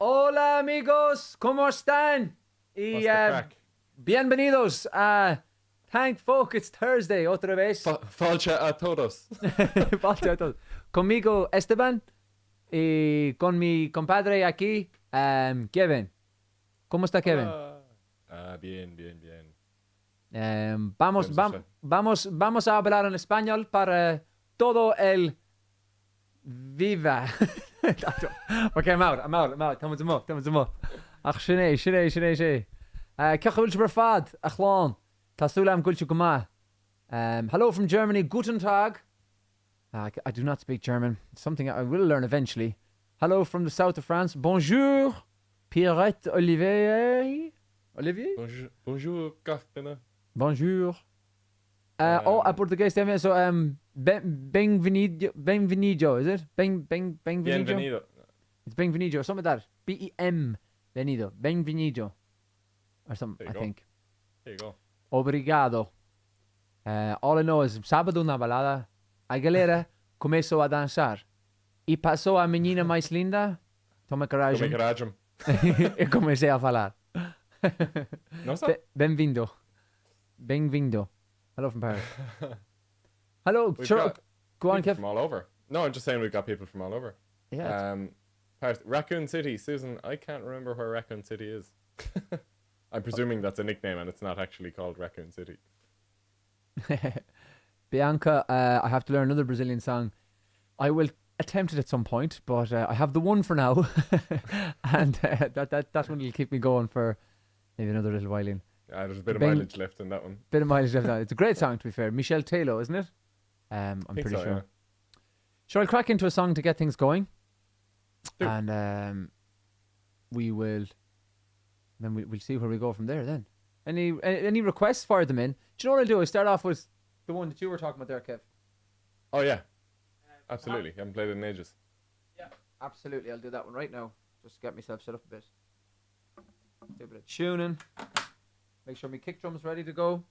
Hola amigos, ¿cómo están? Y bienvenidos a Thank Folk, it's Thursday, otra vez. Falcha a todos. Falcha a todos. Conmigo Esteban y con mi compadre aquí, Kevin. ¿Cómo está Kevin? Bien, bien, bien. Vamos a hablar en español para todo el viva. Ok, I'm out. Tamo mo. Ach, shine. Kechulch berfad, achlon. Tasulam gulchu guma. Hello from Germany, guten Tag. I do not speak German. It's something I will learn eventually. Hello from the south of France. Bonjour, Pierrette Olivier. Bonjour, Cartena. Bonjour. A português também. So, bem-vindo, is it? Bem-vindo? Bienvenido. It's bem-vindo, or something like that. B-E-M, venido. Bem-vindo. Or something, I think. There you go. Obrigado. All I know is, sábado na balada, a galera começou a dançar. E passou a menina mais linda, toma coragem. E comecei a falar. Nossa? Bem-vindo. Hello from Paris. Hello, sure. Go on, Kev. From all over. No, I'm just saying we've got people from all over. Yeah. Paris, Raccoon City. Susan, I can't remember where Raccoon City is. I'm presuming that's a nickname and it's not actually called Raccoon City. Bianca, I have to learn another Brazilian song. I will attempt it at some point, but I have the one for now. And that one will keep me going for maybe another little while in. There's a bit of mileage left in that one. It's a great song, to be fair. Michel Taylor, isn't it? I'm pretty sure. Yeah. Sure, I'll crack into a song to get things going. Do. And we'll see where we go from there then. Any requests, fire them in. Do you know what I'll do? I'll start off with the one that you were talking about there, Kev. Oh, yeah. Absolutely. Haven't played it in ages. Yeah, absolutely. I'll do that one right now. Just get myself set up a bit. Do a bit of tuning. Make sure my kick drum's ready to go.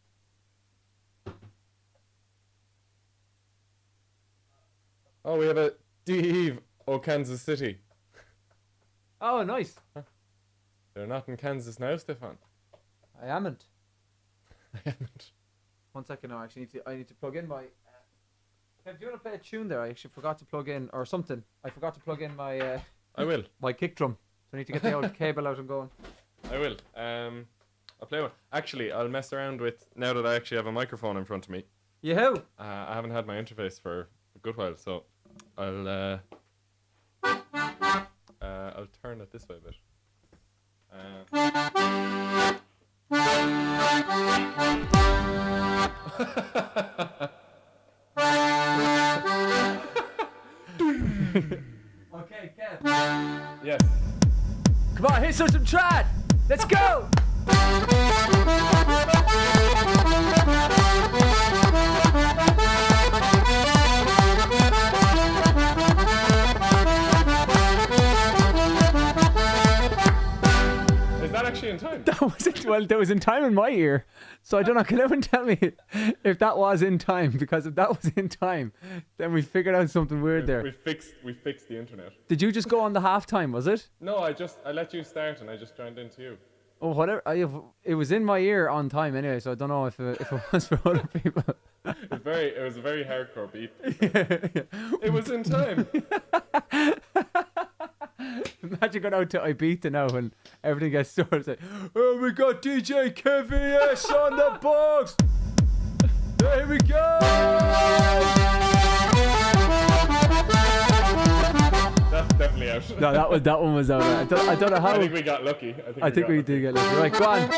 Oh, we have a Dave O Kansas City. Oh, nice. Huh. They're not in Kansas now, Stefan. I haven't. One second now. Actually, I need to plug in my. Kev, do you want to play a tune there? I actually forgot to plug in or something. I forgot to plug in my. I will. My kick drum. So I need to get the old cable out and going. I will. I'll play one. Actually, I'll mess around with now that I actually have a microphone in front of me. Yeah. I haven't had my interface for a good while, so I'll turn it this way a bit. Okay, Kev. Yes. Come on, hit some trad. Let's go. Is that actually in time? That was in time in my ear. So I don't know, can anyone tell me if that was in time? Because if that was in time, then we figured out something weird there. We fixed the internet. Did you just go on the halftime, was it? No, I let you start and I just joined into you. Oh, whatever. It was in my ear on time anyway, so I don't know if it was for other people. It was a very hardcore beat. It was in time. Imagine going out to Ibiza now when everything gets started. It's like, oh, we got DJ KVS on the box. There we go. That's definitely out. No, that one was out. I don't know how. I think we got lucky. I think we did get lucky. Right, go on.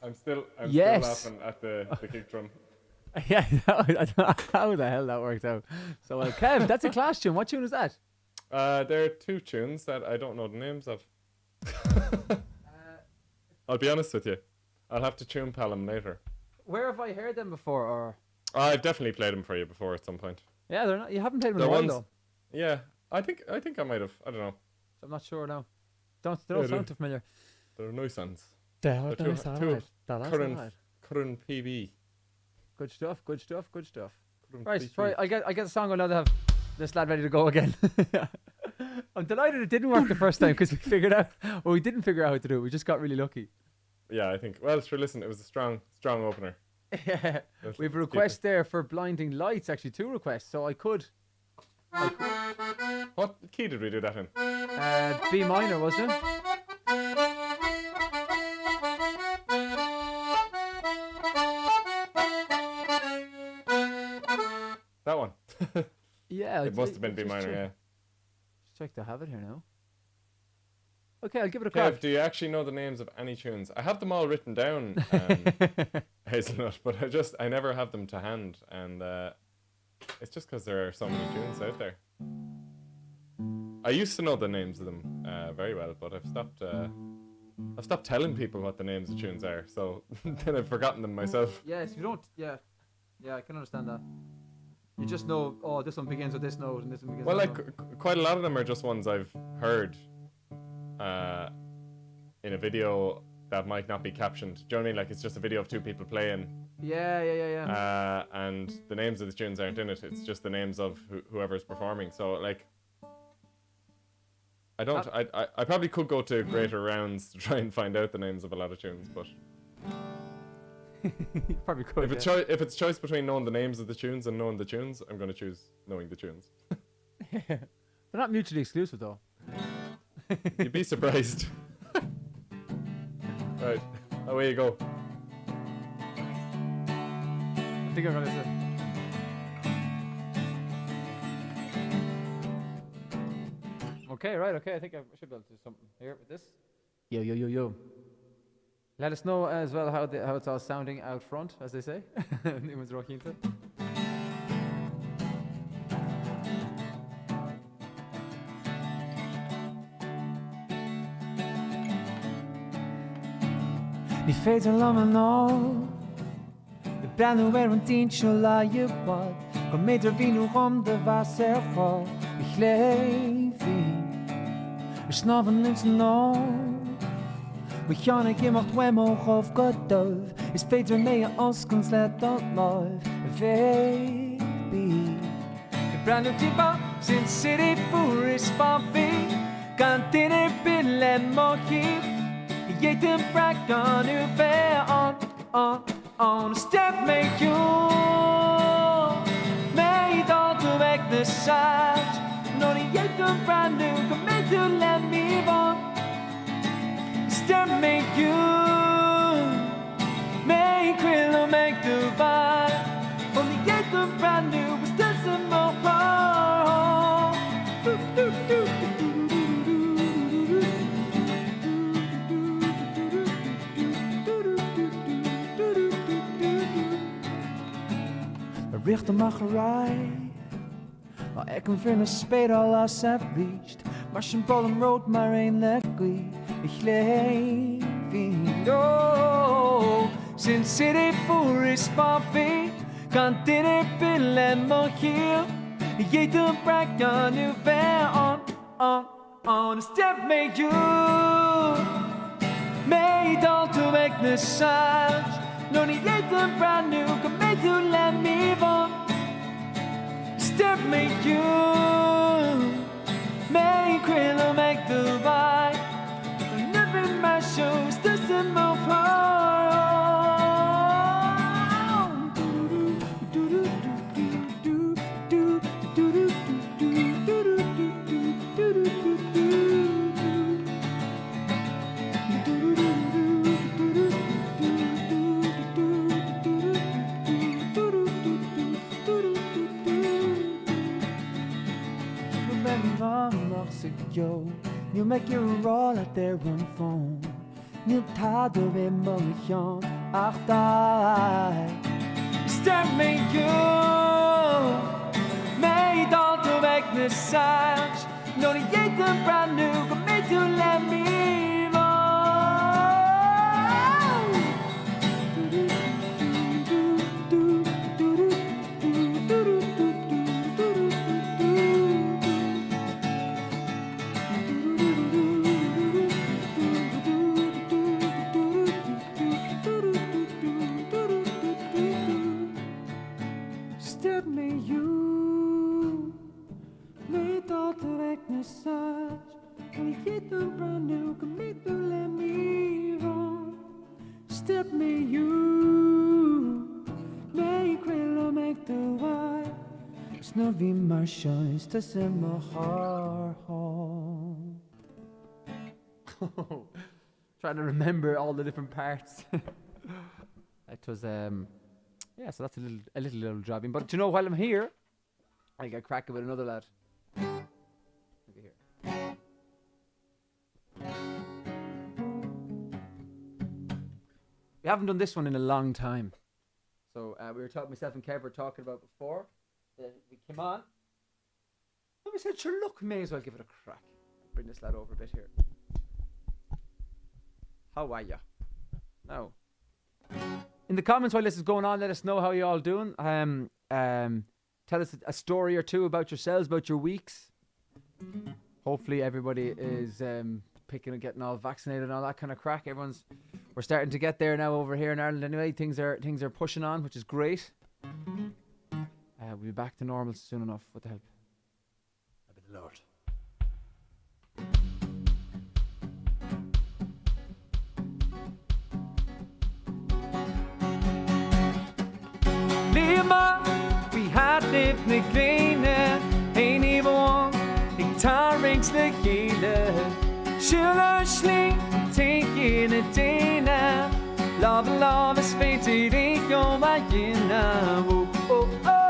I'm Yes. still laughing at the kick drum. Yeah, I don't know how the hell that worked out. So, Kev, that's a Clash tune. What tune is that? There are two tunes that I don't know the names of. I'll be honest with you. I'll have to tune pal them later. Where have I heard them before? Or I've definitely played them for you before at some point. yeah, they're not. You haven't played them in a They're while ones- though. Yeah, I think I might have. I don't know. So I'm not sure now. They don't Yeah, sound too familiar. They're nice ones. They're They're nice, two alright. That's current alright. current PB. Good stuff. Good stuff. Good stuff. Current Right, PB. right. I get the song. I know they have this lad ready to go again. I'm delighted it didn't work the first time because we figured out. Well, we didn't figure out how to do it. We just got really lucky. Yeah, I think. Well, sure. Listen, it was a strong opener. Yeah. Let's We have a keep request there for Blinding Lights. Actually, 2 requests. So I could. What key did we do that in? B minor, wasn't it? That one. Yeah. It must have been B just minor. check- Yeah. Just check to have it here now. Okay, I'll give it a Kev, crack. do you actually know the names of any tunes? I have them all written down, Hazelnut, but I never have them to hand, and it's just because there are so many tunes out there. I used to know the names of them very well, but I've stopped telling people what the names of tunes are, so then I've forgotten them myself. Yes, you don't. Yeah, I can understand that. You just know. Oh, this one begins with this note, and this one begins. Well, with like that note. quite a lot of them are just ones I've heard in a video that might not be captioned. Do you know what I mean? Like it's just a video of two people playing. Yeah. And the names of the tunes aren't in it. It's just the names of whoever's performing. So like, I probably could go to greater rounds to try and find out the names of a lot of tunes, but You probably could. if it's choice between knowing the names of the tunes and knowing the tunes, I'm going to choose knowing the tunes. They're not mutually exclusive, though. You'd be surprised. Right, away you go. I think I'm gonna say. Okay, right. Okay, I think I should be able to do something here with this. Yo. Let us know as well how it's all sounding out front, as they say. Anyone's rocking into. Ni féidir lom an ná de brenn ar an tíse le bud go méidir víú chum de bheas ar chá I chléhí snáhan lins ná Ba cheanna gimocht weimó chomh go dubh is féidir mé a oscans le dot láimh a bhébí de brenn típa sin city fuair is spampi gan duine bin le mochi Ég tym brak on u fair on step make you message. Non yet a brand new, commit to let me on. Step make you, make real, make divine. Only yet a brand new, was just a more. Richtermacherij, maar ik kan vinden spelen als heb reached. Maar zijn bollen rood maar een lekkie. Ik leef in sinds city voor is papi, kan dit niet pillen maar hier. Je te brengt aan nu weer on. Step met you, made all to make the sound. No need a brand new, commit to let me on. Step make you, make real, make the right. Living my shows doesn't move on. You make your roll at their own phone. You tired of emotion. Ach, die. Step me you. Made all to make the sounds. No, you ain't the brand new. Commit to let me shines to send my heart home. Trying to remember all the different parts. It was yeah, so that's a little jobbing. But you know, while I'm here, I get cracking with another lad. Look at here. We haven't done this one in a long time. So we were talking, myself and Kev were talking about before. We came on. And we said, sure, look, may as well give it a crack. Bring this lad over a bit here. How are ya? Now, in the comments while this is going on, let us know how you all doing. Tell us a story or two about yourselves, about your weeks. Hopefully everybody is picking and getting all vaccinated and all that kind of crack. We're starting to get there now over here in Ireland anyway. Things are pushing on, which is great. We'll be back to normal soon enough with the help of the Lord. Lima, vi har det med grene. En i vår, en tarrings det hele. Skylder sling, tænk ind i dina. Love is fated, ikke jo mig gina. Oh, oh, oh.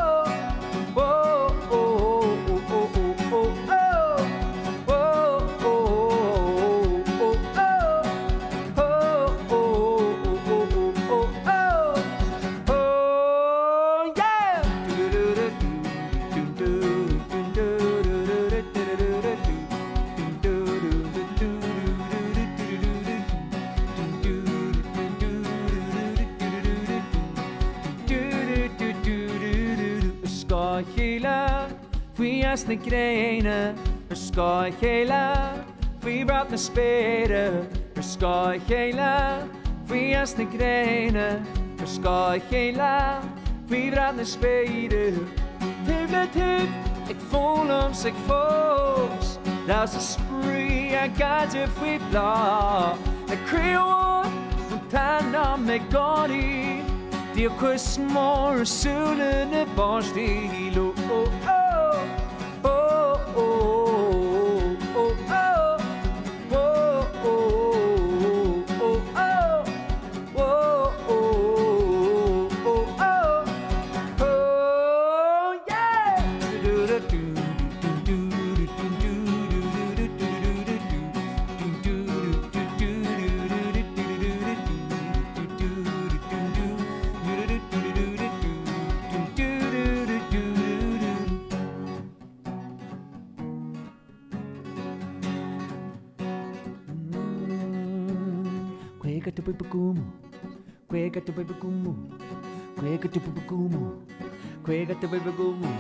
Jasne grene, skal hele, vi brætne spære, skal hele, vi jasne grene, skal hele, vi brætne spære. Tøvlet, ik voel ons, ik fås, lad os spree, jeg gør det fri blå. Jeg kræver, du tænder med godt i, de er kurs mor, solen er borst i lo. Quegatabibagumu. Quegatabibagumu. Quegatabibagumu. Quegatabibagumu.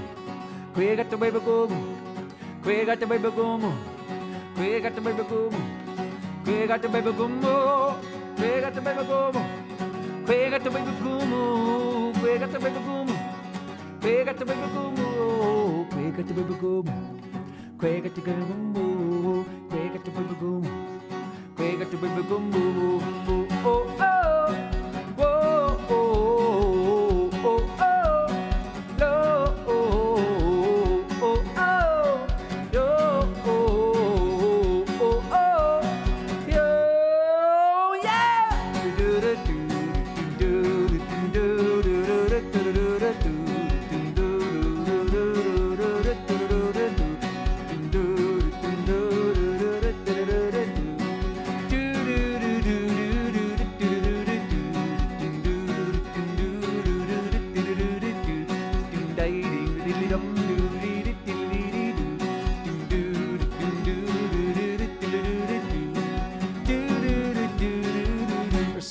Quegatabibagumu. Quegatabibagumu. Quegatabibagumu. Quegatabibagumu. Quegatabibagumu. Quegatabibagumu. Quegatabibagumu. Quegatabibagumu. Quegatabibagumu. Quegatabibagumu. Quegatabibagumu. Quegatabibagumu. Oh oh.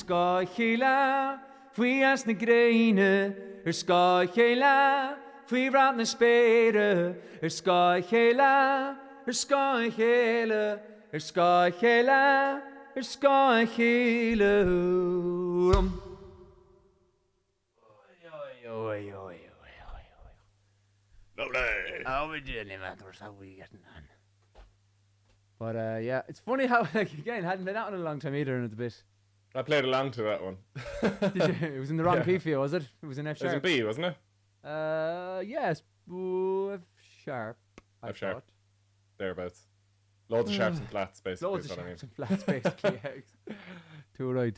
Skáhela, fui as na greine, skáhela, fui rat na spére, skáhela, skáhela, skáhela, skáhela. Lovely. How we doing, Matters? How we getting on? But yeah, it's funny how again hadn't been out in a long time either, and it's a bit. I played along to that one. Did you? It was in the wrong key for you, was it? It was in F It was in sharp. B, wasn't it? Yes, F sharp. F sharp. Thereabouts. Loads of sharps and flats, basically. Loads is of what I sharps and flats, basically. Too right.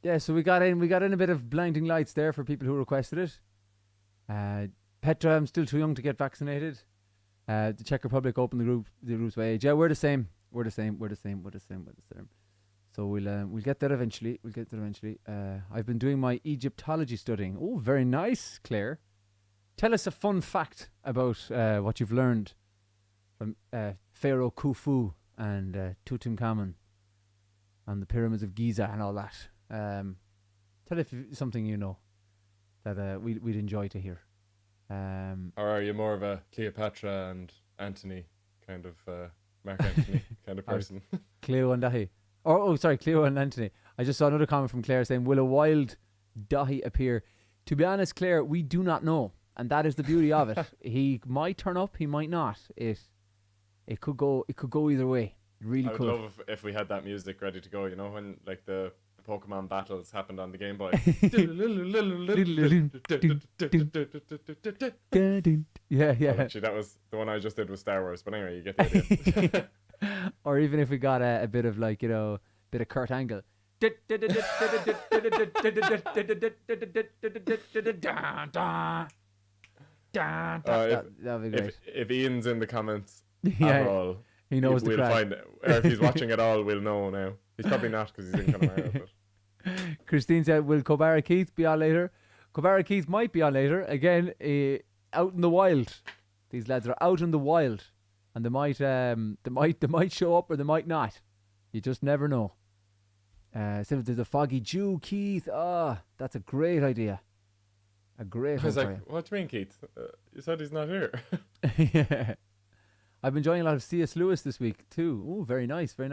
Yeah, so we got in a bit of blinding lights there for people who requested it. Petra, I'm still too young to get vaccinated. The Czech Republic opened the groups by age. Yeah, we're the same. We're the same. So we'll get there eventually. I've been doing my Egyptology studying. Oh, very nice, Claire. Tell us a fun fact about what you've learned from Pharaoh Khufu and Tutankhamun and the pyramids of Giza and all that. Tell us something you know that we'd enjoy to hear. Or are you more of a Cleopatra and Antony kind of Mark Antony kind of person? Cleo and Dahi. Cleo and Antony. I just saw another comment from Claire saying, will a wild Dahi appear? To be honest, Claire, we do not know. And that is the beauty of it. He might turn up, he might not. It could go either way. It really could. I would love if we had that music ready to go, you know, when like the Pokemon battles happened on the Game Boy. Yeah. Well, actually, that was the one I just did with Star Wars. But anyway, you get the idea. Or even if we got a bit of like, you know, bit of Kurt Angle. That'd be great. If Ian's in the comments Yeah, at all, he knows the we'll crack. find it. Or if he's watching at all, we'll know now. He's probably not because he's in Connemara. But Christine said, will Kobara Keith be on later? Kobara Keith might be on later. Again, out in the wild. These lads are out in the wild. And they might show up or they might not. You just never know. So there's a foggy Jew, Keith. That's a great idea. A great I was idea. like, what do you mean, Keith? You said he's not here. Yeah. I've been enjoying a lot of C.S. Lewis this week too. Oh, very nice. The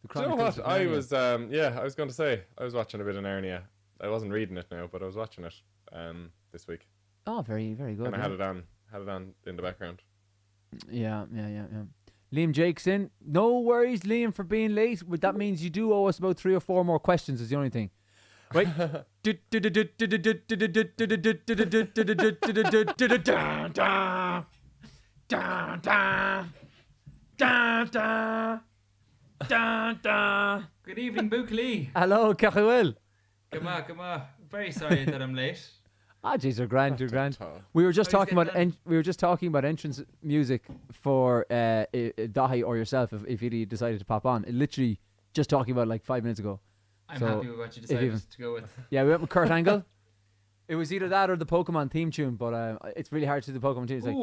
Do you know Chronicles what? of I Narnia. was, I was going to say, I was watching a bit of Narnia. I wasn't reading it now, but I was watching it this week. Oh, very, very good. And I yeah. had it on in the background. Yeah. Liam Jake's in. No worries, Liam, for being late. But that means you do owe us about 3 or 4 more questions is the only thing. Right? Good evening, Bukley. Hello, Cachuel. Come on. Very sorry that I'm late. Jeez, you're grand. all. We were just How you talking about getting on? entrance music for Dahi or yourself if you decided to pop on. Literally just talking about like 5 minutes ago. I'm So, happy with what you if decided even- to go with. Yeah, we went with Kurt Angle. It was either that or the Pokemon theme tune, but it's really hard to do the Pokemon tune. It's like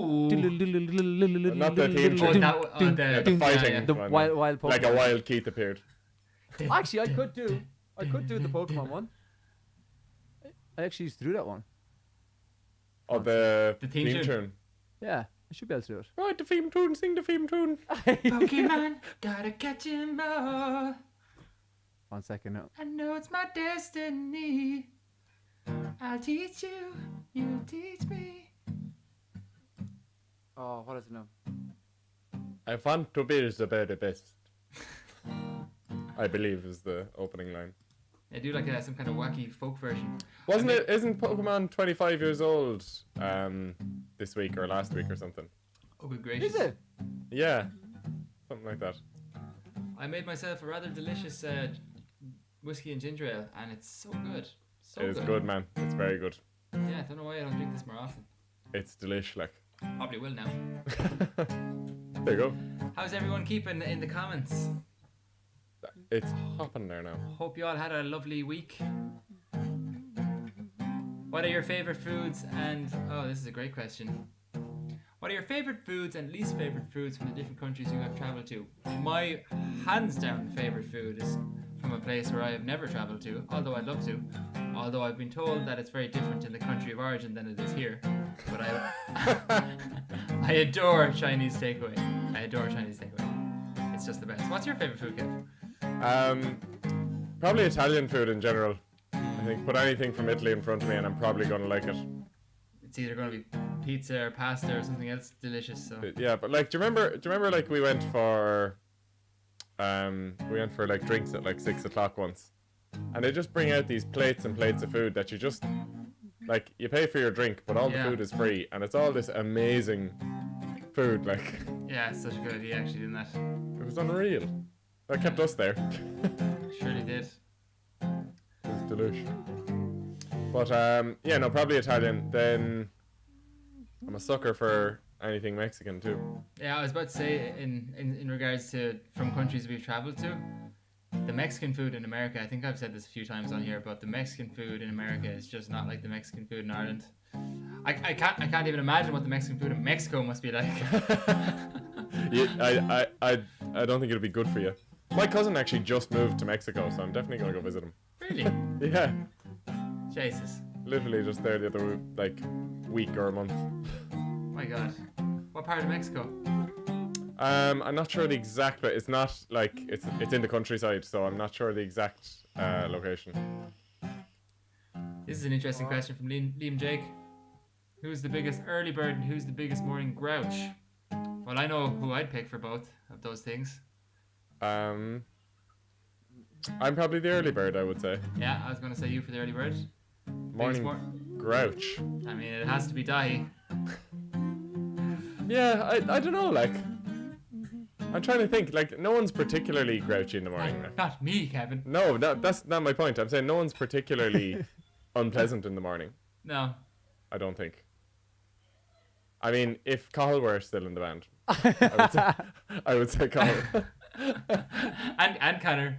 Not the theme Oh, tune. that The fighting yeah. the one. wild Pokemon. Like a wild Keith appeared. Actually, I could do the Pokemon one. I actually used to do that one. Oh, the theme theme tune. tune. Yeah, I should be able to do it. Right, the theme tune, sing the theme tune. Pokemon, gotta catch 'em all. 1 second now. I know it's my destiny. I'll teach you, you teach me. Oh, what is it now? I want to be the very best. I believe is the opening line. I do like some kind of wacky folk version. Wasn't it? Isn't Pokemon 25 years old this week or last week or something? Oh, good gracious. Is it? Yeah, something like that. I made myself a rather delicious whiskey and ginger ale, and it's so good. So It is good, man. It's very good. Yeah, I don't know why I don't drink this more often. It's delish, like. Probably will now. There you go. How's everyone keeping in the comments? It's hopping there now. Hope you all had a lovely week. What are your favorite foods and this is a great question. What are your favorite foods and least favorite foods from the different countries you have traveled to? My hands down favorite food is from a place where I have never traveled to, although I'd love to. Although I've been told that it's very different in the country of origin than it is here. But I adore Chinese takeaway. It's just the best. What's your favorite food, Kev? Probably Italian food in general. I think put anything from Italy in front of me and I'm probably gonna like it. It's either going to be pizza or pasta or something else delicious. So Yeah, but like, do you remember like we went for like drinks at like 6 o'clock once, and they just bring out these plates and plates of food that you just like you pay for your drink, but all the food is free, and it's all this amazing food. Like, yeah, it's such a good idea actually doing that. it was unreal. That kept us there. Surely did. It was delicious. But yeah, no, probably Italian. Then I'm a sucker for anything Mexican too. Yeah, I was about to say in regards to from countries we've traveled to, the Mexican food in America, I think I've said this a few times on here, but the Mexican food in America is just not like the Mexican food in Ireland. I can't even imagine what the Mexican food in Mexico must be like. Yeah, I don't think it'll be good for you. My cousin actually just moved to Mexico, so I'm definitely gonna go visit him. Really? Yeah, Jesus. literally just there the other like week or a month. My God. What part of Mexico? I'm not sure the exact, but it's not like it's in the countryside, so I'm not sure the exact location. This is an interesting question from Liam Jake. Who's the biggest early bird and who's the biggest morning grouch? Well, I know who I'd pick for both of those things. I'm probably the early bird, I would say. Yeah, I was going to say you for the early bird. Morning grouch. I mean, it has to be Dahi. Yeah, I don't know, like, I'm trying to think, like, no one's particularly grouchy in the morning. Like. Not me, Kevin. No, that's not my point. I'm saying no one's particularly unpleasant in the morning. No. I don't think. I mean, if Cahill were still in the band, I would say Cahill. and Connor.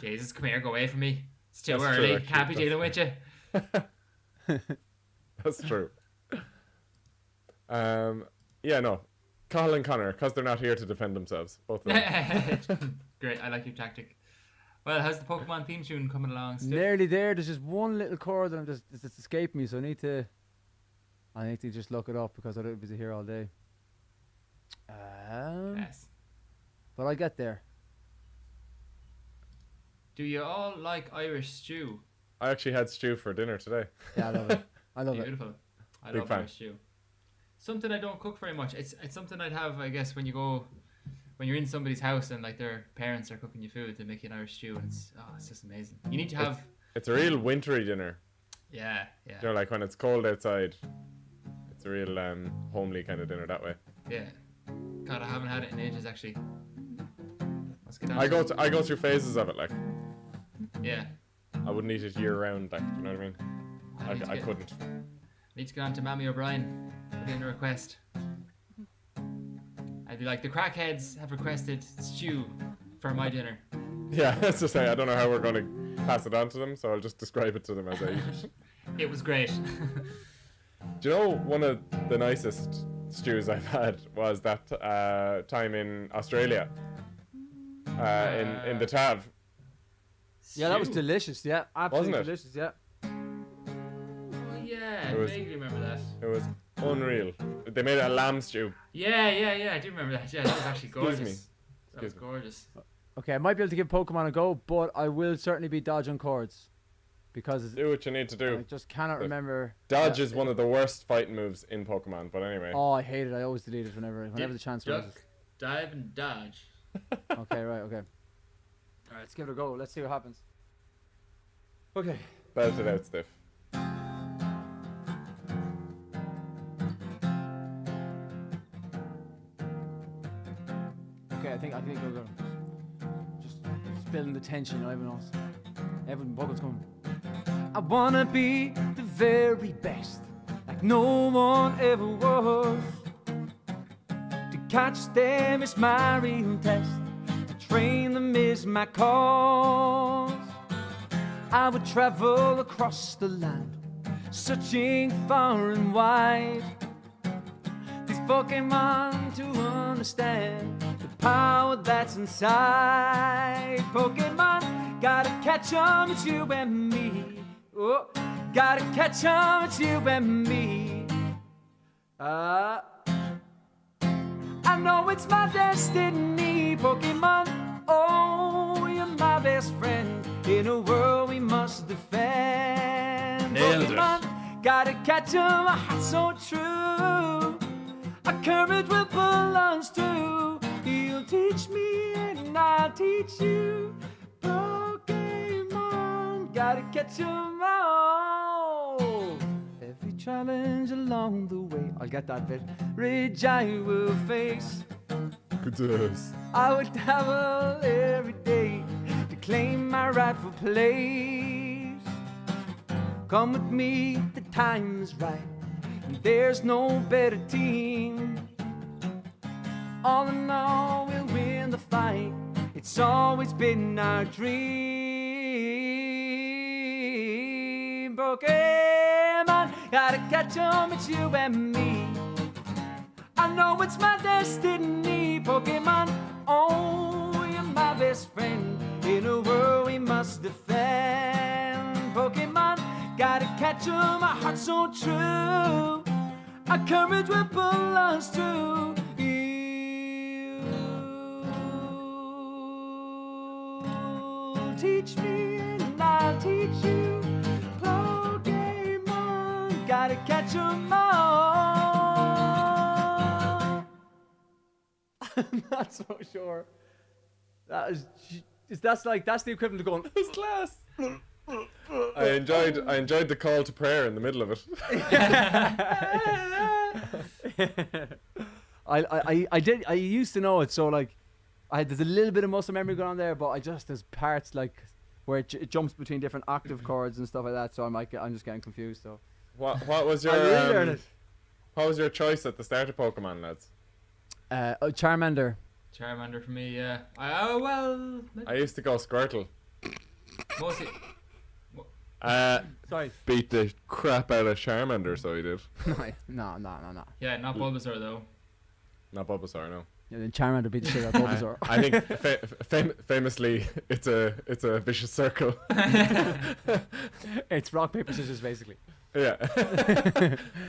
Jesus, come here, go away from me. It's too That's early. true, actually. Can't be dealing with you. That's true. Yeah, no. Cahill and Connor, because they're not here to defend themselves. Both of them. Great, I like your tactic. Well, how's the Pokemon theme tune coming along, Steve? Nearly there. There's just one little chord and it's escaped me, so I need to just look it up because I'm busy here all day. Yes. But I get there. Do you all like Irish stew? I actually had stew for dinner today. Yeah, I love it. I love it. Beautiful. I Big love fan. Irish stew. Something I don't cook very much. It's something I'd have, I guess, when you're in somebody's house and like their parents are cooking you food, they make you an Irish stew, and it's just amazing. You need to have. It's a real wintry dinner. Yeah. You know, like when it's cold outside. It's a real homely kind of dinner that way. Yeah. God, I haven't had it in ages actually. Let's get down I to go through phases of it, like. Yeah. I wouldn't eat it year round, like, you know what I mean? I couldn't. Need to get on to Mammy O'Brien. Put in a request. I'd be like, the crackheads have requested stew for my dinner. Yeah, that's to say, I don't know how we're going to pass it on to them, so I'll just describe it to them as I eat it. It was great. Do you know one of the nicest stews I've had was that time in Australia, in the Tav, Yeah, that was Stew. delicious. Yeah, absolutely Wasn't it? delicious. Yeah. Oh, yeah, I It was- vaguely remember that. It was unreal. They made it a lamb stew. Yeah, I do remember that. Yeah, that was actually Excuse gorgeous. me. That was Excuse me. gorgeous. Okay, I might be able to give Pokemon a go, but I will certainly be dodging cords because Do what you need to I do. just cannot remember. Dodge is one of the worst fighting moves in Pokemon, but anyway. Oh, I hate it. I always delete it whenever the chance Duck, arises. dive, and dodge. Okay, right. Okay. All right, let's give it a go. Let's see what happens. Okay. Belt it out, Stiff. Okay, I think we're going. Just building the tension. You know, everyone Pokemon's coming. I wanna be the very best, like no one ever was. To catch them is my real test. To train them is my cause. I would travel across the land, searching far and wide. These Pokemon to understand the power that's inside. Pokemon, gotta catch 'em, it's you and me. Oh, gotta catch 'em, it's you and me. I know it's my destiny, Pokemon. Oh, you're my best friend in a world we must defend. Nailed it. Pokemon, gotta catch 'em, a heart so true. A courage will pull us through. You'll teach me and I'll teach you. Pokemon, gotta catch 'em all. Every challenge along the way, I'll get that bit. Ridge I will face. Good. I would travel every day to claim my rightful place. Come with me, the time is right, and there's no better team. All in all, we'll win the fight. It's always been our dream. Pokemon, gotta catch 'em, it's you and me. I know it's my destiny, Pokemon. Oh, you're my best friend in a world we must defend. Pokemon, gotta catch 'em, a heart so true. Our courage will pull us through. You teach me and I'll teach you. Pokemon, gotta catch 'em all. I'm not so sure. That's the equivalent of going. It's class. I enjoyed the call to prayer in the middle of it. I used to know it, so like there's a little bit of muscle memory going on there, but there's parts like where it jumps between different octave chords and stuff like that, so I'm just getting confused. So What was your I really learned it. what was your choice at the start of Pokemon, lads? Charmander. Charmander for me, yeah. Well, I used to go Squirtle. mostly. Sorry. Beat the crap out of Charmander, so he did. No. Yeah, not Bulbasaur though. Not Bulbasaur, no. Yeah, then Charmander beat the shit out of Bulbasaur. I think famously, it's a vicious circle. It's rock paper scissors basically. Yeah.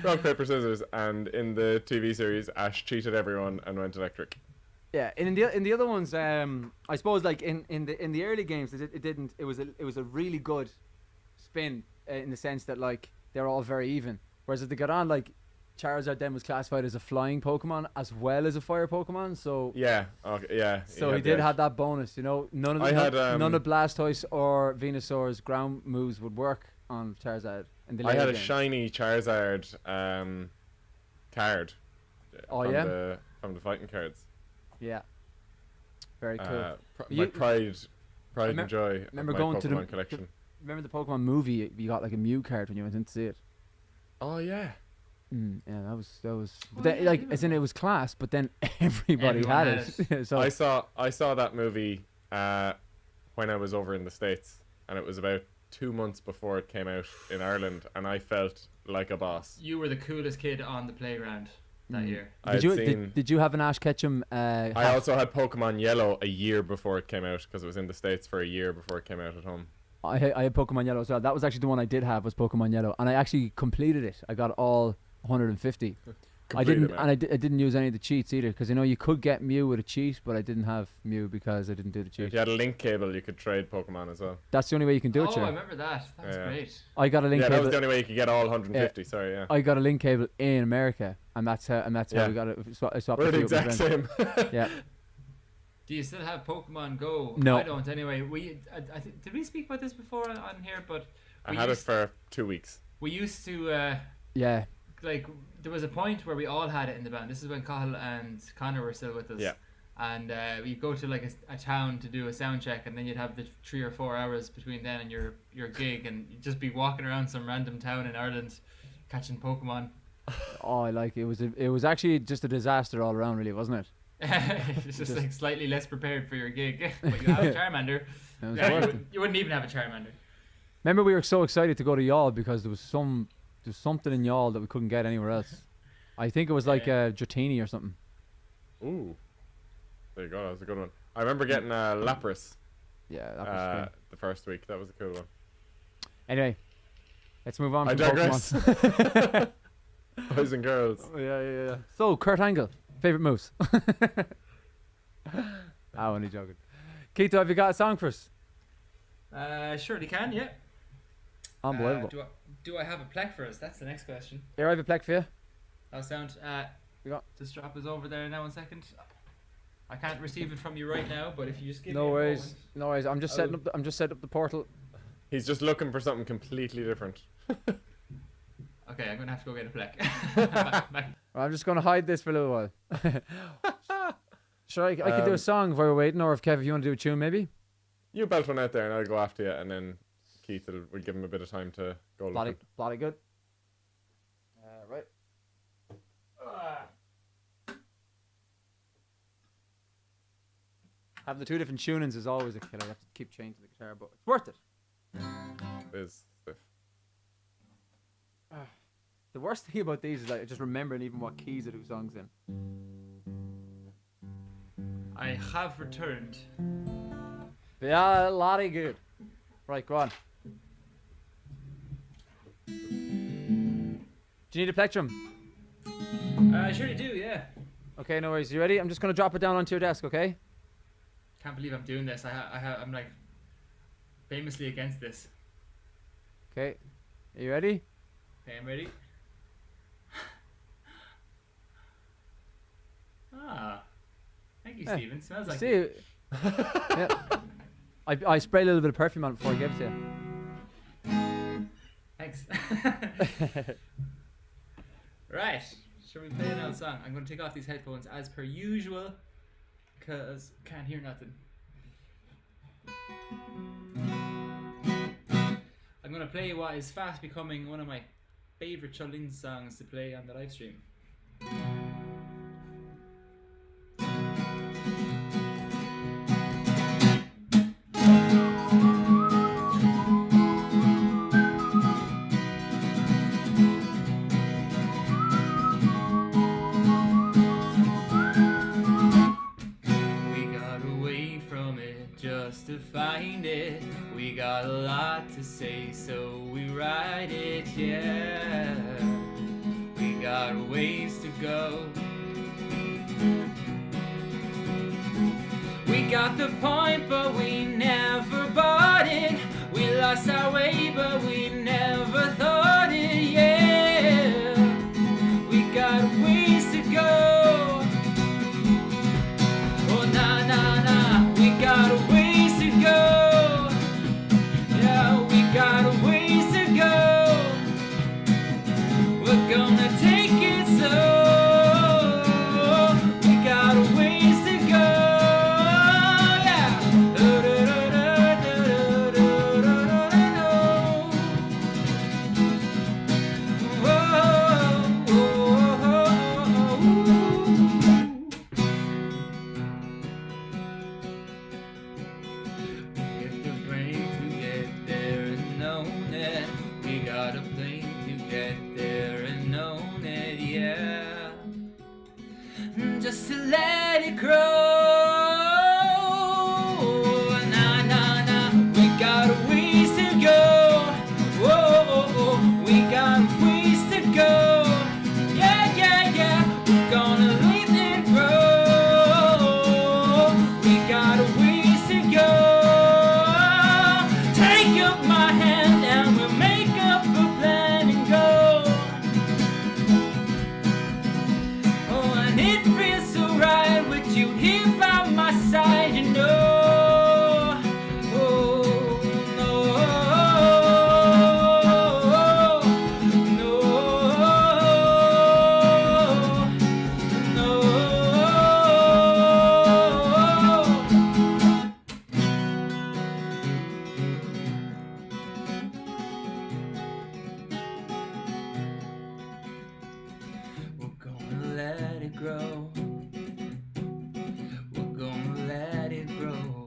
Rock, paper, scissors, and in the TV series, Ash cheated everyone and went electric. Yeah, and in the other ones, I suppose like in the early games, it didn't. It was a really good spin in the sense that like they're all very even. Whereas as they got on, like Charizard then was classified as a flying Pokemon as well as a fire Pokemon. So Yeah. Okay. Yeah. so he did have that bonus. You know, none of Blastoise or Venusaur's ground moves would work on Charizard. In the I had a game. shiny Charizard card. Oh, from yeah? from the fighting cards. Yeah. Very cool. My pride and remem- joy of remember my going to the- Pokemon collection. Remember the Pokemon movie? You got like a Mew card when you went in to see it. Oh yeah. Yeah, that was. Oh, But then, yeah, like, I as in, it was class. But then everybody Everyone had had it. So I saw that movie when I was over in the States, and it was about 2 months before it came out in Ireland, and I felt like a boss. You were the coolest kid on the playground. that year. Did you have an Ash Ketchum? I also had Pokemon Yellow a year before it came out because it was in the States for a year before it came out at home. I had Pokemon Yellow as well. That was actually the one I did have, was Pokemon Yellow, and I actually completed it. I got all 150. I didn't use any of the cheats either, because you could get Mew with a cheat, but I didn't have Mew because I didn't do the cheat. If you had a link cable, you could trade Pokemon as well. That's the only way you can do it. Oh, I remember that. That was great. I got a link cable. That was the only way you could get all 150. Sorry, yeah. I got a link cable in America, and that's how we got it. I swapped We're a the few exact with same. Yeah. Do you still have Pokemon Go? No. I don't anyway. Did we speak about this before on here? But I had it for 2 weeks. We used to yeah. Like, there was a point where we all had it in the band. This is when Cahill and Connor were still with us. Yeah. And we'd go to like a town to do a sound check, and then you'd have the 3 or 4 hours between then and your gig, and you'd just be walking around some random town in Ireland catching Pokemon. Oh, it was actually just a disaster all around, really, wasn't it? It's just like slightly less prepared for your gig. But you have a Charmander. You wouldn't even have a Charmander. Remember, we were so excited to go to Yall because there was something in Yall that we couldn't get anywhere else. I think it was like Dratini or something. Ooh. There you go, that was a good one. I remember getting Lapras. Yeah, that was the first week. That was a cool one. Anyway, let's move on I from digress. Pokemon. Boys and girls. Oh, yeah. So, Kurt Angle, favourite moose? Only joking. Keito, have you got a song for us? Surely can, yeah. Unbelievable. Do I have a plec for us? That's the next question. Here, I have a plec for you. That'll sound. The strap is over there now. 1 second. I can't receive it from you right now, but if you just give me a moment. No worries. I'm just setting up the portal. He's just looking for something completely different. Okay, I'm gonna have to go get a plec. back. I'm just gonna hide this for a little while. Sure, I could do a song while we're waiting, or if Kev, if you want to do a tune, maybe. You belt one out there, and I'll go after you, and then Keith will give him a bit of time to go looking. Bloody good. Right. Having the two different tunings is always a killer. I have to keep changing the guitar, but it's worth it. It is stiff. The worst thing about these is like just remembering even what keys to do songs in. I have returned. Yeah, bloody good. Right, go on. Do you need a plectrum? I surely do, yeah. Okay, no worries. You ready? I'm just gonna drop it down onto your desk, okay? Can't believe I'm doing this. I'm like famously against this. Okay. Are you ready? Okay, I'm ready. Thank you, Stephen. Smells like it. Yeah. I sprayed a little bit of perfume on it before I gave it to you. Thanks. Right. Shall we play another song? I'm going to take off these headphones as per usual, because can't hear nothing. I'm going to play what is fast becoming one of my favourite Cholin songs to play on the live stream. To find it, we got a lot to say, so we write it, yeah. We got ways to go. We got the point, but we never bought it. We lost our way, but we never thought it, yeah. We got ways to go. Oh, nah, nah, nah, we got ways. Got a ways to go. We're gonna take it slow. We got a ways to go. Yeah. just to let it grow. Nah, nah, nah, we got a ways to go. Whoa, oh, oh, we got a ways to go. Yeah, yeah, yeah, we're gonna let it grow. We got a ways to go. Take up my hand and we'll make up a plan and go. Oh, and it feels so right with you here by my side, you know. Oh, no, we're gonna let it grow. We're gonna let it grow.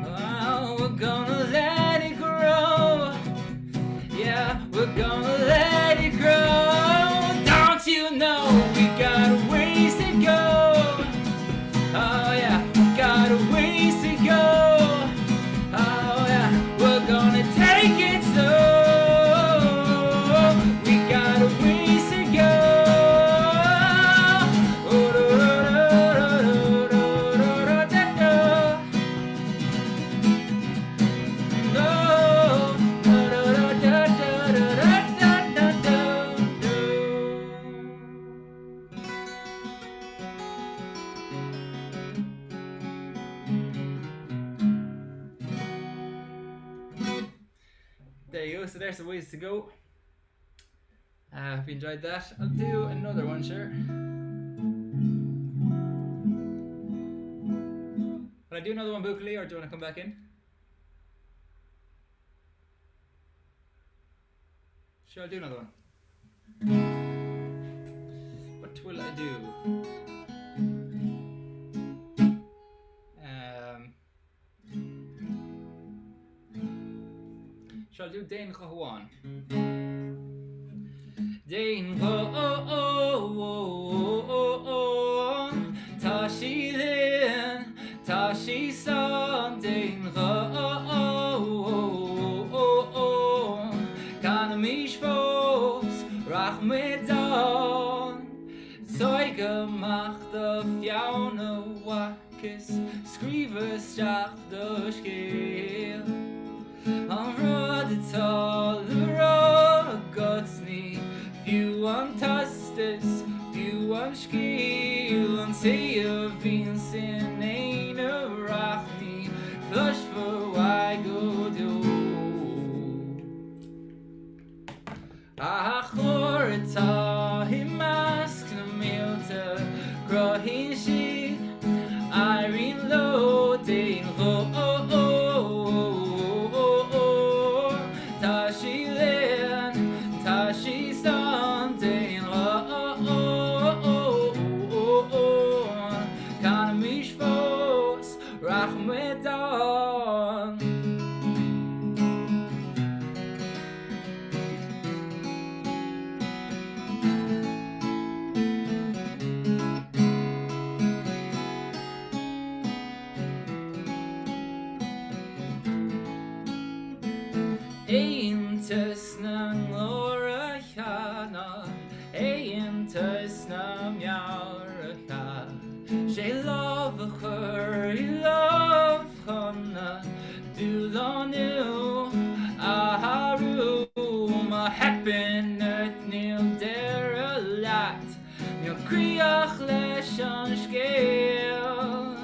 Oh, we're gonna let it grow. Yeah, we're gonna let it grow. Don't you know we got a ways to go? Oh yeah, we got a ways to go. Oh yeah, we're gonna take it slow. We got a ways to go. Oh, do, do, do, do, do, do, do, do. No. Do, do, do, do, do, do, do, do, do. There you go, so there's the ways to go. I hope you enjoyed that. I'll do another one, sure. Will I do another one, Bukali, or do you want to come back in? Sure, I'll do another one. What will I do? Shall I do Dain Chahuan? Dain Chahuan, Tashi Lin, Tashi San, Dain Chahuan, Kanamish Fos, Rachmedan, Zeuge macht auf Jaune Wackes, Skrivers Schach durchgeht. Han rådde taler godsni, fjuan tastes, fjuan skil, han sier vin sin ene rachni, flush for why go do. Chorta himask na milta, grohin shi, Irene lo, Dain ro, Tashi Lin, Tashi San, Dain ro, Kanamish Fos, Rachmedan. Eintes nam lorachana, eintes nam yarachana. She love her, he love hana. Du lanu, aharu, ma happiness nil dera lat. Nil kriach leshan scale.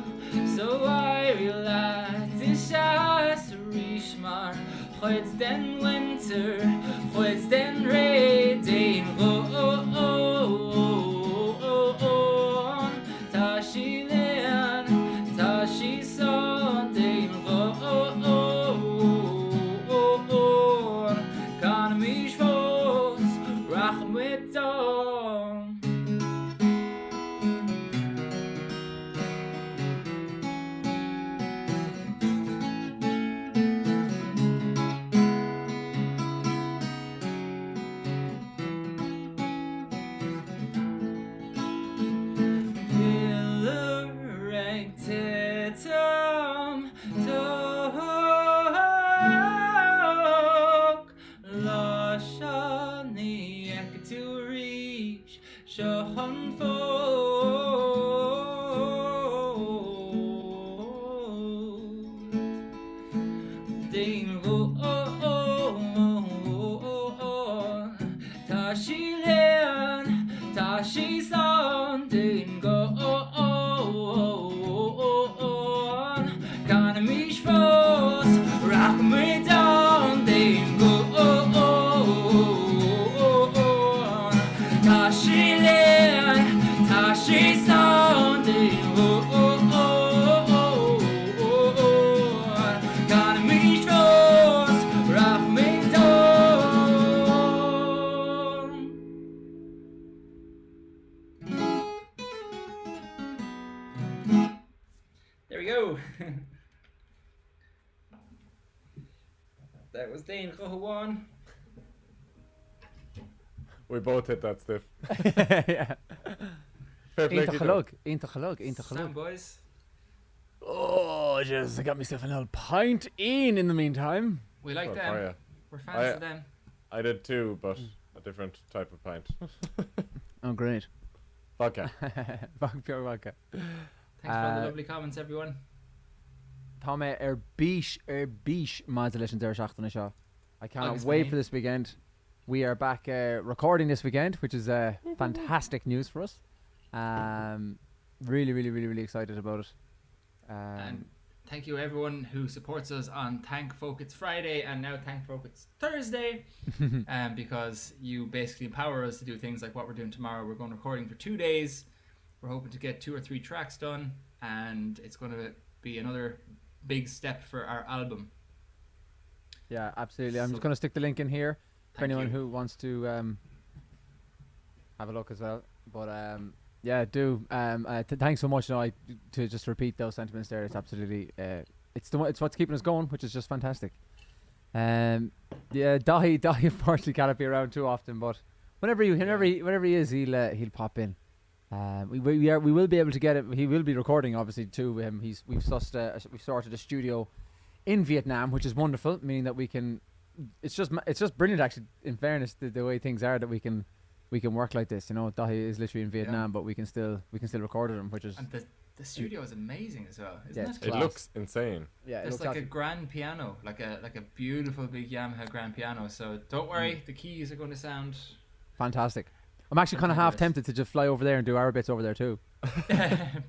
So I relax, this as rishmar. It's then winter, it's then rain, Tashi Lin, Tashi Son, Kanamish Fos, Rachmedan. Sean Fo. Ding go Tashi Leon, Tashi Son, Ding go Kana mich frost, rock me down, Ding go Tashi Leon, Tashi Son, Ding go Kana mich frost, rock me down. There we go. That was Dane Rowan. We both hit that stiff. Yeah. Fair play to you, though. Sound boys. Oh, just I got myself an old pint in the meantime. We like Oh, them. fire. We're fans of them. I did too, but a different type of pint. Oh, great. Vodka. Pure vodka. Thanks for all the lovely comments, everyone. Tá mé bís má leis an deir seachtainna seo. I cannot Agus wait mé. for this weekend. We are back recording this weekend, which is fantastic news for us. Really excited about it. And thank you everyone who supports us on Thank Folk It's Friday and now Thank Folk It's Thursday. Because you basically empower us to do things like what we're doing tomorrow. We're going recording for 2 days. We're hoping to get 2 or 3 tracks done, and it's going to be another big step for our album. Yeah, absolutely. I'm So- just going to stick the link in here for Thank anyone you. who wants to have a look as well. But yeah, do. Thanks so much. To just repeat those sentiments there. It's absolutely it's what's keeping us going, which is just fantastic. Yeah, Dahi unfortunately cannot be around too often, but whenever he is, he'll pop in. We will be able to get it. He will be recording obviously too. We've sorted a studio in Vietnam, which is wonderful, meaning that we can. It's just brilliant actually. In fairness, the way things are, that we can work like this. You know, Dahi is literally in Vietnam, but we can still record him, which is And the studio is amazing as well, isn't Yeah, it? it's It class. looks insane. yeah. There's like a grand piano, like a beautiful big Yamaha grand piano. So don't worry, the keys are going to sound fantastic. I'm actually kind of half Fabulous. tempted to just fly over there and do our bits over there too.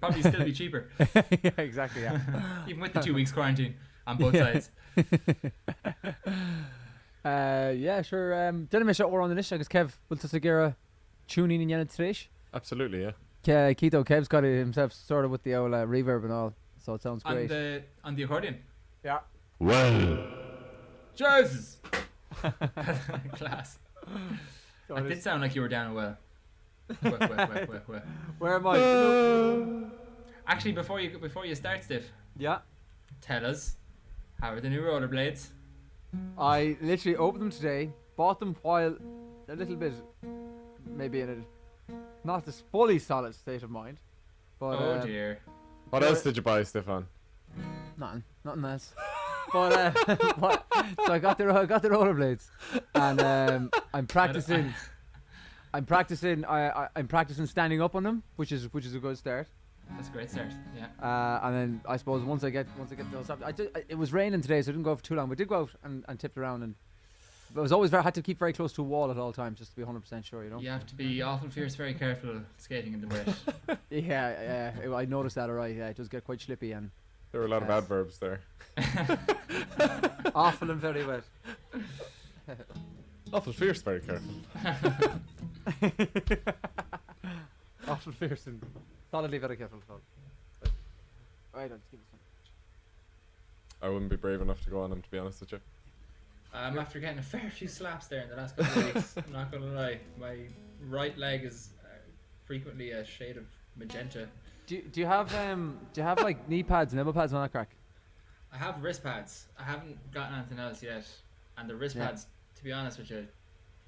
probably still be cheaper, Yeah, exactly. Yeah. even with the 2 weeks quarantine on both sides. Yeah, sure. Dyna me seo ó an inis agus Kev bhfuil sa ggéire tuning in dhéanana tríis. Absolutely, yeah. Keto Kev's got it himself sorted with the old reverb and all, so it sounds great. On the accordion. Yeah. Well. Jesus. Class. So It it did is. sound like you were down a well. Well. Where am I? Actually, before you start, Stiff, Yeah. tell us, how are the new rollerblades? I literally opened them today, bought them while a little bit, maybe in a not this fully solid state of mind, but Oh dear. What else did you buy, Stefan? nothing else. But so I got the rollerblades, and I'm practicing. I'm practicing standing up on them, which is a good start. That's a great start. Yeah. And then I suppose once I get those up, it was raining today, so I didn't go for too long. We did go out and tipped around, and but I was always had to keep very close to a wall at all times just to be 100% sure, you know. You have to be awful fierce, very careful skating in the wet. Yeah, I noticed that. Alright, yeah, it does get quite slippy and There were a lot of Yes. adverbs there. awful and very wet. Awful fierce, very careful. Awful fierce and solidly very careful. Right, just give us some. I wouldn't be brave enough to go on him, to be honest with you. After getting a fair few slaps there in the last couple of weeks, I'm not gonna lie, my right leg is frequently a shade of magenta. Do you have like knee pads and elbow pads and all that crack? I have wrist pads. I haven't gotten anything else yet, and the wrist Yeah. pads, to be honest with you,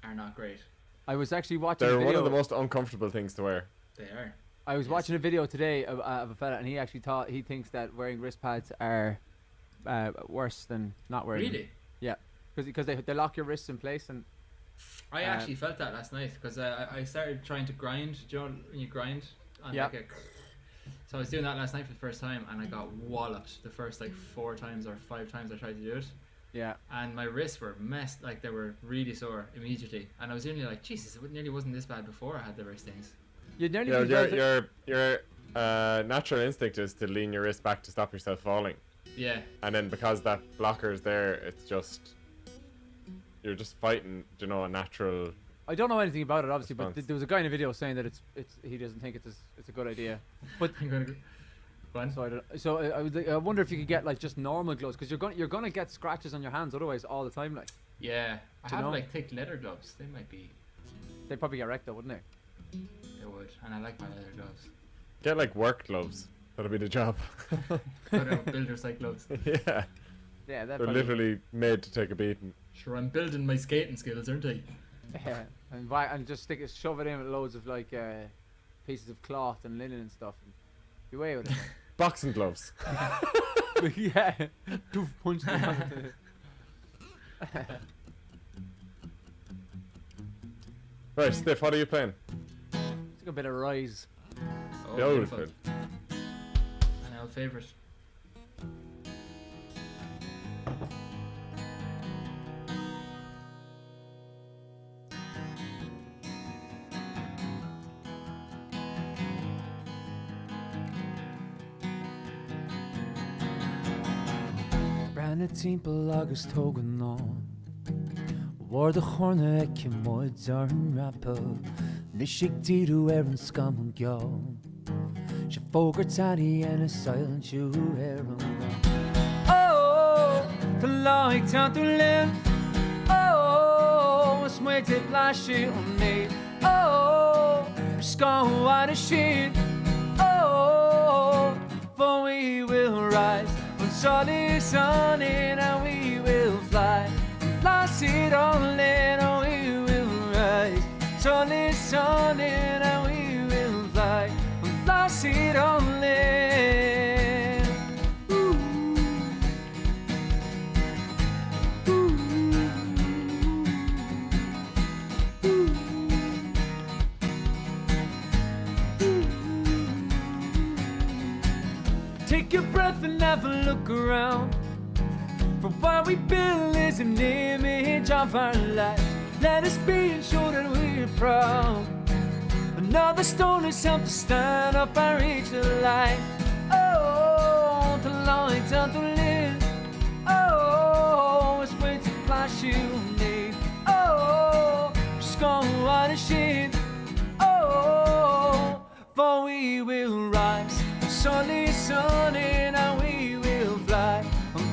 are not great. I was actually watching They're a video. one of the most uncomfortable things to wear. They are. I was Yes. watching a video today of a fella, and he actually he thinks that wearing wrist pads are worse than not wearing them. Really? Because they lock your wrists in place, and I actually felt that last night because I started trying to grind. Do you know when you grind? On Yeah. like a, so I was doing that last night for the first time, and I got walloped the first like 4 times or 5 times I tried to do it. Yeah. And my wrists were messed, like they were really sore immediately. And I was nearly like, Jesus, it nearly wasn't this bad before I had the wrist things. You'd nearly Yeah, be better- your natural instinct is to lean your wrist back to stop yourself falling. Yeah. And then because that blocker's there, it's just you're just fighting, you know, a natural. I don't know anything about it, obviously, but Response. there was a guy in a video saying that it's he doesn't think it's a good idea. But I'm gonna go. Go on. I wonder if you could get like just normal gloves, because you're gonna get scratches on your hands otherwise all the time. Like Yeah. I Do you have know? like thick leather gloves. They might be. they'd probably get wrecked though, wouldn't they? They would. And I like my leather gloves. Get like work gloves. That'll be the job. Cut out builder side gloves. Yeah, Yeah, they're that probably. literally made to take a beating. Sure, I'm building my skating skills, aren't I? Yeah, and just shove it in with loads of like pieces of cloth and linen and stuff. And be away with it. Boxing gloves. Like. Yeah, doof, punch them out. Right, Stiff, what are you playing? Took a bit of rise. Oh, The old beautiful. film. An old favourite. Brenn timppel agus tógan ná War de chorna ag muid ar an rappa Nis sig díú an scam an geá Se fógur taí en a silent siú an Oh, Tá láigh tanú lim Oh, was muid é blaisi an né Oh, scaháin a sin Oh, for we will rise on solid sun and we will fly. Lost it all in and we will rise. Solid sun and we will fly. Lost it all in. Ooh. Ooh. Ooh. Take a breath and have a look around. For what we build is an image of our life. Let us be and show that we're proud. Another stone is helped to stand up and reach the light. Oh, the light of the live. Oh, it's way to flash you need. Oh, just go on a shit. Oh, for we will rise. Solid sun and we will fly.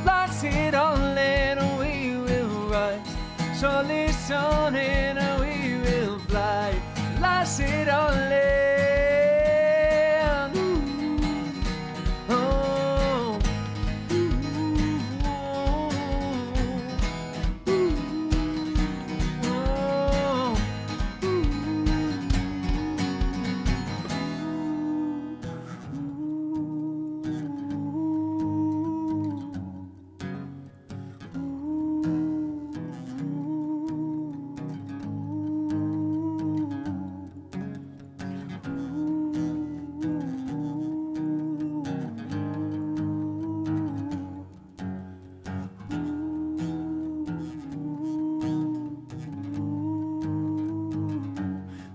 Lost it all and we will rise. Solid sun and we will fly. Lost it all and oh,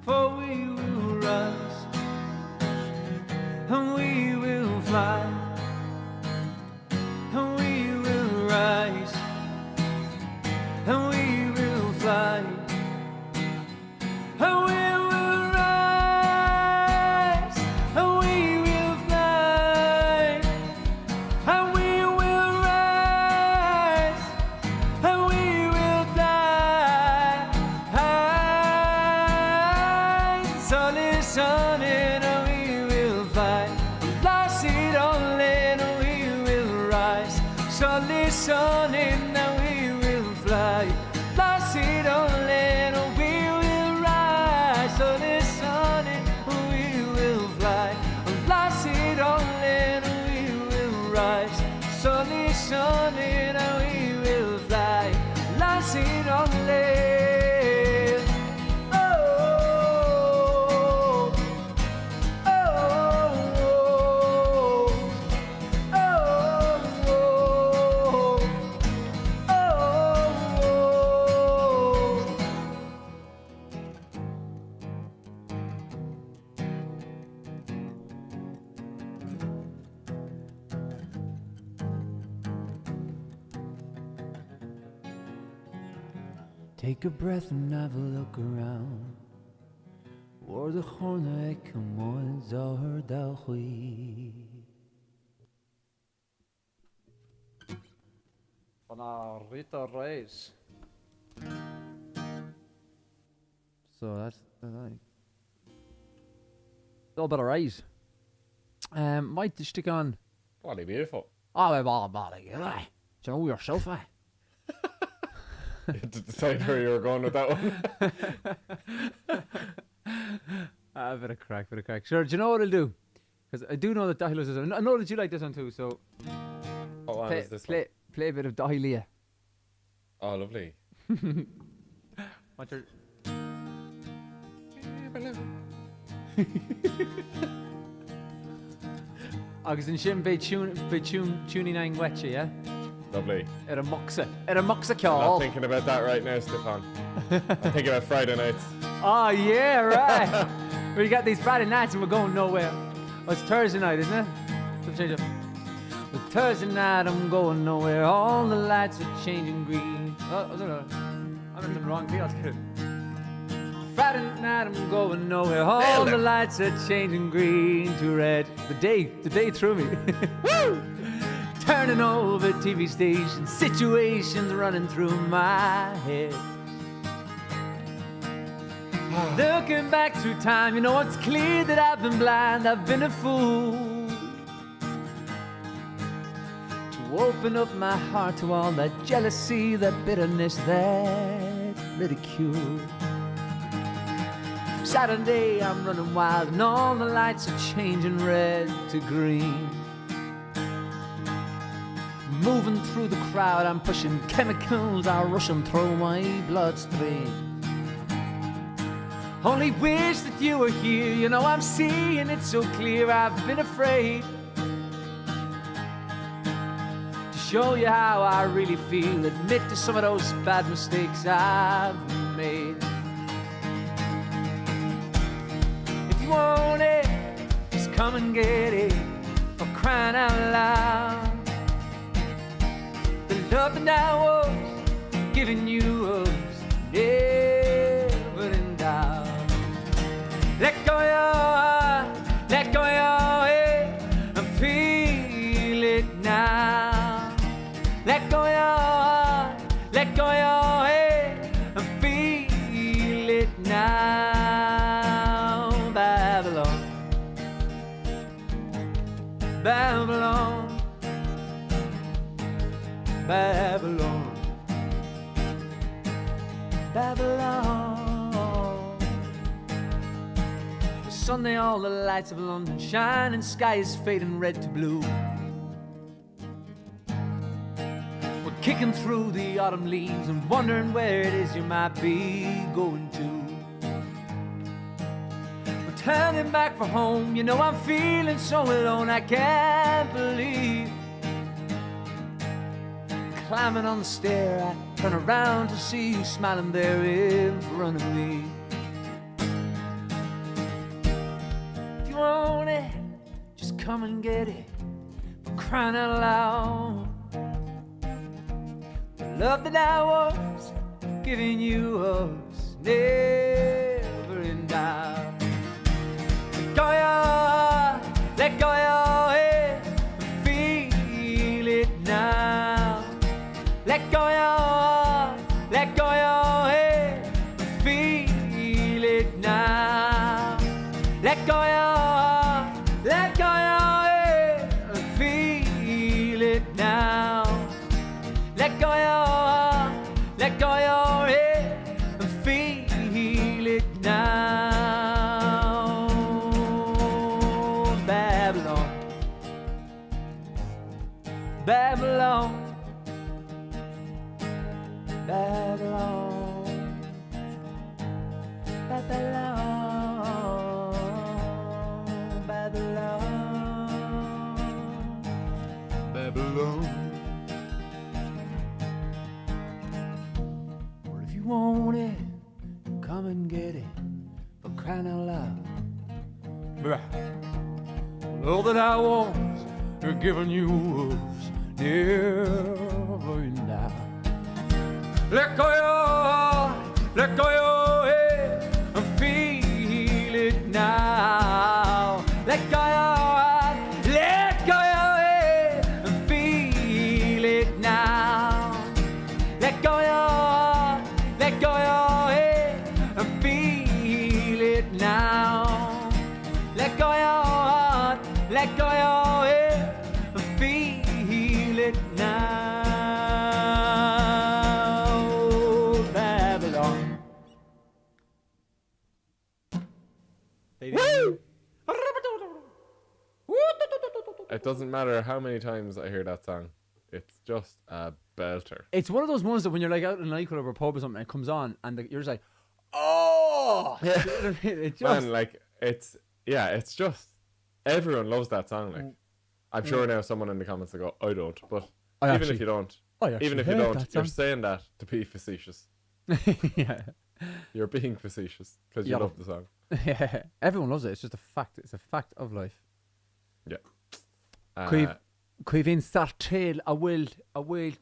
for we will rise and we will fly and we will rise and we will fly and we will rise and we will fly and we will rise and we will fly. Solid sun and we will fly. Lost it all and we will rise. Solid sun and we will fly. Lost it all and we will rise. Solid sun and we will fly. Lost it all and we will rise. Solid sun and we will fly. Lost it all and Take a breath and have a look around. War de chorne ek moin zahar dalhui. Van Rita Reis. So that's like a little bit of rice. Might stick on. Bloody beautiful. Oh, you know yourself, eh? You had to decide where you were going with that one. A bit of crack. Sure, do you know what I'll do? Because I do know that Dahila's is. I know that you like this one too, so What one is this one? play a bit of Dahilia. Oh, lovely. What's your... Agus in sin be tuning ein wetche, yeah? Lovely. Er a moxa I'm not kjall. thinking about that right now, Stefan. I'm thinking about Friday nights. Oh yeah, right. We got these Friday nights and we're going nowhere. Oh, it's Thursday night, isn't it? So change up. But Thursday night I'm going nowhere. All the lights are changing green. Oh, no. I'm in the wrong key. I'll get it. Friday night I'm going nowhere. All the lights are changing green to red. The day threw me. Woo! Turning over TV stations, situations running through my head. Looking back through time, you know it's clear that I've been blind, I've been a fool. To open up my heart to all that jealousy, that bitterness, that ridicule. Saturday I'm running wild and all the lights are changing red to green. Moving through the crowd, I'm pushing chemicals are rushing through my bloodstream. Only wish that you were here, you know I'm seeing it so clear. I've been afraid to show you how I really feel, admit to some of those bad mistakes I've made. If you want it, just come and get it, for crying out loud. The love that I was giving you was never in doubt. Let go your heart, let go your head, and feel it now. Let go your heart, let go your head, and feel it now. Babylon, Babylon, Babylon, Babylon. Sunday all the lights of London shine and sky is fading red to blue. We're kicking through the autumn leaves and wondering where it is you might be going to. We're turning back for home, you know I'm feeling so alone, I can't believe. Climbing on the stair, I turn around to see you smiling there in front of me. If you want it, just come and get it, for crying out loud. The love that I was giving you was never in doubt. Let go your heart, let go your head, and feel it now. Let go your heart, let go your head, and feel it now. Let go your heart, let go your head, and feel it now. Let go your heart, let go your head, and feel it now. Babylon, Babylon, Babylon, Babylon, Babylon, Babylon. Well, if you want it, come and get it, for crying out loud. All that I was giving you was never in doubt. Let go your heart, Let go your head and feel it now. Let go your heart, let go your head and feel it now. Let go your heart, let go your head and feel it now. Let go your heart, let go your head and feel it now. Babylon. Woo! It doesn't matter how many times I hear that song. It's just a belter. It's one of those ones that when you're like out in a nightclub or a pub or something, and it comes on, and you're just like, oh! Yeah. It just, Man, like, it's just, everyone loves that song. Like, I'm sure now someone in the comments will go, I don't. But even if you don't, you're saying that to be facetious. Yeah. You're being facetious because you Yeah. love the song. Yeah. Everyone loves it. It's just a fact. It's a fact of life. Yeah. Cuivin sartel a will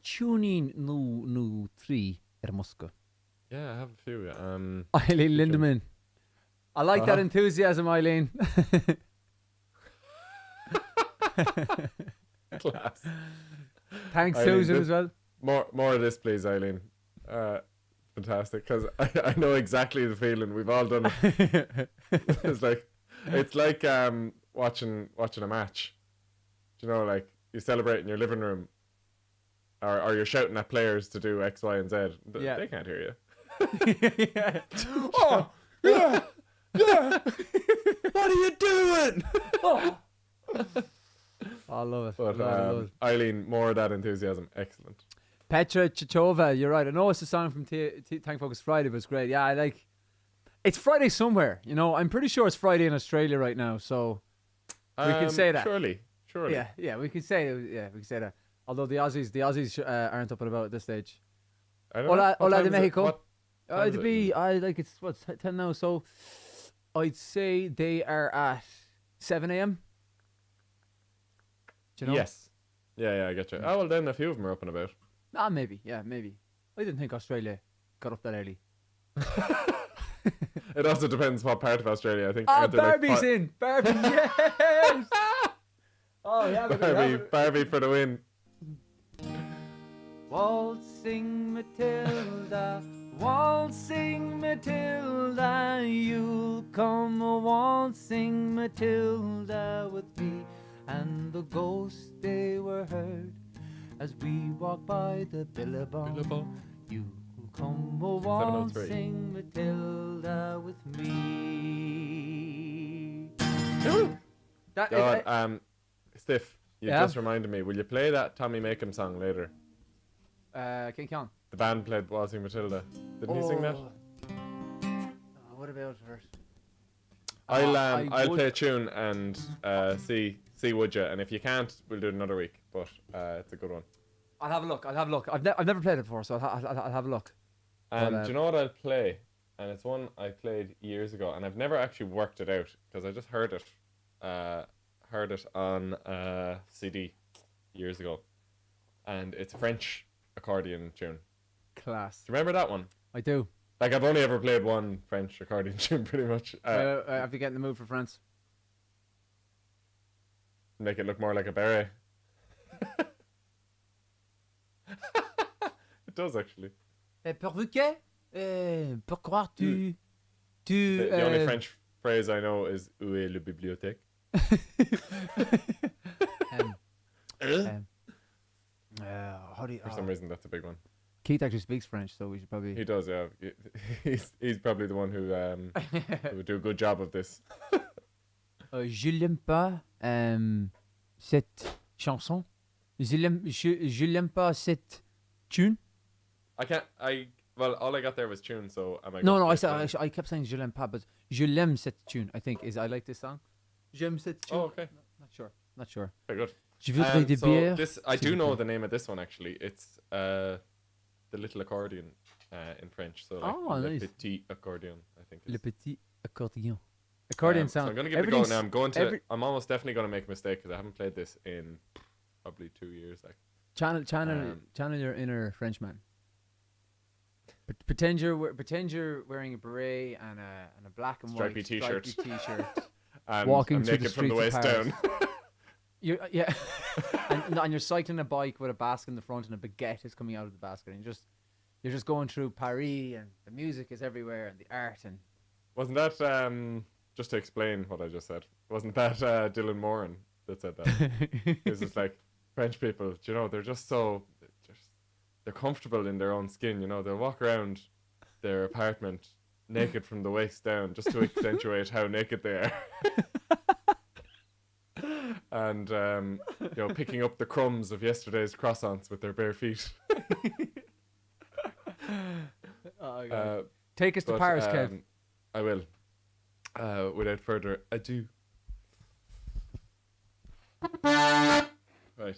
tuning no 3 Musca. Yeah, I have a few. Eileen Lindemann. I like that enthusiasm, Eileen. Class. Thanks, Eileen, Susan, as well. More of this, please, Eileen. Fantastic, because I know exactly the feeling. We've all done it. it's like watching a match. Do you know, like you celebrate in your living room, or you're shouting at players to do X, Y, and Z. Yeah. They can't hear you. Yeah. Oh, yeah. What are you doing? I love it. But love it. Eileen, more of that enthusiasm. Excellent. Petra Chichova, you're right. I know it's a song from Thank Focus Friday, but it's great. Yeah, I like. It's Friday somewhere. You know, I'm pretty sure it's Friday in Australia right now, so we can say that. Surely. Yeah, we can say that. Although the Aussies aren't up and about at this stage. I don't know. Hola de Mexico. What time is It'd it? be it's 10 now, so I'd say they are at 7 a.m. Do you know? Yes. Yeah, I get you. Oh, well, then a few of them are up and about. Ah, maybe. I didn't think Australia got up that early. It also depends what part of Australia. I think. Ah, aren't there, like, Barbie's in. Barbie, yes. Oh, yeah. Barbie for the win. Waltzing Matilda, you'll come waltzing Matilda with me. And the ghosts they were heard as we walk by the Billabong. You come waltzing Matilda with me. Stiff, you just reminded me. Will you play that Tommy Makem song later? King Kong. The band played Waltzing Matilda. Didn't he sing that? What about her? I'll play a tune and see would you, and if you can't, we'll do it another week. But it's a good one. I'll have a look. I've never played it before, so I'll have a look. And do you know what I'll play? And it's one I played years ago, and I've never actually worked it out because I just heard it on CD years ago, and it's a French accordion tune. Class. Do you remember that one? I do. Like, I've only ever played one French accordion tune, pretty much. I have to get in the mood for France. Make it look more like a beret. It does, actually. Pourquoi? Pourquoi tu... The only French phrase I know is "Où est la bibliothèque?" How do you... For some reason, that's a big one. Keith actually speaks French, so we should probably... He does, yeah. He's probably the one who would do a good job of this. Je l'aime pas cette chanson. Je l'aime pas cette tune. Well, all I got there was tune, so am I? No, I kept saying je l'aime pas, but je l'aime cette tune. I think I like this song. J'aime cette tune. Oh, okay. Not sure. Very good. Je voudrais des bières. I do know the name of this one, actually. It's the little accordion in French. So like le nice. petit accordion, I think. Le petit accordion. Accordion sound. So I'm going to give it a go now. I'm almost definitely going to make a mistake because I haven't played this in probably 2 years. Like Channel your inner Frenchman. Pretend you're wearing a beret and a black and Stripy white t-shirt. t-shirt. And Walking I'm through the naked from the streets waist of down. Yeah, and you're cycling a bike with a basket in the front and a baguette is coming out of the basket, and you're just going through Paris, and the music is everywhere and the art and. Wasn't that just to explain what I just said? Wasn't that Dylan Moran that said that? It was just like French people, you know, they're just so they're comfortable in their own skin. You know, they'll walk around their apartment naked from the waist down just to accentuate how naked they are. And you know, picking up the crumbs of yesterday's croissants with their bare feet. Oh, God. Take us to Paris, Kev. I will. Without further ado. Right.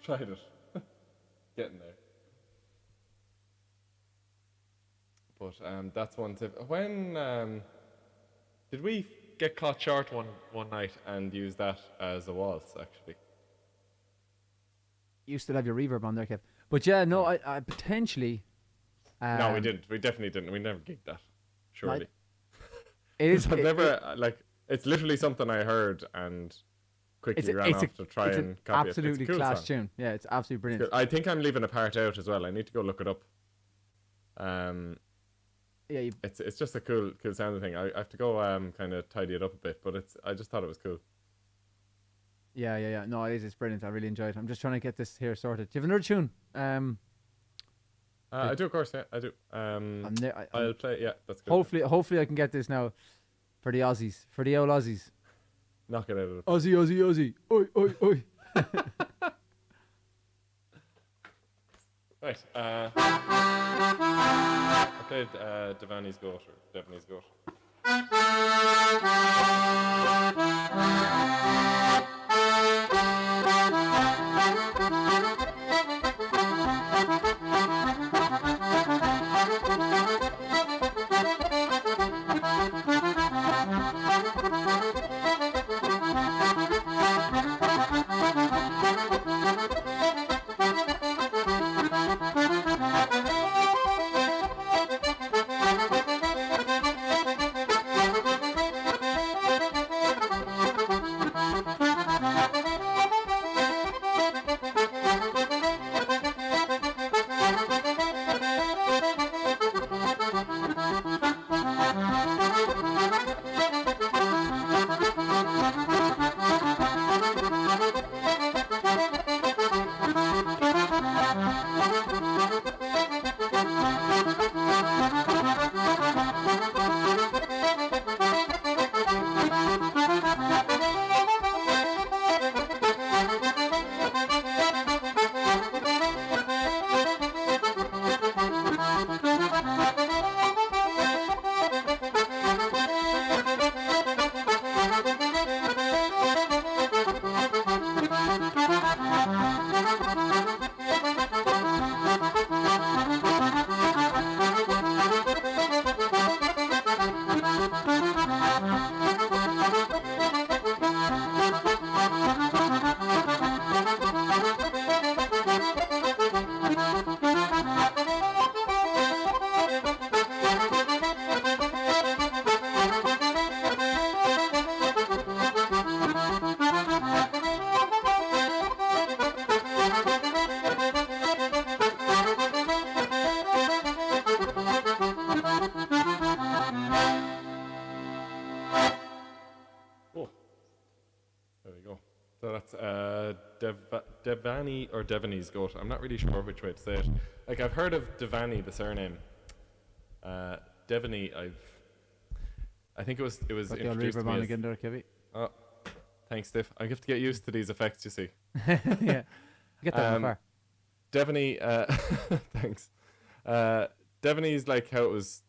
Tried it. Getting there. But that's one tip. When did we get caught short one night and use that as a waltz, actually? You still have your reverb on there, Kev. But yeah, no, I potentially. No, we didn't. We definitely didn't. We never gigged that. Surely. It is. I've never like. It's literally something I heard and quickly ran off to try and copy it. Absolutely It's a cool class song. tune. Yeah, it's absolutely brilliant. I think I'm leaving a part out as well. I need to go look it up. Yeah, It's just a cool sounding thing. I have to go kind of tidy it up a bit, but I just thought it was cool. yeah. No, it is. It's brilliant. I really enjoy it. I'm just trying to get this here sorted. Do you have another tune? I do, of course. Yeah, I do. I'll play. Yeah, that's good. Hopefully, I can get this now for the Aussies, for the old Aussies. Knock it out of it. Aussie. Oi, oi, oi. Right. I played Devani's Goat or Devani's Goat. Oh, there we go. So that's Devani or Devani's goat. I'm not really sure which way to say it. Like, I've heard of Devani, the surname. Devani, I think it was Got the old introduced to reverb me on as, again there, Kevy. oh, thanks, Steph. I have to get used to these effects, you see. Yeah. Get that far. Devani, thanks. Devani's like how it was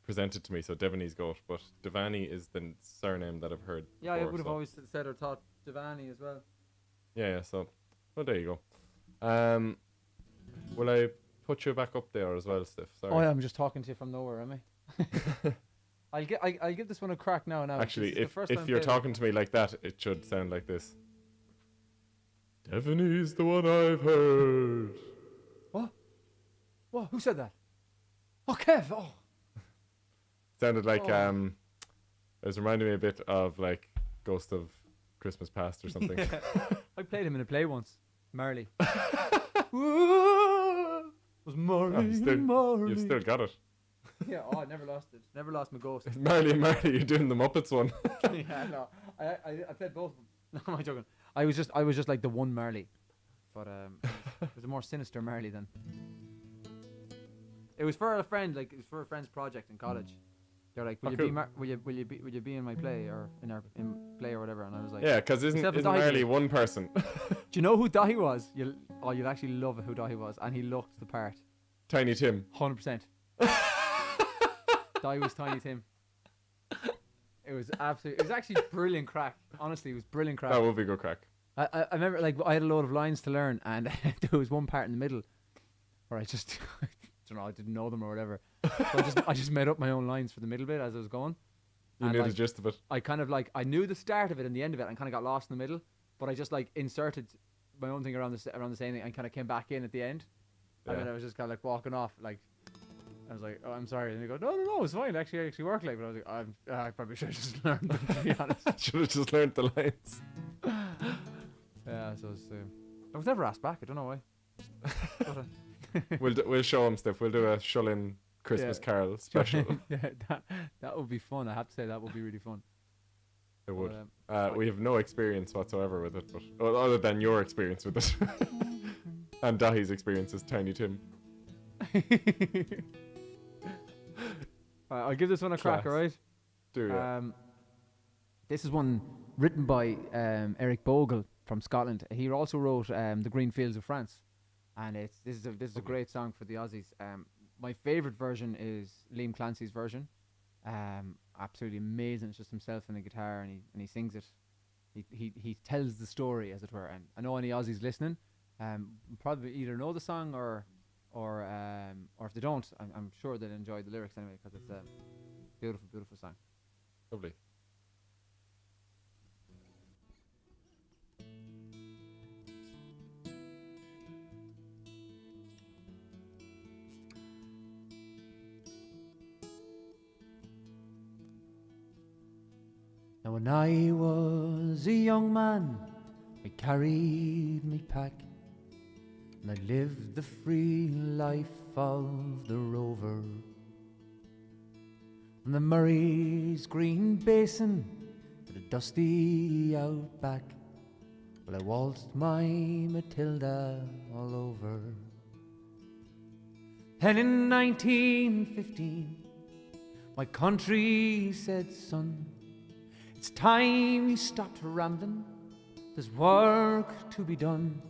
presented to me, so Devani's goat, but Devani is the surname that I've heard. Yeah, I before, would have so. always said or thought Devani as well. Yeah, so, well, there you go. Will I put you back up there as well, Steph? Sorry. Oh yeah, I'm just talking to you from nowhere, am I? I'll give this one a crack now. Actually, This is the first if time you're playing it. talking to me like that, it should sound like this. Devani's the one I've heard. What? Who said that? Oh, Kev. Oh. Sounded like Oh. it was reminding me a bit of like Ghost of Christmas Past or something. I played him in a play once. Marley. Was Marley, Oh, Marley. you've still got it. Yeah, oh, I never lost it. Never lost my ghost. Marley and Marley, you're doing the Muppets one. Yeah, no. I played both of them. No, I'm not joking. I was just like the one Marley. But it was a more sinister Marley then. It was for a friend, like it was for a friend's project in college. They're like, will you be in my play or in play or whatever? And I was like, Yeah, because isn't Except for Marley Dahi. one person? do you know who Dahi was? You'll actually love who Dahi was, and he looked the part, Tiny Tim. 100%. Dahi was Tiny Tim. It was actually brilliant crack. Honestly, it was brilliant crack. That would be good crack. I remember like I had a load of lines to learn, and there was one part in the middle where I just don't know, I didn't know them or whatever. So I just made up my own lines for the middle bit as I was going. You And, knew like, the gist of it. I kind of like I knew the start of it and the end of it, and kind of got lost in the middle. But I just like inserted my own thing around the same thing and kind of came back in at the end. And Yeah. then I was just kind of like walking off, like I was like, "Oh, I'm sorry," and they go, "No, it's fine. Actually, worked like." But I was like, I probably should have just learned them, to be honest. Should have just learned the lines. Yeah, so I was never asked back. I don't know why. But, We'll show him stuff. We'll do a Shullin Christmas Yeah. Carol special. yeah, that would be fun. I have to say that would be really fun. It would. But, We have no experience whatsoever with it, but other than your experience with it, and Dahi's experience as Tiny Tim. I'll give this one a crack, Class. alright? Do ya? This is one written by Eric Bogle from Scotland. He also wrote The Green Fields of France, and this is a great song for the Aussies. My favourite version is Liam Clancy's version. Absolutely amazing. It's just himself and the guitar, and he sings it. He tells the story, as it were. And I know any Aussies listening, probably either know the song or if they don't, I'm sure they'll enjoy the lyrics anyway, because it's a beautiful, beautiful song. Lovely. Now when I was a young man, I carried me pack, and I lived the free life of the rover. From the Murray's green basin to the dusty outback, well, I waltzed my Matilda all over. And in 1915, my country said, son, it's time you stopped rambling. There's work to be done.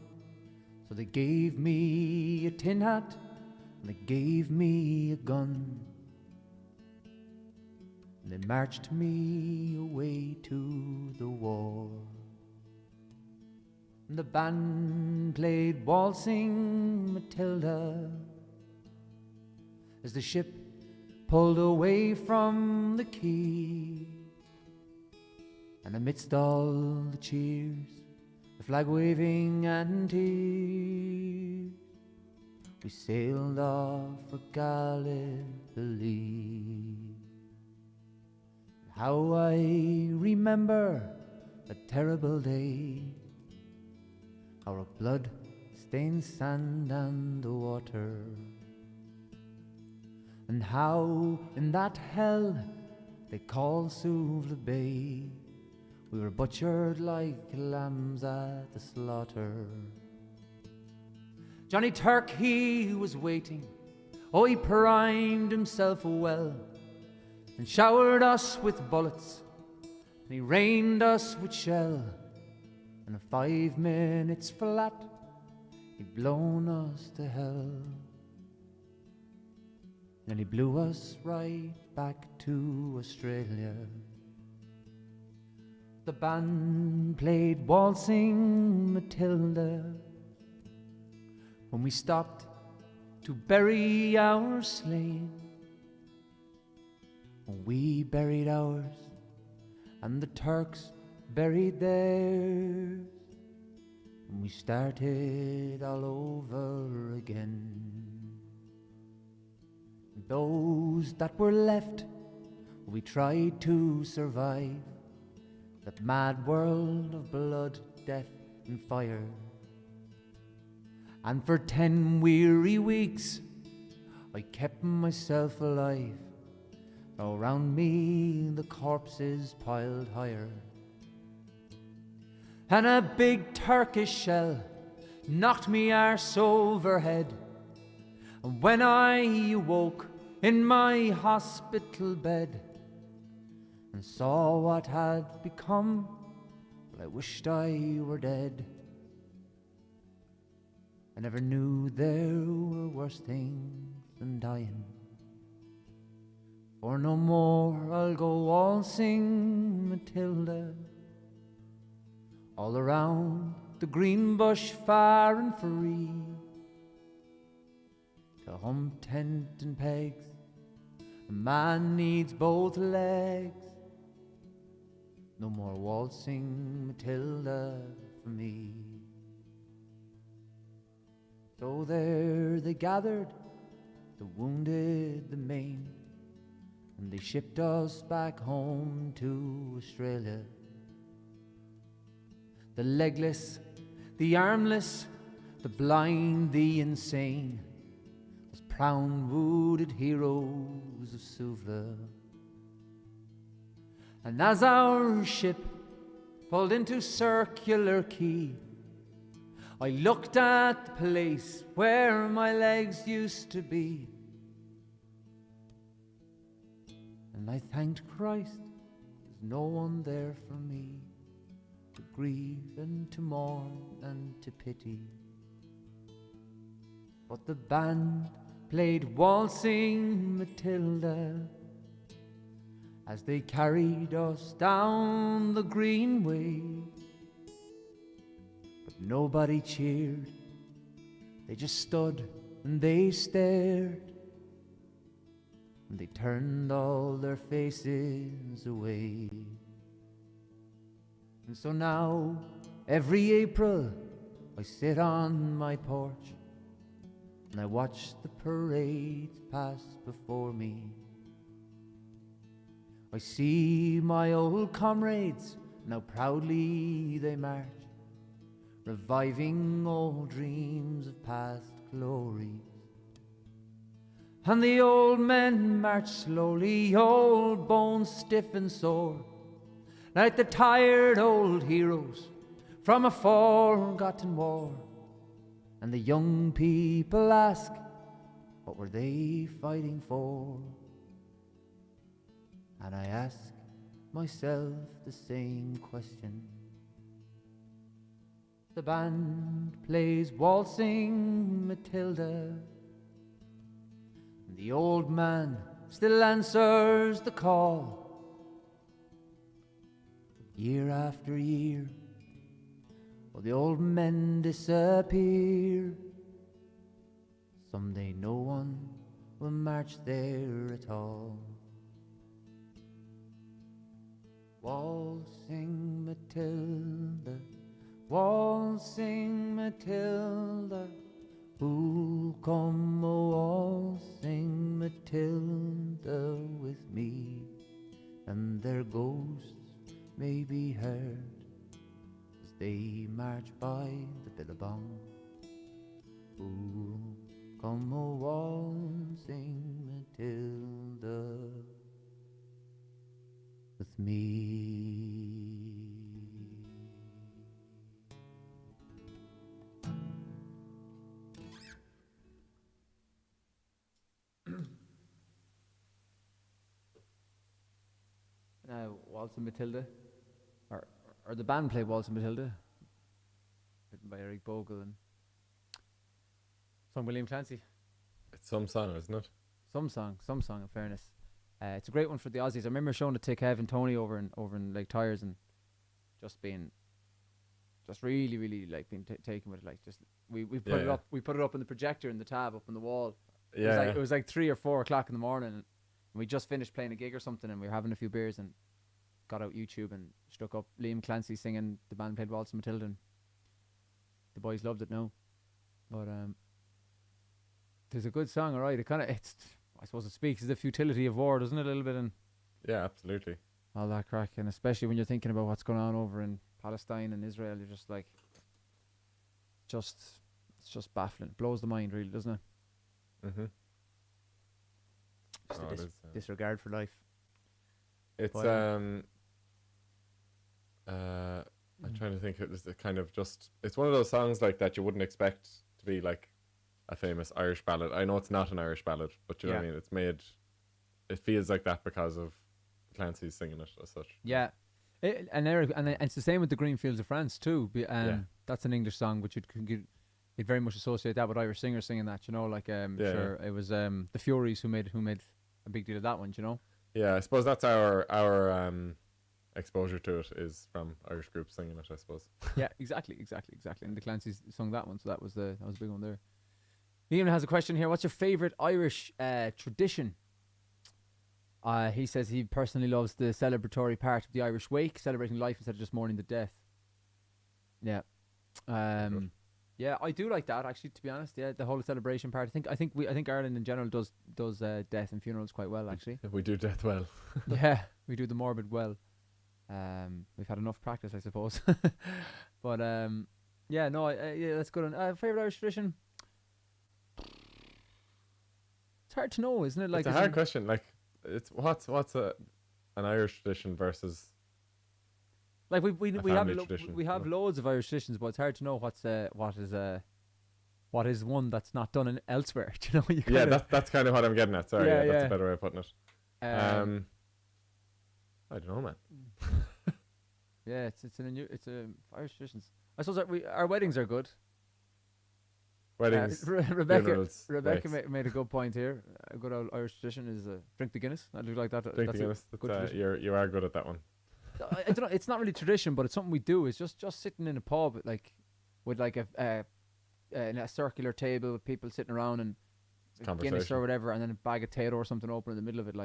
So they gave me a tin hat and they gave me a gun. And they marched me away to the war. And the band played Waltzing Matilda as the ship pulled away from the quay. And amidst all the cheers, the flag waving and tears, we sailed off for Gallipoli. How I remember that terrible day, our blood stained sand and the water, and how in that hell they call Suvla Bay we were butchered like lambs at the slaughter. Johnny Turk, he was waiting. Oh, he primed himself well and showered us with bullets, and he rained us with shell. And in 5 minutes flat, he'd blown us to hell. And he blew us right back to Australia. The band played Waltzing Matilda when we stopped to bury our slain. When we buried ours and the Turks buried theirs, and we started all over again. Those that were left, we tried to survive that mad world of blood, death and fire. And for 10 weary weeks I kept myself alive. Around me the corpses piled higher, and a big Turkish shell knocked me arse overhead. And when I awoke in my hospital bed and saw what had become, well, I wished I were dead. I never knew there were worse things than dying. For no more I'll go waltzing Matilda all around the green bush far and free, to hump tent and pegs a man needs both legs. No more waltzing Matilda for me. So there they gathered, the wounded, the maimed, and they shipped us back home to Australia. The legless, the armless, the blind, the insane, as proud wounded heroes of Suvla. And as our ship pulled into Circular Quay, I looked at the place where my legs used to be, and I thanked Christ there's no one there for me to grieve and to mourn and to pity. But the band played Waltzing Matilda as they carried us down the greenway. But nobody cheered, they just stood and they stared, and they turned all their faces away. And so now, every April, I sit on my porch and I watch the parades pass before me. I see my old comrades, now proudly they march, reviving old dreams of past glories. And the old men march slowly, old bones stiff and sore, like the tired old heroes from a forgotten war. And the young people ask, What were they fighting for? And I ask myself the same question. The band plays Waltzing Matilda, and the old man still answers the call. Year after year, well, the old men disappear. Someday no one will march there at all. Waltzing Matilda, waltzing Matilda, who'll come a waltzing Matilda with me? And their ghosts may be heard as they march by the billabong. Who'll come a waltzing Matilda with me? Waltzing Matilda, or the band play Waltzing Matilda, written by Eric Bogle and sung William Clancy. It's some song, isn't it? Some song, in fairness. It's a great one for the Aussies. I remember showing it to Kev and Tony over in Lake Tyres, and just really, really like being taken with it. Like, just we put it up, we put it up on the projector in the tab up on the wall. Yeah, it was like 3 or 4 o'clock in the morning, and we just finished playing a gig or something, and we were having a few beers and got out YouTube and stuck up Liam Clancy singing The Band Played Waltzing Matilda, and the boys loved it now. But it's a good song, alright. I suppose it speaks to the futility of war, doesn't it, a little bit, and yeah, absolutely. all that crack, and especially when you're thinking about what's going on over in Palestine and Israel, you're just like, it's just baffling. It blows the mind, really, doesn't it? Mm-hmm. Just disregard for life. It's I'm trying to think. It was kind of just. It's one of those songs like that you wouldn't expect to be like a famous Irish ballad. I know it's not an Irish ballad, but you know what I mean. It's made. It feels like that because of Clancy's singing it as such. Yeah, and it's the same with the Green Fields of France too. That's an English song, but you'd very much associate that with Irish singers singing that. You know, like sure, it was the Furies who made a big deal of that one. You know. Yeah, I suppose that's our exposure to it is from Irish groups singing it, I suppose. Yeah, exactly. And the Clancy's sung that one, so that was a big one there. Liam has a question here. What's your favourite Irish tradition? He says he personally loves the celebratory part of the Irish wake, celebrating life instead of just mourning the death. Yeah. Yeah, I do like that, actually, to be honest. Yeah, the whole celebration part. I think Ireland in general does death and funerals quite well, actually. We do death well. Yeah, we do the morbid well. We've had enough practice, I suppose. But yeah, that's good. Favorite Irish tradition? It's hard to know, isn't it? Like, it's a hard question. Like, it's what's an Irish tradition versus. Like we have loads of Irish traditions, but it's hard to know what is one that's not done elsewhere. Do you know? That's kind of what I'm getting at. Sorry, that's a better way of putting it. I don't know, man. Yeah, it's Irish traditions. I suppose our weddings are good. Weddings. Rebecca made a good point here. A good old Irish tradition is drink the Guinness. I do like that. Drink the Guinness. You are good at that one. I don't know. It's not really tradition, but it's something we do. It's just sitting in a pub, with a circular table with people sitting around and Guinness or whatever, and then a bag of Tato or something open in the middle of it,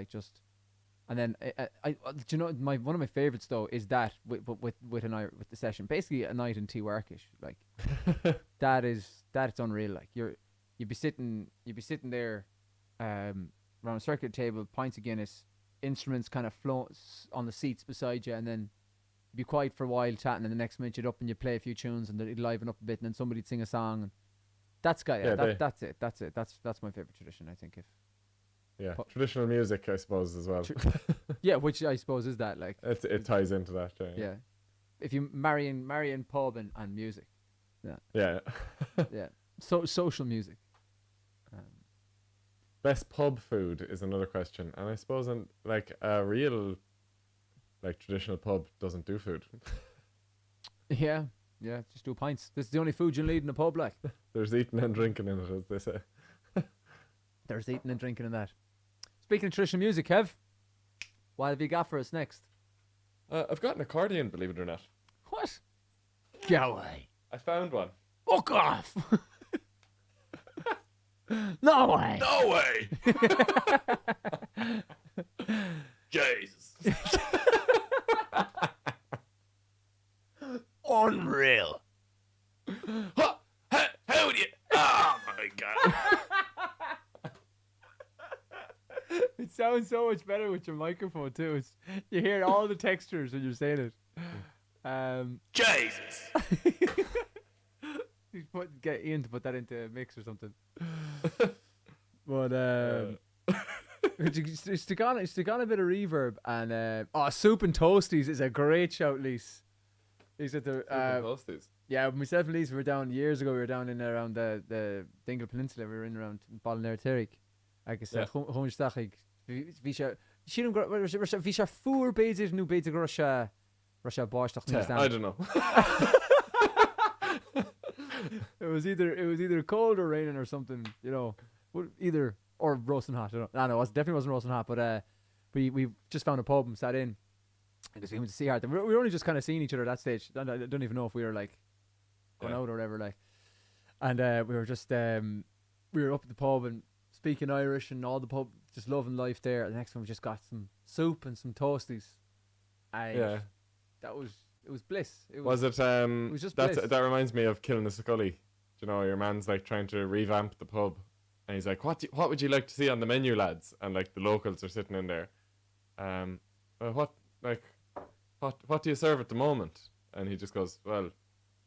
and then do you know one of my favorites though is that with the session, basically a night in T-Warkish, like that's unreal. Like you'd be sitting there around a circular table, pints of Guinness, instruments kind of float on the seats beside you, and then you'd be quiet for a while chatting, and the next minute you'd up and you'd play a few tunes and it'd liven up a bit, and then somebody'd sing a song, and that's it. That's my favorite tradition, I think. Traditional music, I suppose, as well. Yeah, which I suppose is that, like, it ties into that. Yeah, if you marrying pub and music. Yeah. Yeah. Yeah. So social music. Best pub food is another question, and I suppose like a real, like traditional pub doesn't do food. Yeah, yeah, just do pints. This is the only food you'll need in a pub, like. There's eating and drinking in it, as they say. There's eating and drinking in that. Speaking of traditional music, Kev, what have you got for us next? I've got an accordion, believe it or not. What? Go away. I found one. Fuck off. No way. No way! Jesus. Unreal. How do you... Oh, my God. It sounds so much better with your microphone too. You hear all the textures when you're saying it. Jesus. Get Ian to put that into a mix or something. But stick on a bit of reverb and Soup and Toasties is a great shout, Lise. He's at the yeah, myself and Lise, we were down years ago. We were down in around the Dingle Peninsula. We were in around Ballinair Terry. Like I said, Humstachig. Visha fuhr bezig nu beter Russia Borschtag I don't know. It was either cold or raining or something, you know. Either or roasting hot. I don't know. No, it definitely wasn't roasting hot. But we just found a pub and sat in because we went to see her. We were only just kind of seeing each other at that stage. I don't even know if we were like going out or whatever. Like, and we were just we were up at the pub and speaking Irish and all the pub, just loving life there. The next one we just got some soup and some toasties. And it was bliss. It was just bliss. That reminds me of Killing the Scully. You know, your man's like trying to revamp the pub, and he's like, "What would you like to see on the menu, lads?" And like the locals are sitting in there. What do you serve at the moment? And he just goes, "Well,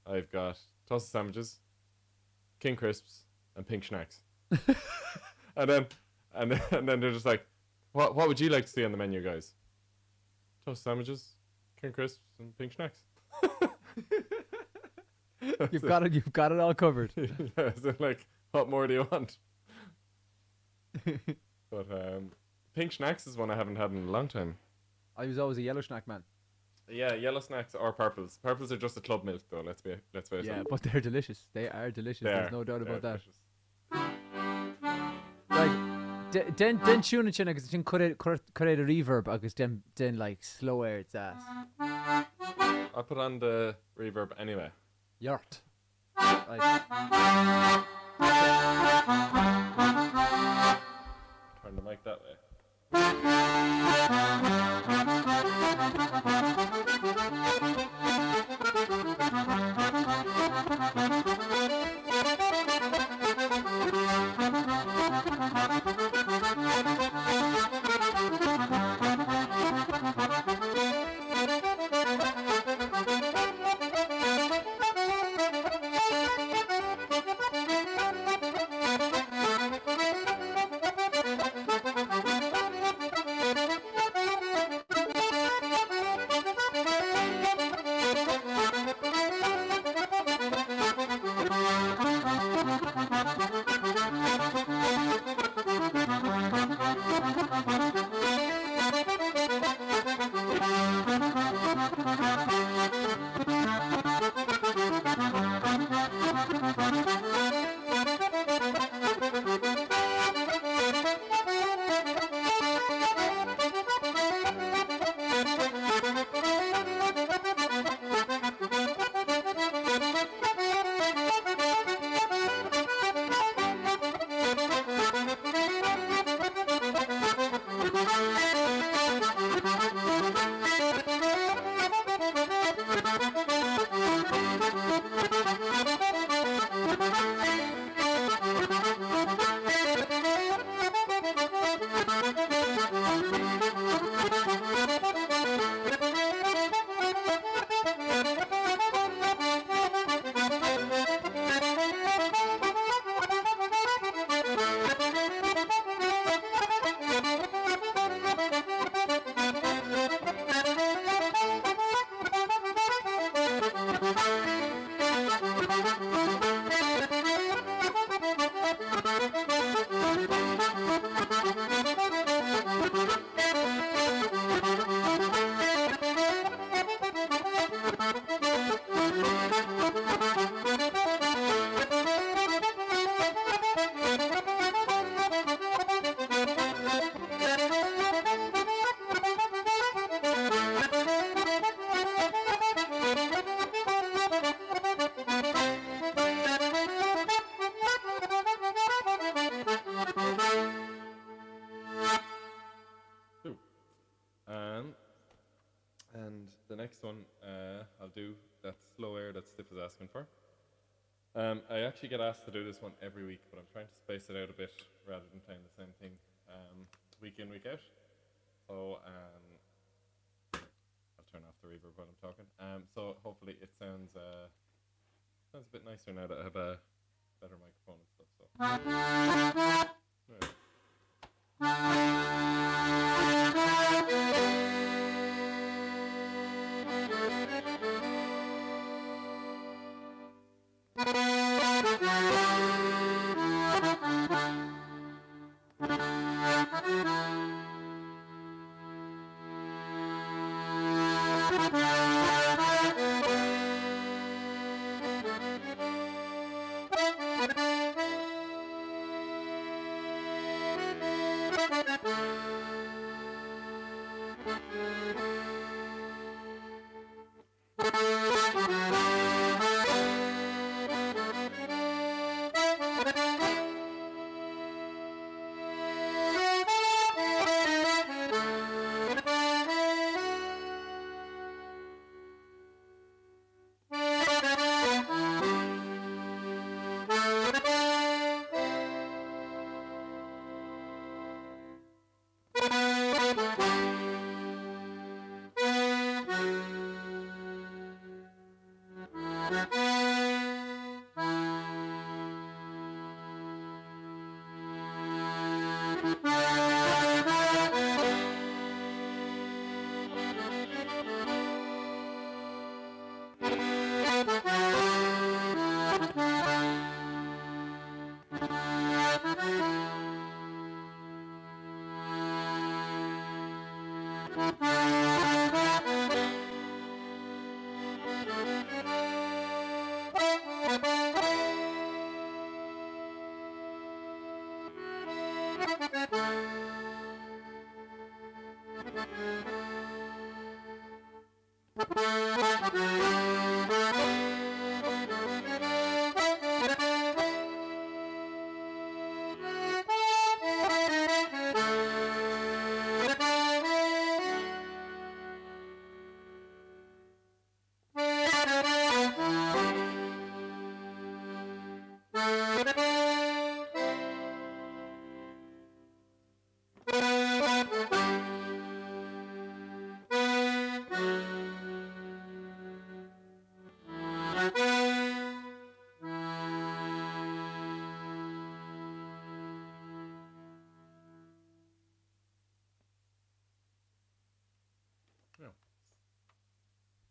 I've got toasted sandwiches, king crisps, and pink schnacks." and then they're just like, "What would you like to see on the menu, guys?" Toasted sandwiches, king crisps, and pink schnacks. You've got it all covered. Yeah, so like, what more do you want? But pink schnacks is one I haven't had in a long time. I was always a yellow snack man. Yeah, yellow snacks or purples. Purples are just a club milk though, let's face it. Yeah, but they're delicious. They are delicious. There's no doubt about that. Delicious. Like, den tune it because it's create a reverb because then like slow air its ass. I'll put on the reverb anyway. Yurt. Like. Turn the mic that way. next one I'll do that slow air that Stiff is asking for. I actually get asked to do this one every week, but I'm trying to space it out a bit rather than playing the same thing week in, week out. So I'll turn off the reverb while I'm talking. So hopefully it sounds a bit nicer now that I have a better microphone and stuff. So. Right.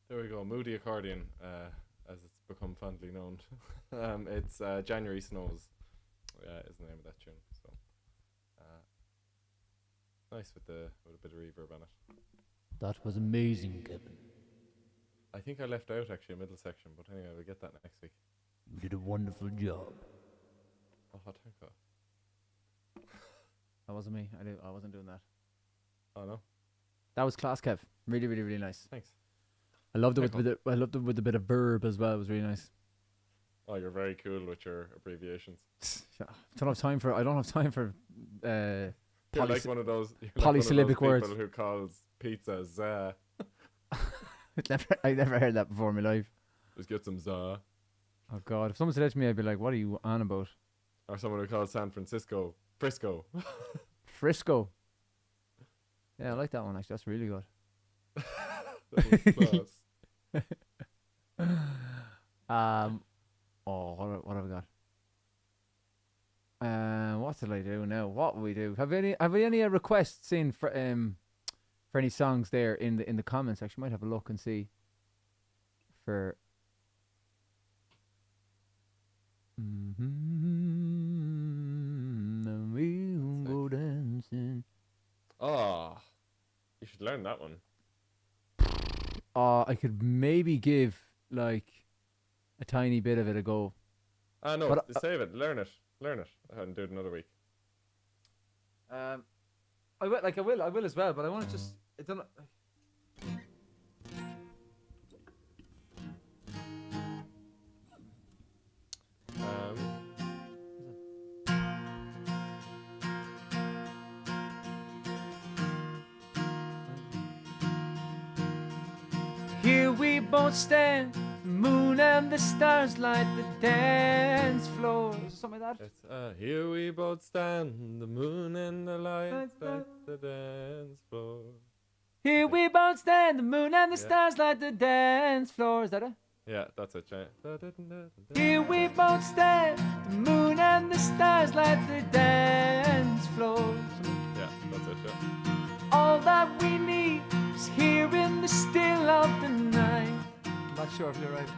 There we go, Moody Accordion, as it's become fondly known. It's January Snows is the name of that tune. So nice with a bit of reverb on it. That was amazing, Kevin. I think I left out actually a middle section, but anyway, we'll get that next week. You did a wonderful job. Oh, thank God. That wasn't me. I wasn't doing that. Oh no. That was class, Kev. Really, really, really nice. Thanks. I loved it I loved it with a bit of verb as well. It was really nice. Oh, you're very cool with your abbreviations. I don't have time for. You're like one of those polysyllabic words. People who calls pizza za. I never heard that before in my life. Just get some za. Oh God! If someone said that to me, I'd be like, "What are you on about?" Or someone who calls San Francisco Frisco. Frisco. Yeah, I like that one. Actually, that's really good. That was close. What have we got? What did I do now? What will we do? Have we any requests in for any songs there in the comments section? Might have a look and see for we'll go dancing. Oh, you should learn that one. I could maybe give like a tiny bit of it a go. No, but save it, learn it, and do it another week. I will as well, but I want to just. I don't know. Here we both stand, the moon and the stars light the dance floor. Something like that. It's here we both stand, the moon and the lights light the dance floor. Here we both stand, the moon and the Yeah. stars light the dance floor. Is that it? Yeah, that's it. Yeah. Here we both stand, the moon and the stars light the dance floor. Yeah, that's it. Yeah. All that we need is here in the still of the night. I'm not sure if you're right.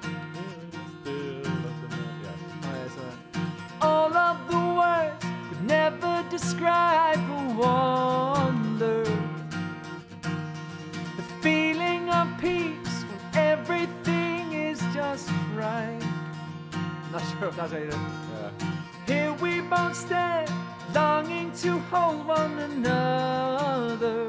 Still of the night. Yeah. Oh, yeah, sorry. All of the words could never describe the wonder. The feeling of peace when everything is just right. I'm not sure if that's right. Yeah. Here we both stand, longing to hold one another,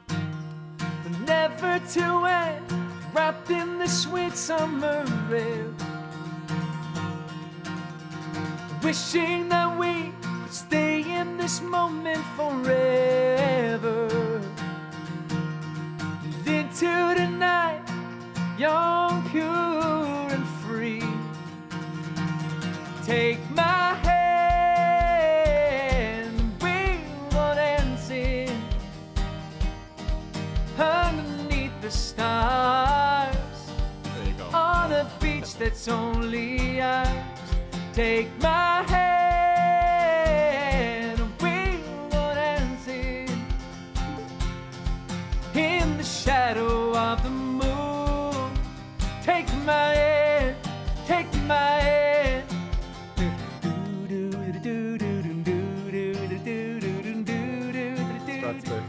but never to end, wrapped in the sweet summer air. Wishing that we could stay in this moment forever. And into the night, young, pure and free. Take my hand, we will dance in underneath the stars There you go. on a beach that's only ours. Take my hand, we will dance in the shadow of the moon. Take my hand, take my hand. That's it.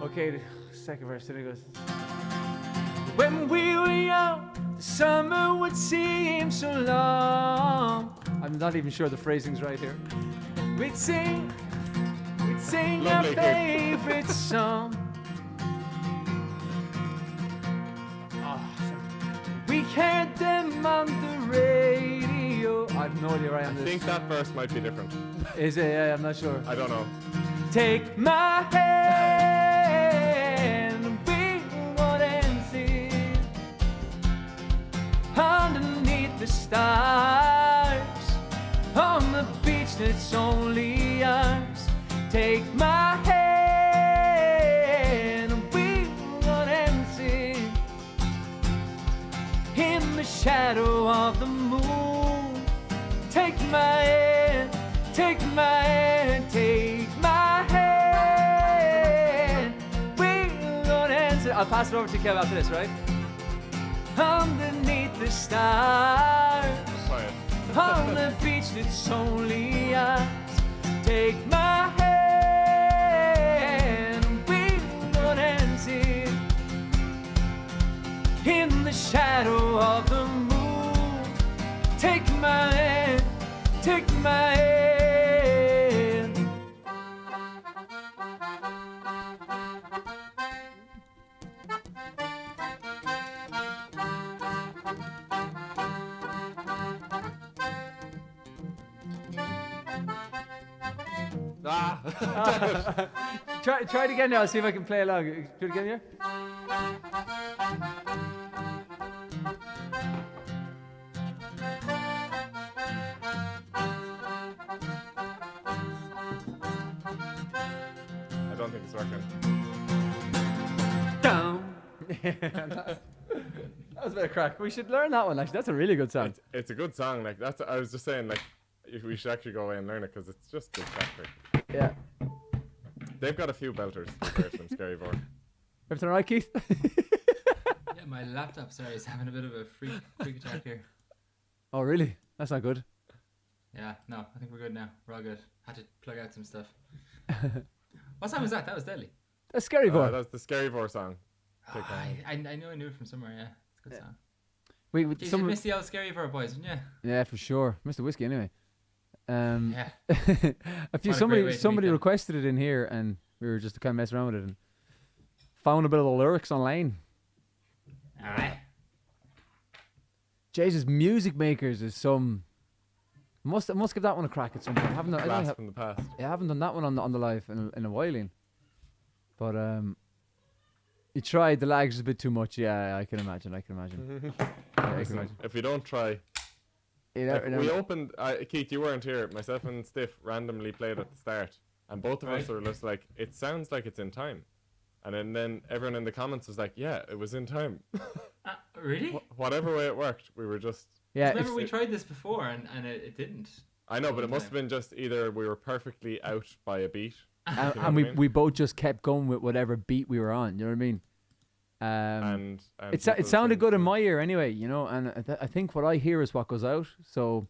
Okay, the second verse, here it goes. When we were young, the summer would seem so long. I'm not even sure the phrasing's right here. We'd sing our Lovely, kid. favorite song. Oh, we heard them on the radio. I have no idea where I am. I think that verse might be different. Is it? Yeah, I'm not sure. I don't know. Take my hand, we will dance in underneath the stars on the beach that's only ours. Take my hand, we will dance in the shadow of the moon. Take my hand, take my hand, take my hand. We're gonna answer. I'll pass it over to Kev after this, right? Underneath the stars, Quiet. on the beach that's only ours. Take my hand, we're gonna answer in the shadow of the moon. Take my hand, take my hand. Ah! Try it again now, see if I can play along. Do it again here. I don't think it's working. Down. That was a bit of crack. We should learn that one, actually. That's a really good song. It's a good song. Like that's. I was just saying, like, if we should actually go away and learn it because it's just good factory. Yeah. They've got a few belters compared to Scary Vor. Everything all right, Keith? Yeah, my laptop, sorry, is having a bit of a freak attack here. Oh, really? That's not good. Yeah, no, I think we're good now. We're all good. Had to plug out some stuff. What song was that? That was deadly. That's Scary Vor. That's the Scary Vor song. Take Oh, that. I knew it from somewhere, yeah. It's a good song. We Jeez, you some, missed the old Scary Vor boys, didn't you? yeah, for sure. Mr. Whiskey, anyway. Yeah. a few What a great way to somebody meet them. requested it in here, and we were just kind of messing around with it and found a bit of the lyrics online. Aye. Jesus, Music Makers is some. I must give that one a crack at some point. I haven't done, Blast from the past. I haven't done that one on the live in a while, Ian. But you tried. The lag's just a bit too much. Yeah, I can imagine. Yeah, I can Listen, imagine. if we don't try, we opened. Keith, you weren't here. Myself and Stiff randomly played at the start, and both of us Right. were just like, "It sounds like it's in time," and then everyone in the comments was like, "Yeah, it was in time." Really? Whatever way it worked, we were just. Yeah, Remember we tried this before and it didn't. I know, but it Okay. must have been just either we were perfectly out by a beat. and, You know and what I we mean? we both just kept going with whatever beat we were on. You know what I mean? And It people sounded seemed good in to- my ear anyway, you know, and I think what I hear is what goes out. So,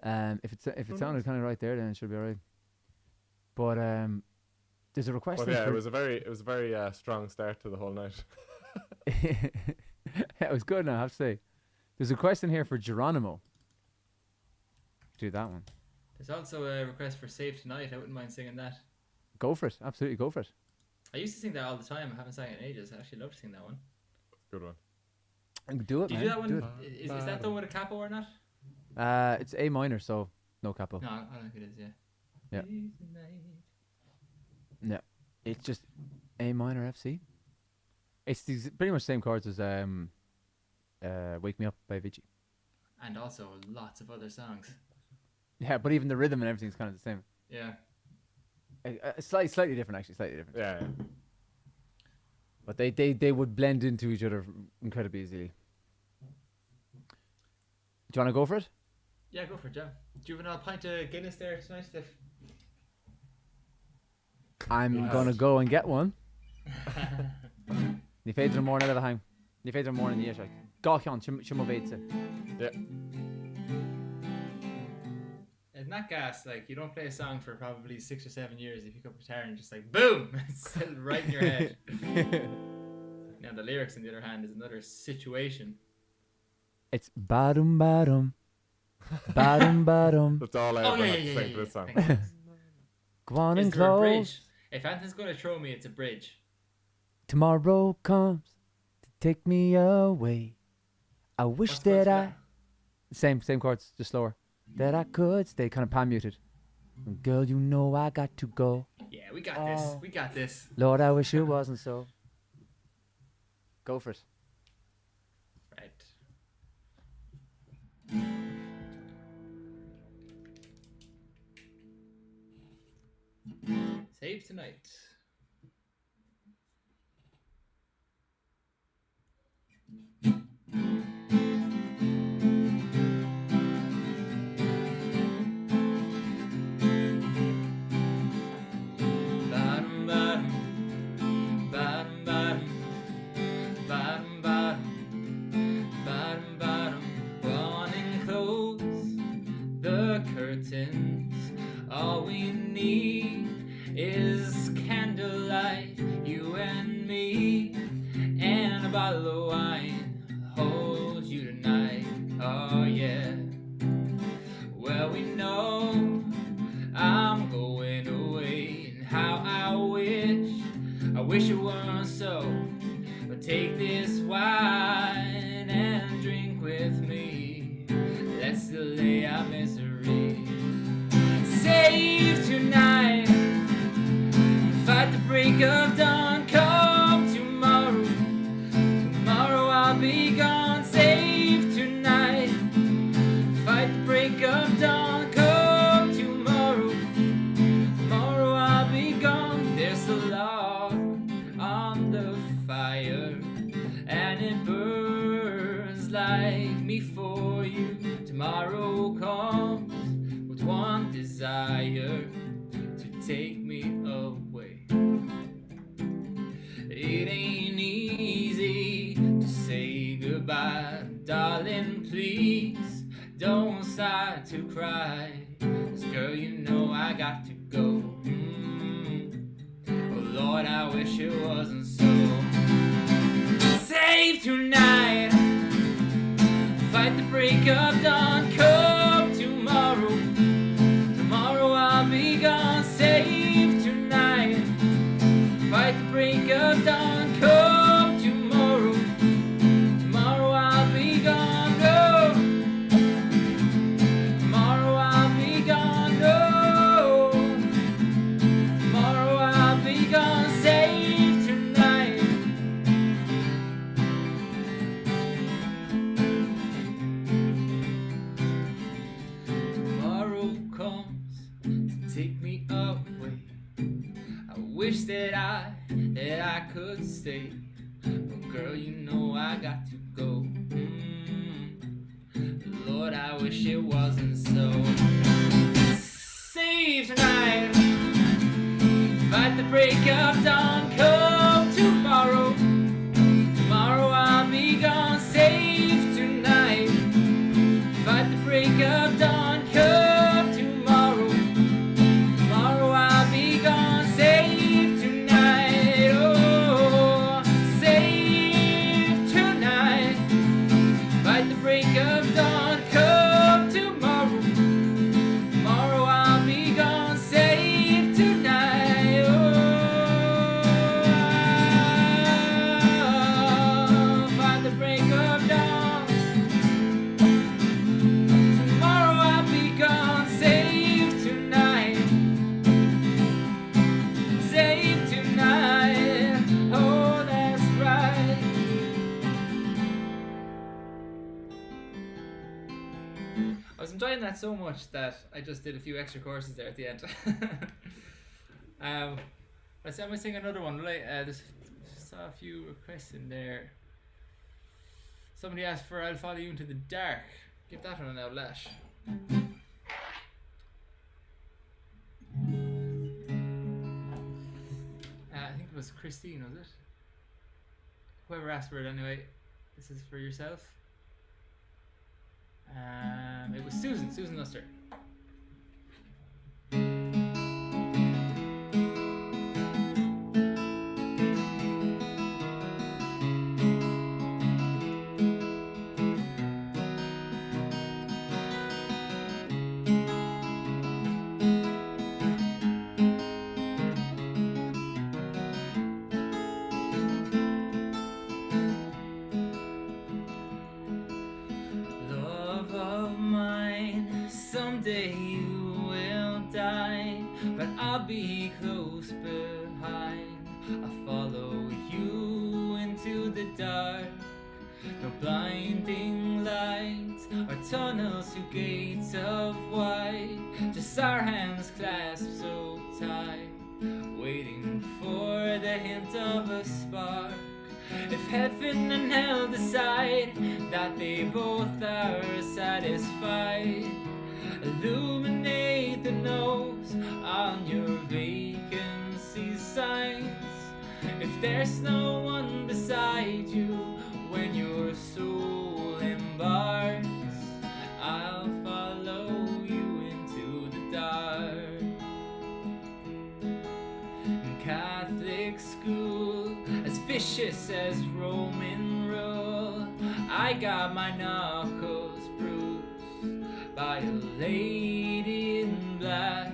if it sounded kind of right there, then it should be alright. But there's a request. But in yeah, for- it was a very strong start to the whole night. it was good. Now I have to say, there's a question here for Geronimo. Do that one. There's also a request for Save Tonight. I wouldn't mind singing that. Go for it. Absolutely, go for it. I used to sing that all the time. I haven't sang it in ages. I actually love to sing that one. Good one. Do it, Do you man. do that one? Do it. Is that the one with a capo or not? It's A minor, so no capo. No, I think it is, yeah. Yeah. Save Tonight. No, it's just A minor F C. It's these pretty much same chords as "Wake Me Up" by Avicii. And also lots of other songs. Yeah, but even the rhythm and everything's kind of the same. Yeah. Slightly different, actually, slightly different. Yeah. But they would blend into each other incredibly easily. Do you want to go for it? Yeah, go for it, Joe. Do you have another pint of Guinness there tonight, Steph? I'm Yes. gonna go and get one. Ní féidir mór na le haim. Ní féidir mór na níos. Gáceán, sin mo béitse. Yeah. In that gas, like, you don't play a song for probably 6 or 7 years. You pick up a guitar and just like, boom! It's settled right in your head. Now, the lyrics, on the other hand, is another situation. It's badum badum. Badum badum. That's all I Oh, ever yeah, had yeah, to yeah, sing for this song. Thank you. Go on Is and there a close. bridge? If Anthony's going to throw me, it's a bridge. Tomorrow comes to take me away. I wish What's the that chords Same chords, just slower. That I could stay kind of pan muted. Girl, you know I got to go. Yeah, we got this. We got this. Lord, I wish it wasn't so. Go for it. Right. Save Tonight. Bottom, bottom, bottom, bottom, bottom, bottom, bottom, bottom. Run and close the curtains. All we need is candlelight, you and me, and a bottle of wine holds you tonight. Oh yeah. Well, we know I'm going away, and how I wish it weren't so. But take this wine and drink with me. Let's delay our misery. Save tonight, fight the break of dawn. Come tomorrow, tomorrow I'll be gone. Save tonight, fight the break of dawn. Come tomorrow, tomorrow I'll be gone. There's a log on the fire, and it burns like me for you. Tomorrow comes with one desire, to take me away. It ain't easy to say goodbye, darling, please don't start to cry. 'Cause girl, you know I got to go. Oh Lord, I wish it wasn't so. Save tonight, fight the break of dawn. Come tomorrow, of dawn. Come tomorrow, tomorrow I'll be gone. No, tomorrow I'll be gone. No, tomorrow I'll be gone. Save tonight. Tomorrow comes to take me away. I wish that I could stay, but girl, you know I got to go. Lord, I wish it wasn't so. Save tonight, fight the break of dawn. Come tomorrow, tomorrow I'll be gone. Save tonight, fight the break of dawn. Come tomorrow, tomorrow I'll be gone. Save tonight, oh, save tonight, fight the break of dawn. Come tomorrow, tomorrow I'll be gone. Save tonight, oh, fight the break of dawn. Tomorrow I'll be gone. Save tonight, save tonight. Oh, that's right. I was enjoying that so much that I just did a few extra courses there at the end. I said I'm gonna sing another one. Right? There's saw a few requests in there. Somebody asked for "I'll Follow You Into the Dark." Give that one now, Lash. I think it was Christine, was it? Whoever asked for it anyway. This is for yourself. It was Susan Luster. Love of mine, someday you will die, but I'll be close behind. I'll follow you into the dark. No blinding lights or tunnels to gates of white, just our hands clasped so tight, waiting for the hint of a spark. If heaven and hell decide that they both are satisfied, illuminate the nose on your vacancy signs. If there's no one beside you when your soul embarks, I'll follow you into the dark. In Catholic school, as vicious as Roman rule, I got my knuckles bruised by a lady in black,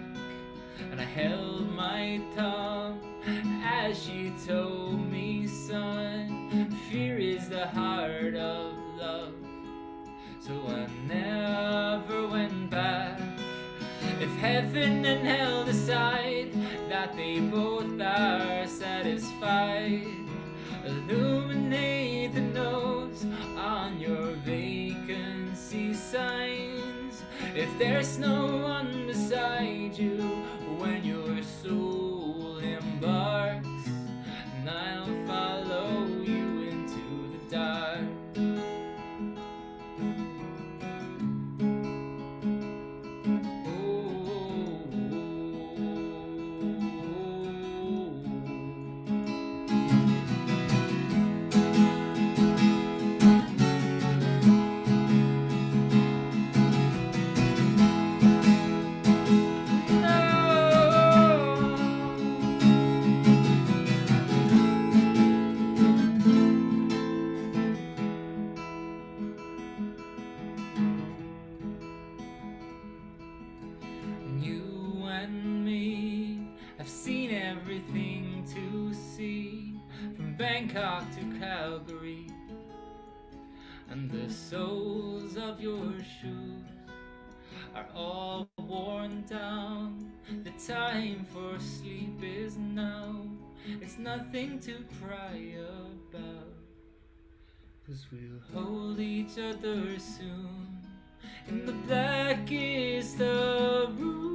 and I held my tongue as she told me, son, fear is the heart of love. So I never went back. If heaven and hell decide that they both are satisfied, illuminate the nose on your vacancy signs. If there's no one beside you when your soul embarks, and I'll follow you into the dark. Bangkok to Calgary, and the soles of your shoes are all worn down. The time for sleep is now. It's nothing to cry about, 'cause we'll hold each other soon in the blackest of rooms.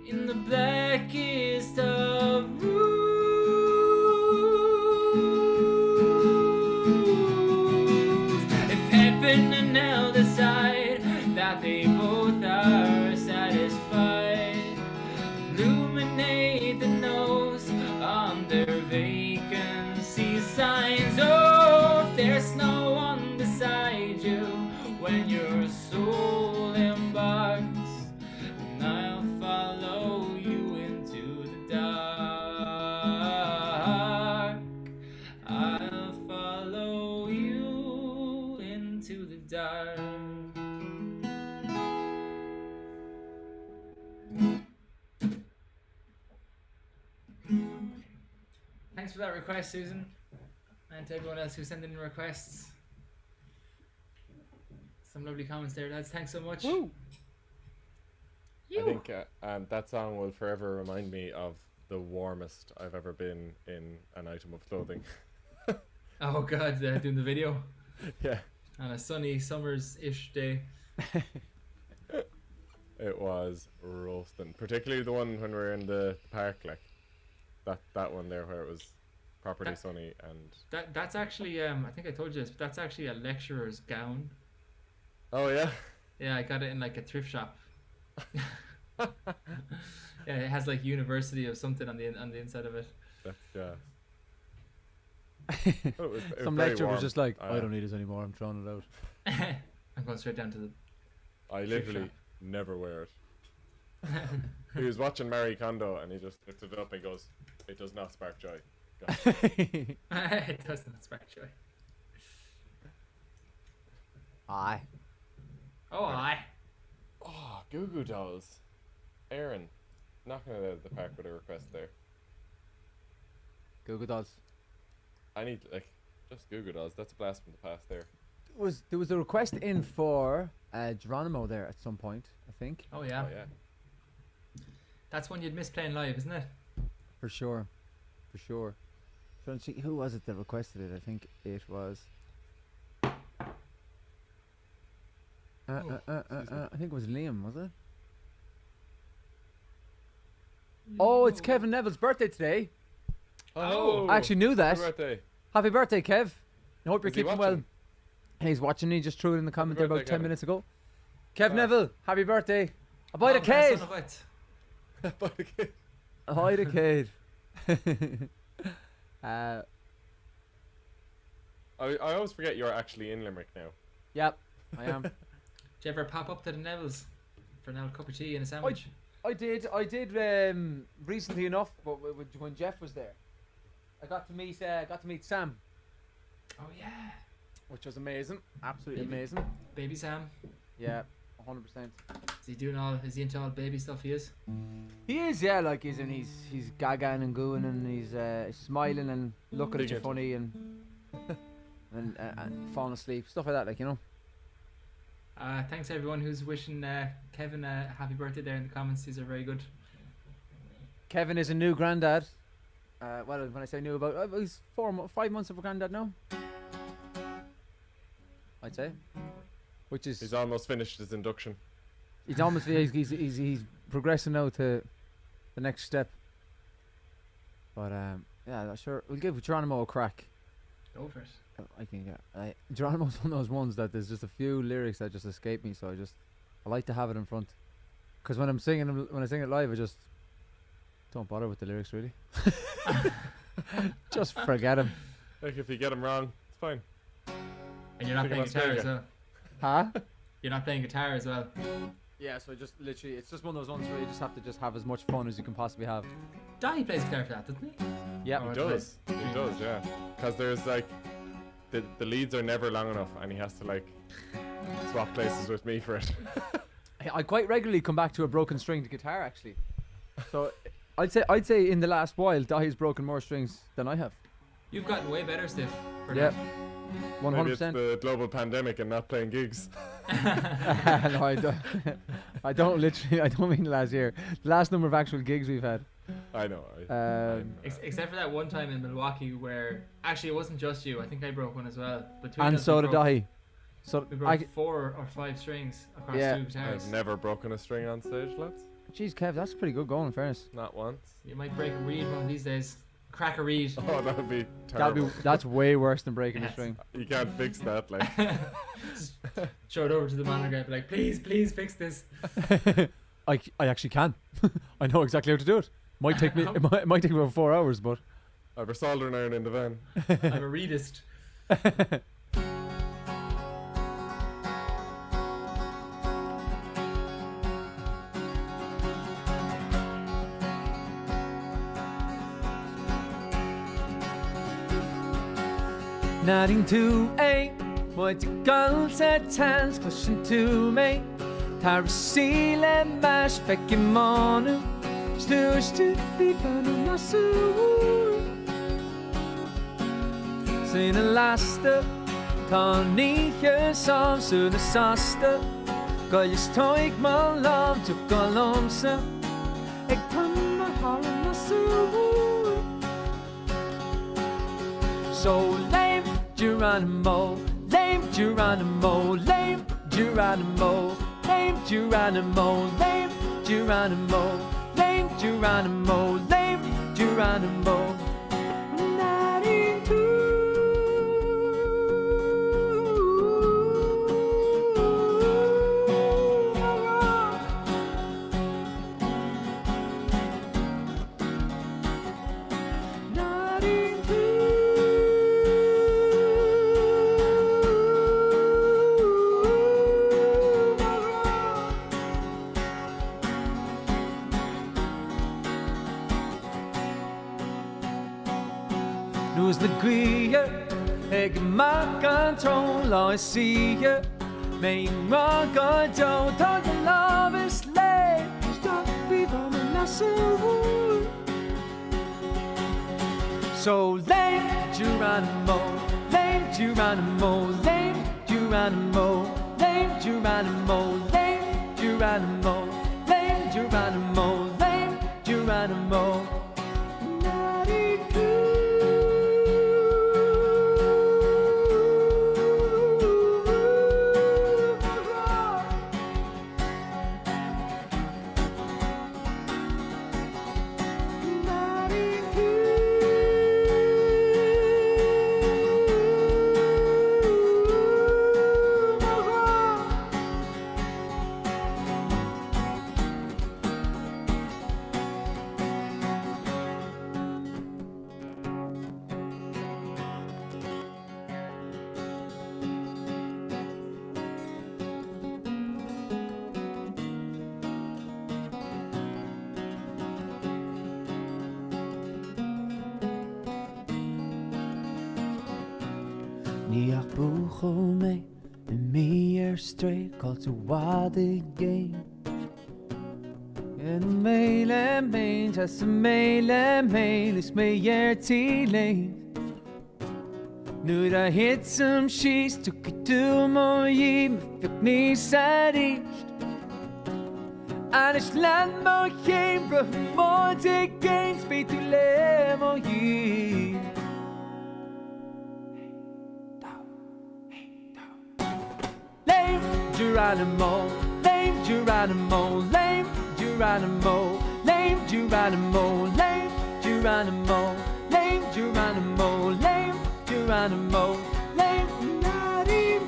In the blackest of rooms. If heaven and hell decide that they both are satisfied, illuminate the nose on their vacancy signs. Oh, if there's no one beside you when your soul embarks, then I'll follow you into the dark. I'll follow you into the dark. Thanks for that request, Susan, and to everyone else who sent in requests. Some lovely comments there, lads. Thanks so much. Woo. I think that song will forever remind me of the warmest I've ever been in an item of clothing. Oh God, doing the video Yeah, on a sunny summer's-ish day. it was roasting. Particularly the one when we were in the park, like that one there where it was properly sunny and. That's actually I think I told you this, but that's actually a lecturer's gown. Oh yeah. Yeah, I got it in like a thrift shop. Yeah, it has like University of something on the inside of it. That's yeah. It was Some very lecturer was warm. just like, I don't need this anymore, I'm throwing it out. I'm going straight down to the. I literally never wear it. He was watching Marie Kondo and he just lifted it up and goes, "It does not spark joy." It doesn't spark joy. Aye. Oh, aye. Oh, Goo Goo Dolls. Aaron, knocking it out of the park with a request there. Google Dolls. I need just Goo Goo Dolls. That's a blast from the past there. There was a request in for Geronimo there at some point, I think. Oh yeah. Oh yeah. That's one you'd miss playing live, isn't it? For sure. For sure. Trying to see who was it that requested it? I think it was. I think it was Liam, was it? Oh, it's Kevin Neville's birthday today. Oh. I actually knew that. Happy birthday. Happy birthday, Kev. I hope you're Is he keeping well. watching? He's watching. He just threw it in the comment there birthday, about 10 Kevin. minutes ago. Kev Ah. Neville, happy birthday. Avoid a Oh, man, kid. son of it. But again, Avoid a kid. I always forget you're actually in Limerick now. Yep, I am. Did you ever pop up to the Neville's for an old cup of tea and a sandwich? I did recently enough, but when Jeff was there, I got to meet Sam, Oh yeah. which was amazing, absolutely amazing. Baby Sam. Yeah, 100%. Is he into all baby stuff? He is. He is, yeah, like he's gagging and gooing and he's smiling and looking at Big you into funny and falling asleep, stuff like that, like, you know. Thanks everyone who's wishing Kevin a happy birthday there in the comments. These are very good. Kevin is a new granddad. Well, when I say new, about he's 5 months of a granddad now, I'd say. Which is He's almost finished his induction. he's almost he's progressing now to the next step. But yeah, sure, we'll give Geronimo a crack. Go for it. I can get. Geronimo's one of those ones that there's just a few lyrics that just escape me, so I like to have it in front. Because when I sing it live, I just don't bother with the lyrics really. Just forget them. Like if you get him wrong, it's fine. And you're not Think playing about guitar as Australia. well. Huh? You're not playing guitar as well. Yeah, so just literally, it's just one of those ones where you just have to have as much fun as you can possibly have. Donnie plays guitar for that, doesn't he? Yeah. Oh, He does. He does, yeah. Because there's like the leads are never long enough, and he has to like swap places with me for it. I quite regularly come back to a broken stringed guitar actually. So I'd say in the last while, Dahi's broken more strings than I have. You've gotten way better, Stiff. For Yeah. that. 100%. Maybe it's the global pandemic and not playing gigs. No, I don't. I don't mean the last year. The last number of actual gigs we've had. I know. Except for that one time in Milwaukee where actually it wasn't just you. I think I broke one as well. Between And us, so we did broke- Dahi. So We broke 4 or 5 strings across Yeah. 2 guitars. I've never broken a string on stage, lads. Jeez, Kev, that's pretty good going, in fairness. Not once. You might break a reed one of these days. Crack a reed. Oh, that would be terrible. That's way worse than breaking a Yes. string. You can't fix that, like. Show it over to the manager and be like, please fix this. I actually can. I know exactly how to do it. Might take me. It might take me about 4 hours, but. I have a soldering iron in the van. I'm a reedist. Nothing to aim. What the gun said, hands clutching to me. Tarasile mash feckin' monu. Største vi bønner masse. Sine laste. Ta nye som sunne saste. Gøyes tøyk med lov til galomse. Jeg tømmer har en masse. So lame Geronimo, lame Geronimo, lame Geronimo, lame Geronimo, lame Geronimo, lame Geronimo, lame Geronimo. Nu's the guia, jeg mag control, og jeg siger, men rock og dough, dog the love is late, stop people in my soul. So lame Geronimo, lame Geronimo, lame Geronimo, lame Geronimo, lame Geronimo, lame Geronimo, lame Geronimo. Niach bucho me, me straight called to what again. En mail main, just a mail is me late. Nu da hit some sheets, took it to my me fick me sadist. And it's land my game, bro, more again, speak to lemo ye. Lame Geronimo, lame Geronimo, lame Geronimo, lame Geronimo, lame Geronimo, lame Geronimo, lame Geronimo, lame naughty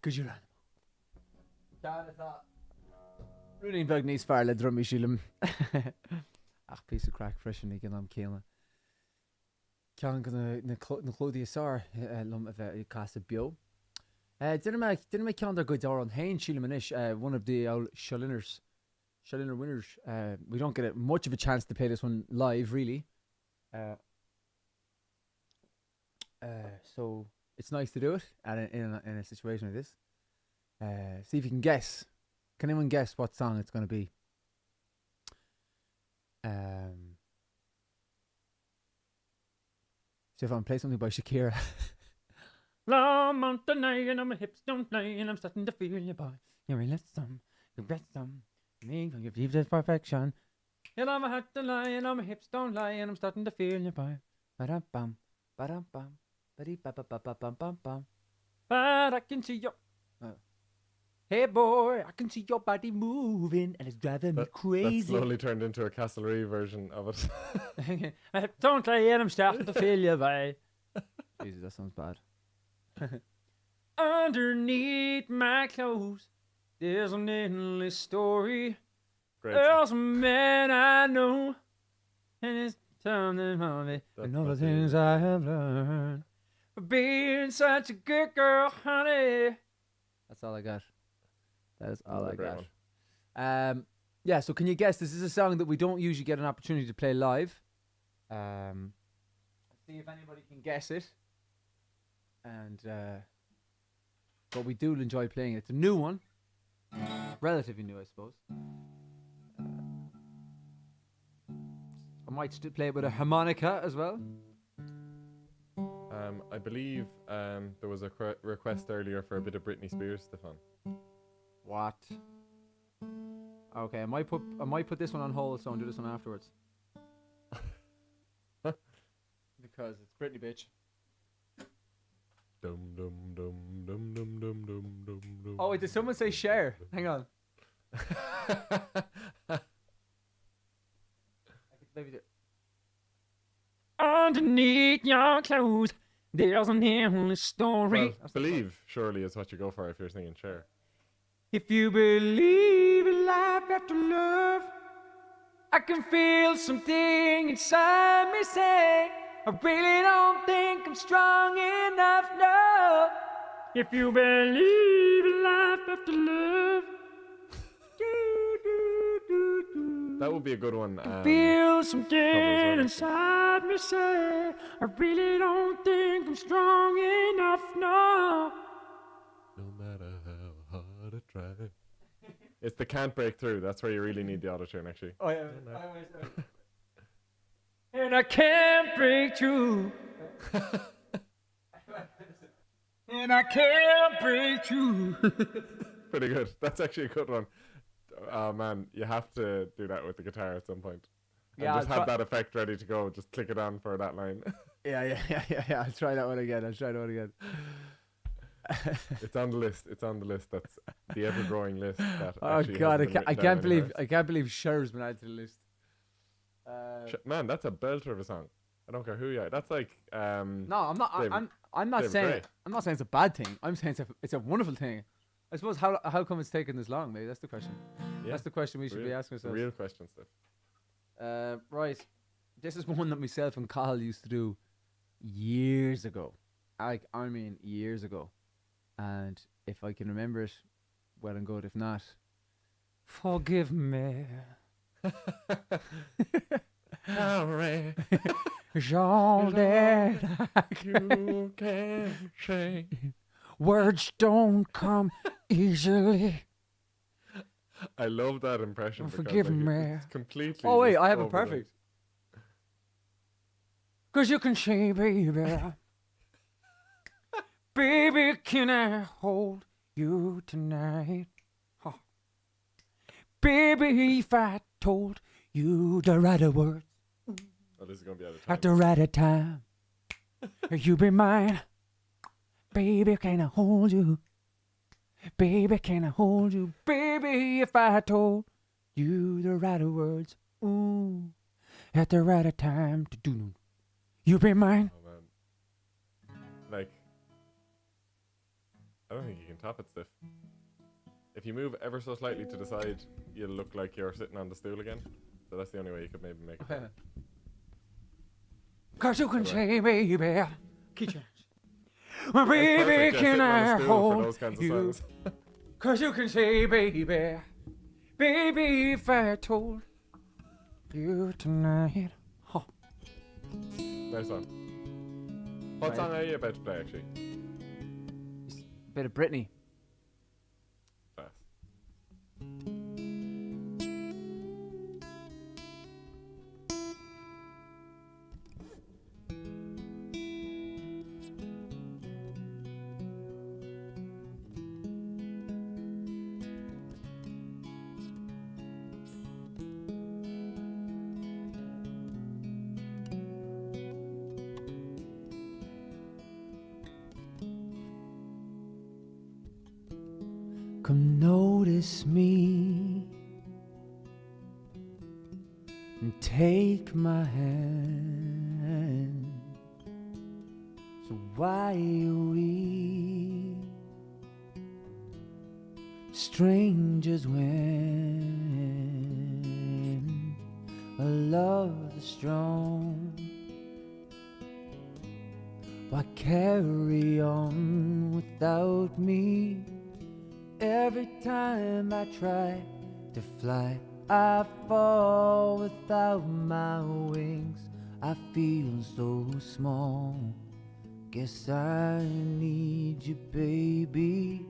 Good you Running bug níos fear le drum sílim. Ach piece of crack freshen ag an céalna. Cean go na chlódaí sár lum a bheith casa bio. Didn't make cean go dar an hain sílim inis, one of the old Shelliner winners. We don't get much of a chance to play this one live, really. So it's nice to do it in a situation like this. See if you can guess. Can anyone guess what song it's going to be? See if I can play something by Shakira. Long mountain night and my hips don't lie and I'm starting to feel you, boy. You really some, you rest some. Me, you believe there's perfection. And I'm a heart to lie and my hips don't lie and I'm starting to feel you, boy. Ba-dum-bum, ba-dum-bum, ba-dee-ba-ba-ba-bum-bum-bum. But I can see your... Hey boy, I can see your body moving and it's driving me crazy. That slowly turned into a Castlereagh version of it. Don't lie and I'm starting to feel you, boy. Jesus, that sounds bad. Underneath my clothes, there's an endless story. Great. There's a man I know, and it's time to tell me and all the things I have learned. For being such a good girl, honey. That's all I got. That is all I got. Yeah, so can you guess? This is a song that we don't usually get an opportunity to play live. See if anybody can guess it. And but we do enjoy playing it. It's a new one, relatively new, I suppose. I might play it with a harmonica as well. I believe there was a request earlier for a bit of Britney Spears, Stefan. What? Okay, I might put this one on hold so I'll do this one afterwards. Because it's Britney, bitch. Dum dum dum dum dum dum dum dum dum. Oh wait, did someone say share? Hang on. Maybe do. Underneath your clothes, there's an endless story. Well, believe surely is what you go for if you're singing Cher. If you believe in life after love, I can feel something inside me say, I really don't think I'm strong enough, no. If you believe in life after love, That would be a good one. feel something inside me say, I really don't think I'm strong enough, no. No matter how hard I try. It's the Can't Break Through. That's where you really need the autotune, actually. Oh yeah. And I can't break through. And I can't break through. Pretty good. That's actually a good one. Oh man, you have to do that with the guitar at some point. And Yeah, just have that effect ready to go. Just click it on for that line. Yeah. I'll try that one again. It's on the list. That's the ever-growing list. That Oh actually God, hasn't been I written can't down believe anywhere. Cher's been added to the list. Man, that's a belter of a song. I don't care who you are. That's like No, I'm not. David- I'm not David saying. Gray. I'm not saying it's a bad thing. I'm saying it's a wonderful thing. I suppose how come it's taken this long? Maybe that's the question. yeah, That's the question we should be asking the ourselves. real question stuff. Right. This is one that myself and Carl used to do years ago. I mean years ago. And if I can remember it, well and good. If not, forgive me. Sorry, It's all that you can say. words don't come easily. I love that impression. because, Forgive like, me. It's completely. Oh wait, just I have it over the- perfect. 'Cause you can say, baby, baby, can I hold you tonight? Oh. Baby, if I told you the right words Oh, this is gonna be out of time. at the right time, you be mine. Baby, can I hold you? Baby, can I hold you? Baby, if I told you the right words, ooh, at the right time to do. You be mine. Oh man. Like, I don't think you can top it, Stiff. If you move ever so slightly to the side, you'll look like you're sitting on the stool again. So that's the only way you could maybe make it. Okay. Cause you can Right. say, baby, kitchen. My It's baby, perfect, yeah, can sitting on a I stool for hold those kinds of you? songs. Cause you can say, baby, baby, if I told you tonight. Oh, Nice one. What Right. song are you about to play, actually? bit of Britney. Class. Come notice me and take my hand. So why are we strangers when a love is strong? Why carry on without me? Every time I try to fly, I fall without my wings. I feel so small. Guess I need you, baby.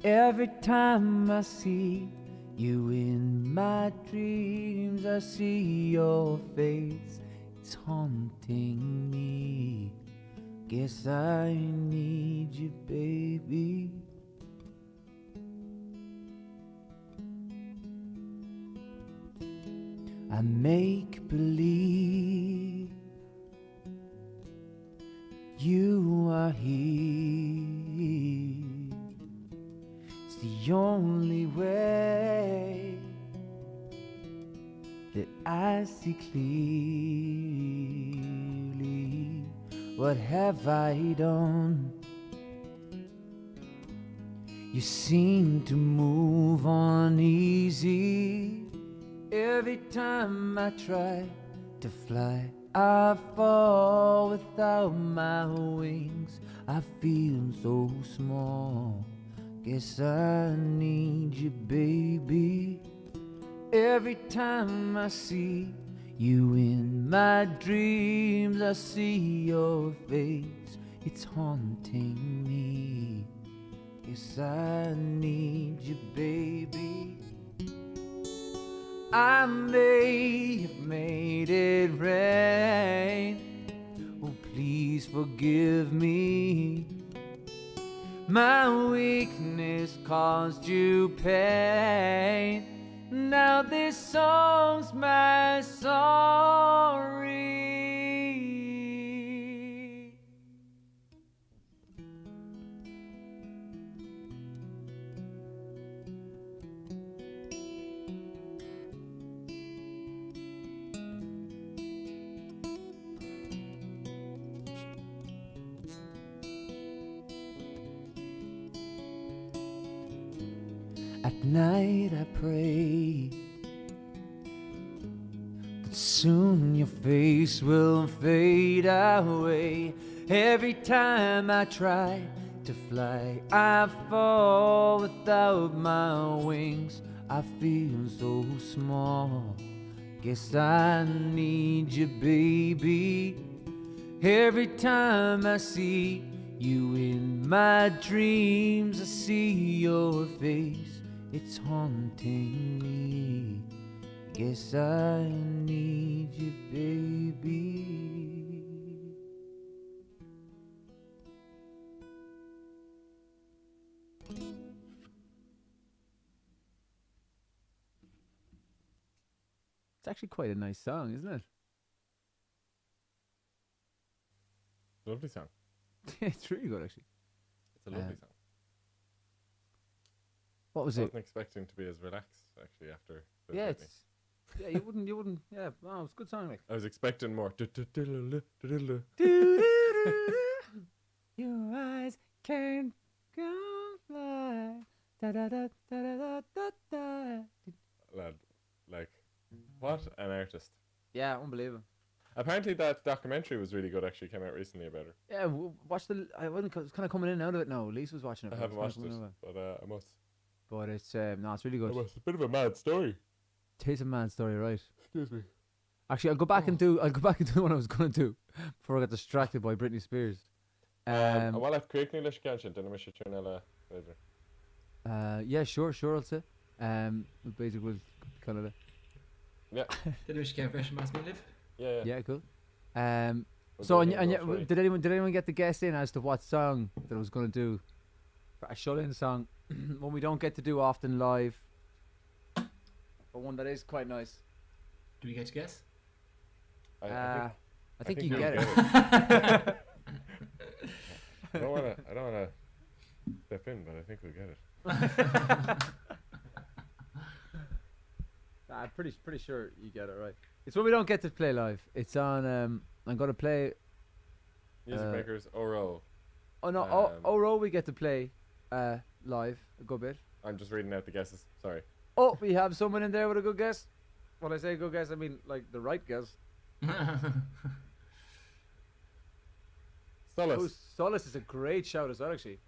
Every time I see you in my dreams, I see your face. It's haunting me. Guess I need you, baby. I make believe you are here. It's the only way that I see clearly. What have I done? You seem to move on easy. Every time I try to fly, I fall without my wings. I feel so small. Guess I need you, baby. Every time I see you in my dreams, I see your face. It's haunting me. Guess I need you, baby. I may have made it rain. Oh, please forgive me. My weakness caused you pain. Now this song's my sorry. At night I pray that soon your face will fade away. Every time I try to fly, I fall without my wings. I feel so small. Guess I need you, baby. Every time I see you in my dreams, I see your face. It's haunting me. Guess I need you, baby. It's actually quite a nice song, isn't it? Lovely song. It's really good, actually. It's a lovely song. What was I it? wasn't expecting to be as relaxed, actually, after the Yeah, Britney. it's Yeah, you wouldn't. Yeah, wow, it's a good song. Like. I was expecting more. Your eyes can come fly. Da da da da da da da. Lad, like, what an artist. Yeah, unbelievable. Apparently that documentary was really good, actually, came out recently about her. Yeah, watch the. I wasn't. It's kind of coming in and out of it now. Lisa was watching it. I but haven't it's watched kinda it, coming in and out. but I must. But it's no, it's really good. It's a bit of a mad story. It is a mad story, right? Excuse me. Actually, I'll go back and do what I was gonna do before I got distracted by Britney Spears. While I've created English catch it, then I wish you turn later. Yeah, sure, I'll say. Basically, we'll kind of. Yeah, Did we get fresh mass live? yeah. Yeah, cool. We'll So go and again, yeah, go free. did anyone get the guess in as to what song that I was gonna do? For a shut-in song, one we don't get to do often live, but one that is quite nice. Do we get to guess? I think you we'll get it. I don't wanna step in, but I think we'll get it. I'm pretty sure you get it right. It's one we don't get to play live. It's on. I'm gonna play. Music Makers Oro. Oh no! Oro we get to play live a good bit. I'm just reading out the guesses. Sorry. Oh, we have someone in there with a good guess. When I say good guess, I mean like the right guess. Solace. Oh, Solace is a great shout as well, actually.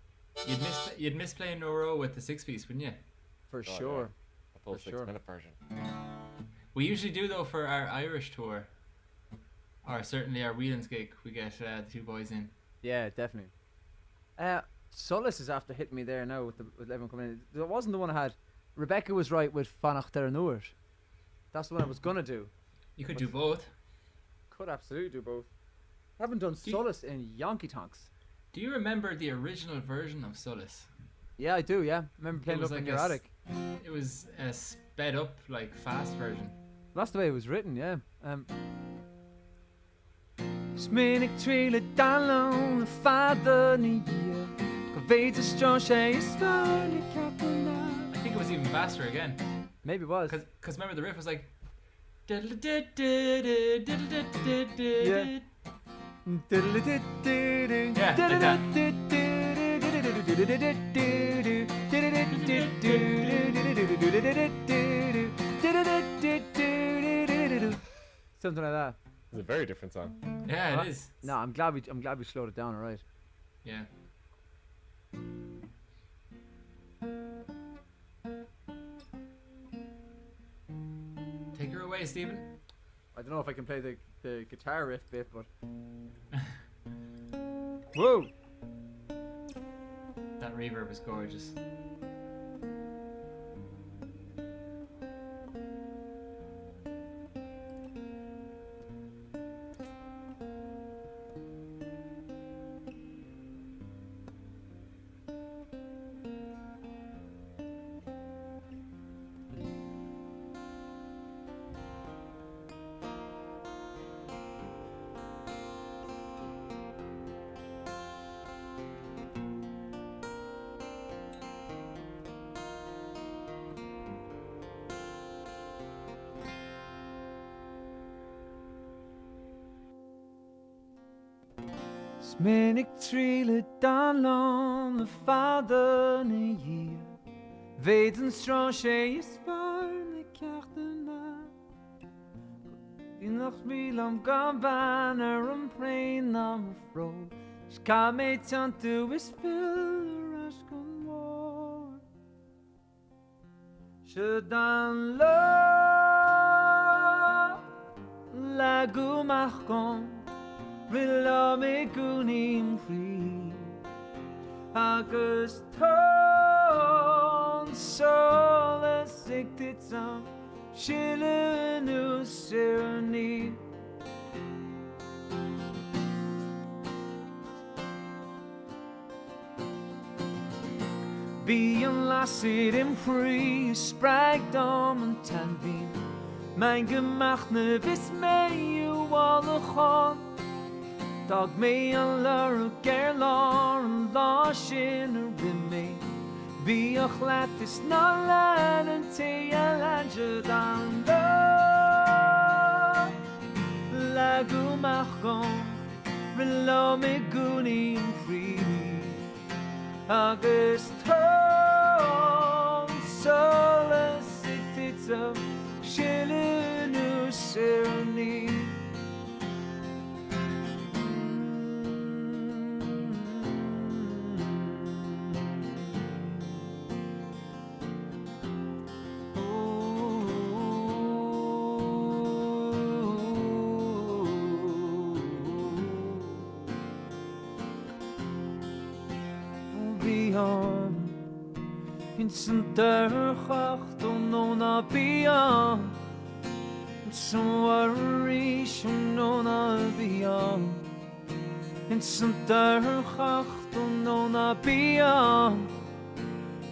You'd miss playing no row with the 6-piece, wouldn't you? For Oh, sure. A full For sure. 6-minute version. We usually do though for our Irish tour, or certainly our Whelan's gig. We get the two boys in. Yeah, definitely. Solace is after hitting me there now with everyone coming in. That wasn't the one I had. Rebecca was right with Fannach Der Nuair. That's the one I was gonna do. You could do both. Could absolutely do both. Haven't done Solace in Yonky Tonks. Do you remember the original version of Solace? Yeah, I do. Yeah, remember playing it was up in like your attic. It was a sped up, like fast version. That's the way it was written. Yeah. Sminnig trille dallon the father ni year. Gaveta stroshe is funny capella. I think it was even faster again. Maybe it was. Cause remember the riff was like. Yeah. Something like that. It's a very different song. Yeah, it is. No, I'm glad we slowed it down. All right. Yeah. Take her away, Stephen. I don't know if I can play the guitar riff bit, but whoa! That reverb is gorgeous. Sminnig trille dallon the father ni year. Veten strosje is varne kartena. Die nacht mil am gabaner prain am fro. Ska me tantu is fill raskan war. Shedan lo la gumachon. Rilla me gunim free Agus ton Solace siktet som Chille nu serni Bien lasset im free Spragdom en tanvin Mijn gemachne vis me you all the chon Dog me an lur gerlar an lashin a rimmy Be a chlat is not lan and te a lanja dan lagumachon Relo me gunim free Agus tom Solas iktitzo Shilinu sirni In Santerchacht on beyond So arish on beyond In Santerchacht on beyond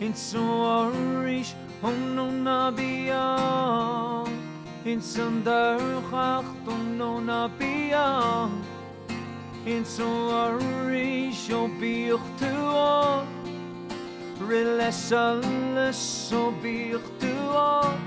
In so arish on beyond In Santerchacht on beyond In so arish on beyond to Relessalles so bir du on.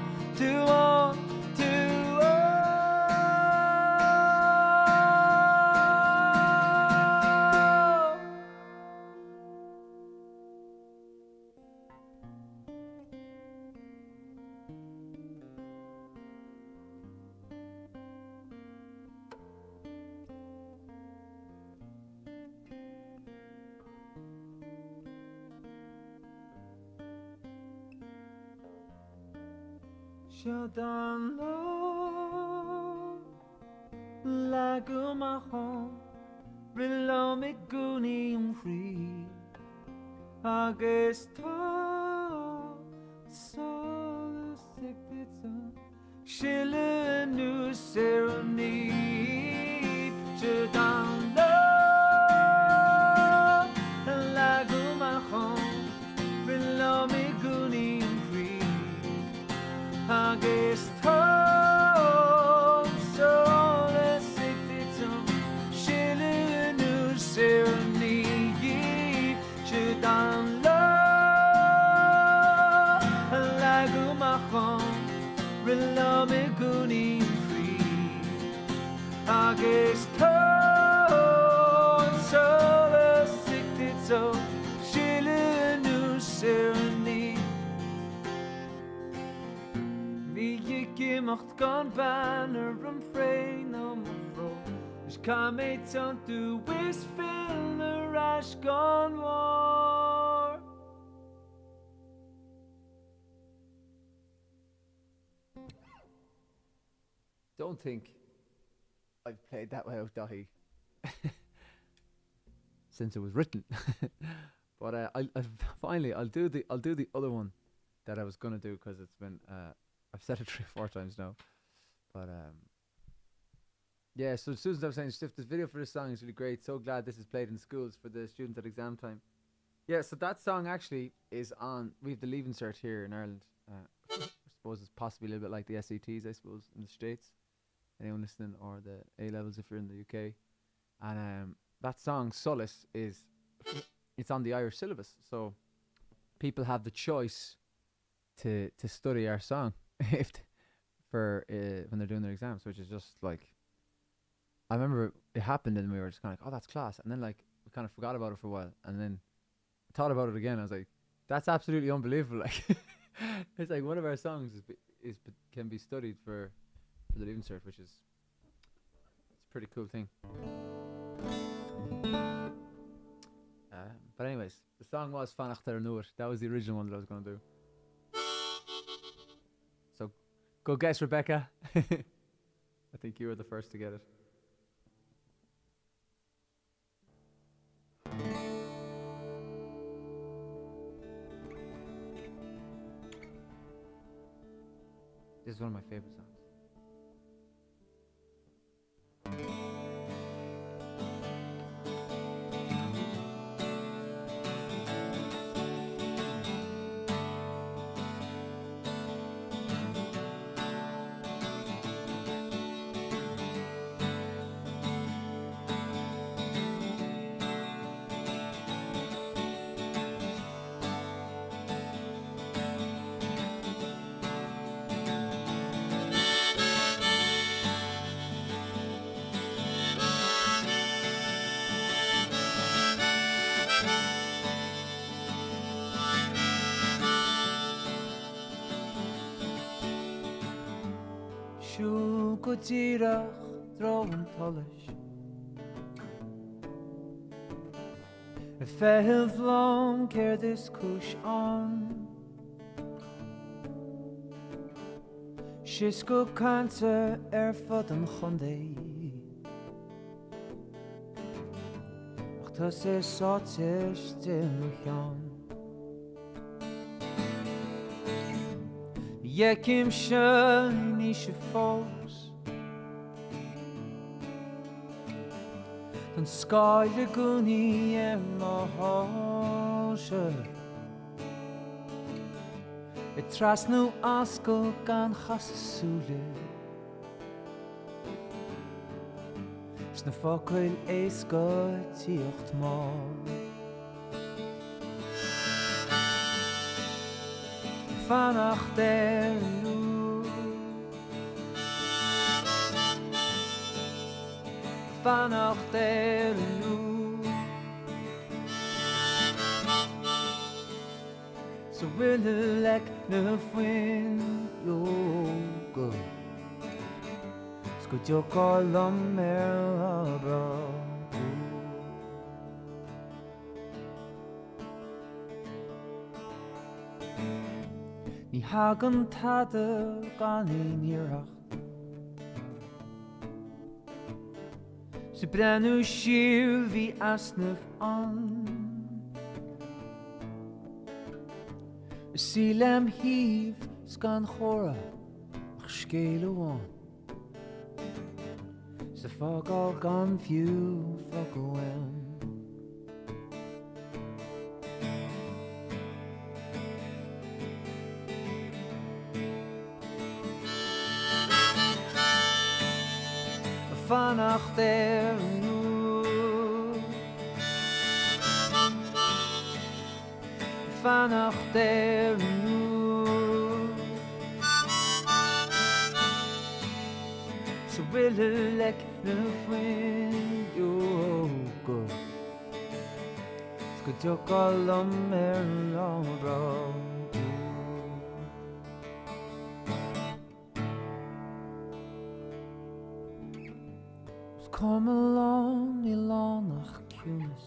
Shadan lo lagumachon Relo me gunim free Agus to Solas iktitzo Shilinu sirni Shadan lo lagumachon Relo me gunim Agus tom Solas iktitzo Shilinu sirni Shadan lo lagumachon Relo me gunim free Agus tom Solas iktitzo Shilinu sirni Je mocht kan banner en vrij no mevrouw. Dus kan mij dan toe is veel rash gone war. Don't think I've played that way out, Dahi. Since it was written. But I'll do the other one that I was gonna do because it's been I've said it 3 or 4 times now, but yeah. So Susan was saying, Stiff, this video for this song is really great. So glad this is played in schools for the students at exam time. Yeah. So that song actually is on. We have the Leaving Cert here in Ireland. I suppose it's possibly a little bit like the SATs, I suppose, in the States. Anyone listening, or the A levels if you're in the UK. And that song Solace it's on the Irish syllabus, so people have the choice to study our song. For when they're doing their exams, which is just like, I remember it happened and we were just kind of like, oh, that's class, and then like we kind of forgot about it for a while, and then thought about it again. I was like, that's absolutely unbelievable. Like, it's like one of our songs can be studied for the Leaving Cert, which is it's a pretty cool thing. But anyways, the song was Fannach Ter Nuair. That was the original one that I was going to do. So, go guess, Rebecca. I think you were the first to get it. This is one of my favorite songs. dírach dróin tolis. A fehil vlon keir this kush on. Shisko cancer fod an chondé. Ach tá sé sátis dilchan. Yekim shani she falls. An sky laguni ma hoshe. It tras nu asko gan chasasule. Sna fokoil eisko tiocht ma. Vanach der nu. Vanach der nu. So will lek ne fwyn yoga. Sgwyd yo golom abro. Ní hagan tada gan éinearach. Sa brenn siúr hí asnamh an. Sílem híh sgan chora ach scéal amháin. Sa fágáil gan fiú fágáil am. Vanach der nu. Vanach der nu. So will lek ne fwyn yoga. Sgwyd yo golom labro. Come along, Ilonach Cunis.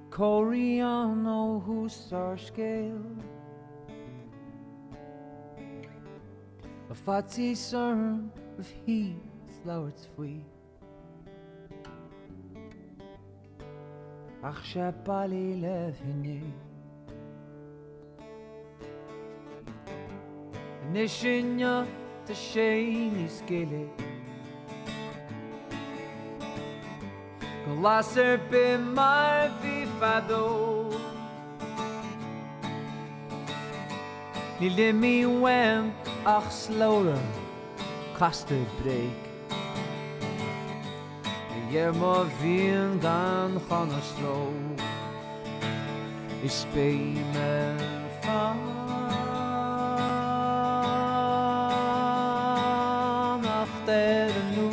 Coriano Husar scale. A fatty cern of heat, flowers free. Ach, Shapali Levine. Nishinya. The shame is gilly. Glasser be my vifado. Ni limi wem ach slower. Kaste break. Yerma vien gan chana slow. Is be men fan. Der nu.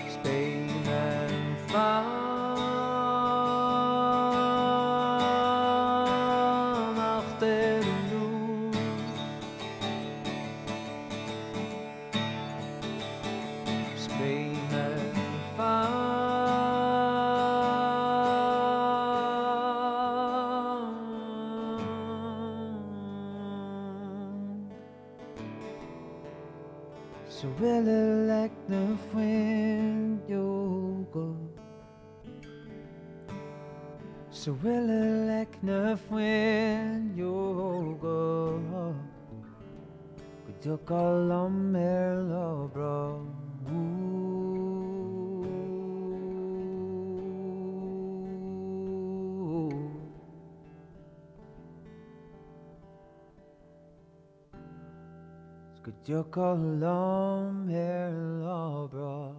Spain and vanach der nu. Spain and so will it like the wind yoga. So will it like the wind yoga. Could you call on Merlo bro? Could you call on Merlo bro?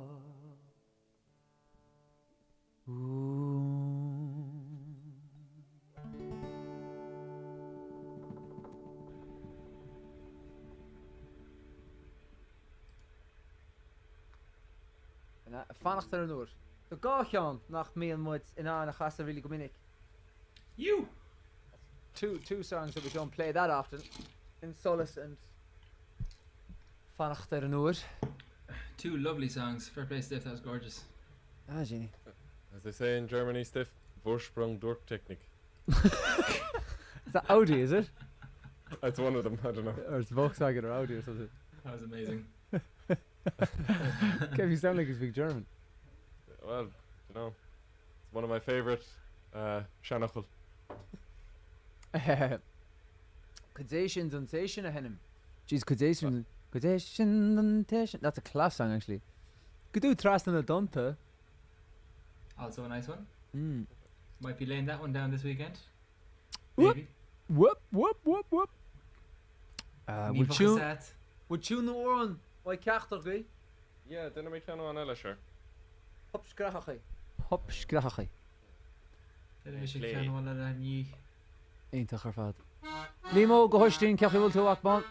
Vannacht er noor. De Gauchian nach me en moet in aan de gasten really gominnik. You! two songs that we don't play that often. In Solace and Fannacht er Noor. Two lovely songs. Fair play, Stiff. That was gorgeous. Ah, Genie. As they say in Germany, Stiff, Vorsprung durch Technik. Is that Audi, is it? That's one of them, I don't know. Or it's Volkswagen or Audi or something. That was amazing. Kev, you sound like you speak German. Well, you know, it's one of my favourite Shanachel. Kudation Duntation ahenim. Jeez, Kudation Duntation. That's a class song, actually. Could do Trastan a Dunta. Also a nice one. Mm. Might be laying that one down this weekend. Whoop. Maybe. Whoop, whoop, whoop, whoop. Ní bhfachas at. Would tune the one? Why Kachtor Guy? Yeah, dinna mé ceann an eile sure. Hop Skrachai. Hop Skrachai. Did I should can one of ní. Ain't a fad. Limo, go Hostin, Cafe will to Akban.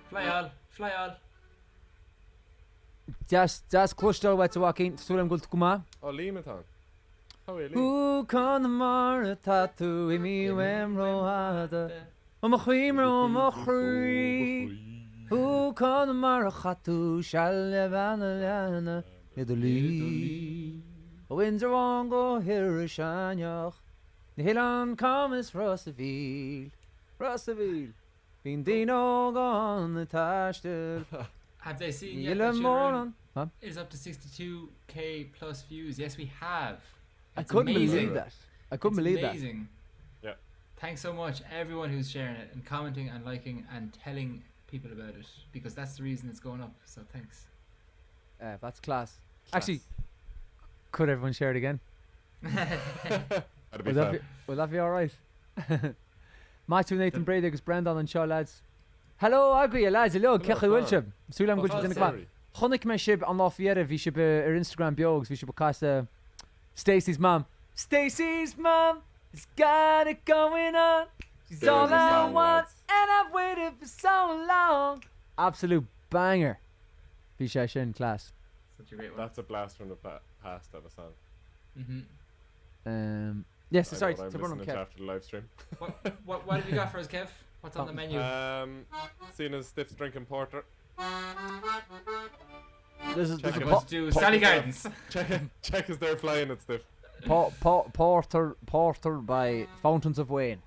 Fly all. Fly all. Just Clustal wet to walk in, Sulam Gult Kuma. Oh, Limaton. How are you, Liam? Who can the Mara tattoo in me when rohada? Omachimro, Machri. Who can the Mara Hatu shall Levanalana? Italy. The winds are on go here, Shanyach. The hill on comes Rossaville. Rossaville. Been Dino gone the Tashtel. Have they seen yet Yellow that morning. Sharon is up to 62k plus views? Yes, we have. I It's couldn't amazing. believe that. I couldn't It's believe amazing. Yeah. Thanks so much, everyone who's sharing it and commenting and liking and telling people about it, because that's the reason it's going up. So thanks. That's class. Actually, could everyone share it again? That'd be Will fun. that be alright? Matthew, Nathan Brady, agus Brendan and Shaw lads. Hello, agree, lads. Hello, Kechi Fran. Wilshire. Sulam Oh, Gulchib in the sorry. club. Chonik me shib an Lafayette, vi shib Instagram biogs, vi shib cast Stacey's mom. Stacey's mom has got it going on. She's There's all the I song, want, lads. and I've waited for so long. Absolute banger. Vi shin class. Such a great one. That's a blast from the past of a song. Yes, I know sorry, what I'm to run on listening to Kev. after the live stream. What have you got for us, Kev? What's on the menu? Seeing as Stiff's drinking porter. This is Check it a out. Let's do Sally Gardens. Check as they're flying at Stiff. Porter by Fountains of Wayne.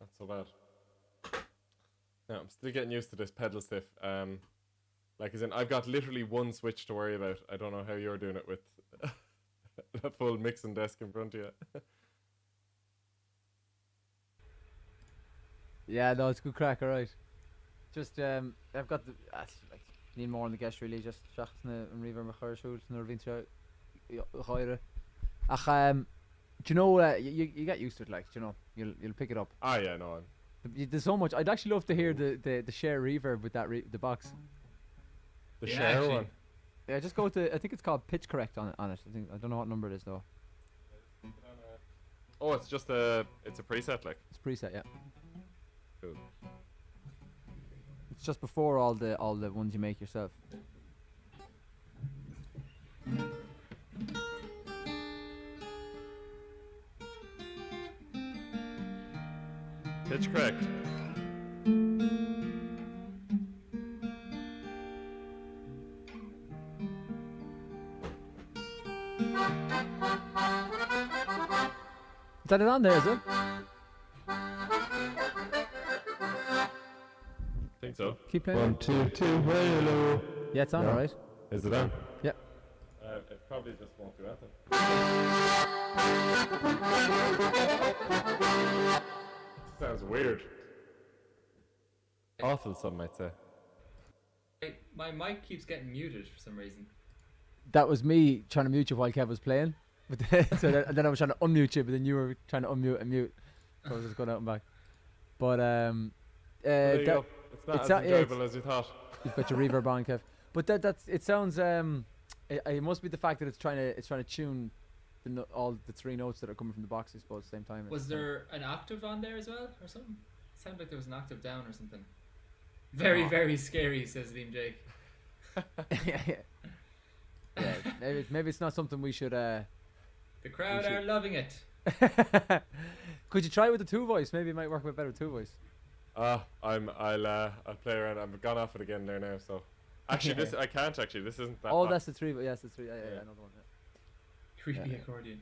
Not so bad. No, I'm still getting used to this pedal stiff. Like as in, I've got literally one switch to worry about. I don't know how you're doing it with a full mixing desk in front of you. Yeah, no, it's good crack, alright. Just, I've got the, like, need more on the guest really, just shachs na an river me chur shult, nor vintra choire. Ach, Do you know, you get used to it, like, do you know, you'll pick it up. Ah, yeah, no. There's so much. I'd actually love to hear the share reverb with that the box. The Yeah, share actually. one. Yeah, just go to. I think it's called pitch correct on it. I don't know what number it is though. Oh, it's just it's a preset, like. It's preset, yeah. Cool. It's just before all the ones you make yourself. Pitch correct. Is that it on there? Is it? I think so. Keep playing. 1, 2, 2, hello. Yeah, it's on, Yeah. alright. Is it on? Yep. It probably just won't do anything. Sounds weird. Awful, some might say. My mic keeps getting muted for some reason. That was me trying to mute you while Kev was playing. But then I was trying to unmute you, but then you were trying to unmute and mute. So I was just going out and back. But There you that, go. It's not it's as not- yeah, enjoyable as you thought. you've got your reverb on, Kev. But it sounds it must be the fact that it's trying to tune all the three notes that are coming from the box, I suppose, at the same time. Was there an octave on there as well, or something? Sounded like there was an octave down or something. Very, very scary, says Liam Jake. Yeah, maybe it's not something we should. The crowd are loving it. Could you try it with the two voice? Maybe it might work a bit better with two voice. I'll play around. I've gone off it again there now. So actually, this I can't actually. This isn't that. Oh, hot. that's the three. Yes, the three. Yeah, Yeah. another one. Creepy Yeah. accordion.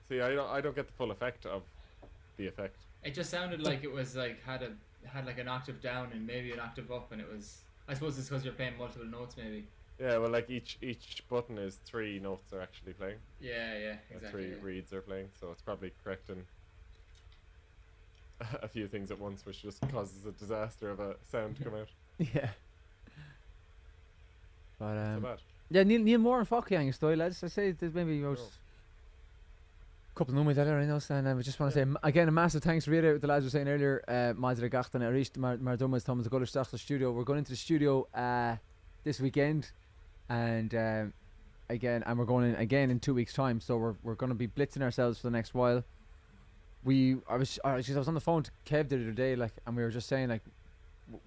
See, I don't get the full effect of the effect. It just sounded like it was like had like an octave down and maybe an octave up, and it was. I suppose it's because you're playing multiple notes, maybe. Yeah, well, like each button is 3 notes are actually playing. Yeah, Or exactly. 3 Yeah. reeds are playing, so it's probably correcting a few things at once, which just causes a disaster of a sound to come out. Yeah. But So bad. yeah, Neil Moore and Focky style, lads. I say there's maybe Oh. a couple of numbers there, I know, and we just want to say again a massive thanks to the lads were saying earlier. Maidre Gachtan Arish Mar Dumas Thomas Guller Stach the studio. We're going into the studio this weekend, and we're going in again in 2 weeks' time. So we're going to be blitzing ourselves for the next while. I was on the phone to Kev the other day, like, and we were just saying, like,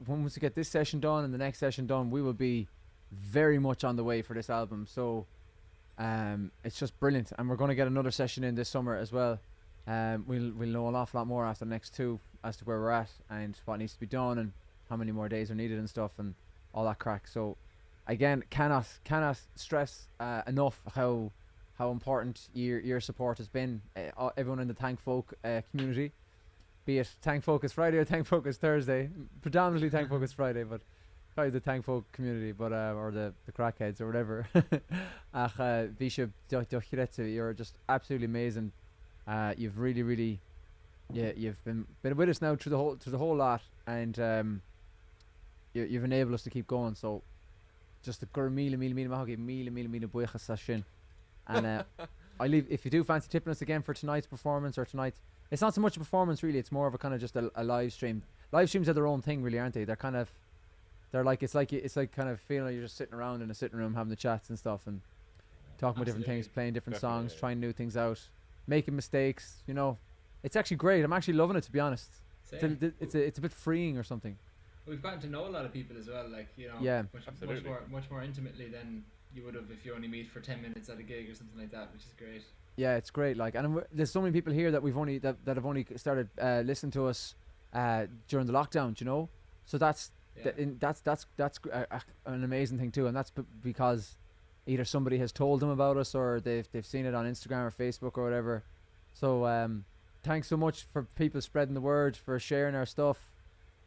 once we get this session done and the next session done, we will be very much on the way for this album. So it's just brilliant, and we're going to get another session in this summer as well. We'll know an awful lot more after the next 2 as to where we're at and what needs to be done and how many more days are needed and stuff and all that crack. So again, cannot stress enough how important your support has been. Everyone in the Thank Folk community, be it Thank Focus Friday or Thank Focus Thursday, predominantly Thank Focus Friday, but probably the Thank Folk community, but or the crackheads or whatever. You're just absolutely amazing. You've really you've been with us now through the whole lot, and you've enabled us to keep going. So just a gur mille buíochas sa sin. And I leave, if you do fancy tipping us again for tonight's performance or tonight, it's not so much a performance really, it's more of a kind of just a live stream. Live streams are their own thing really, aren't they? It's like kind of feeling like you're just sitting around in a sitting room having the chats and stuff and talking about different things, playing different Definitely, songs, yeah. trying new things out, making mistakes, you know. It's actually great. I'm actually loving it, to be honest. Same. It's a bit freeing or something. We've gotten to know a lot of people as well, like, you know, Yeah. Absolutely. much more intimately than you would have if you only meet for 10 minutes at a gig or something like that, which is great. Yeah, it's great. Like, and there's so many people here that that have only started listening to us during the lockdown, you know. So that's an amazing thing too, and that's because either somebody has told them about us or they've seen it on Instagram or Facebook or whatever. So thanks so much for people spreading the word, for sharing our stuff,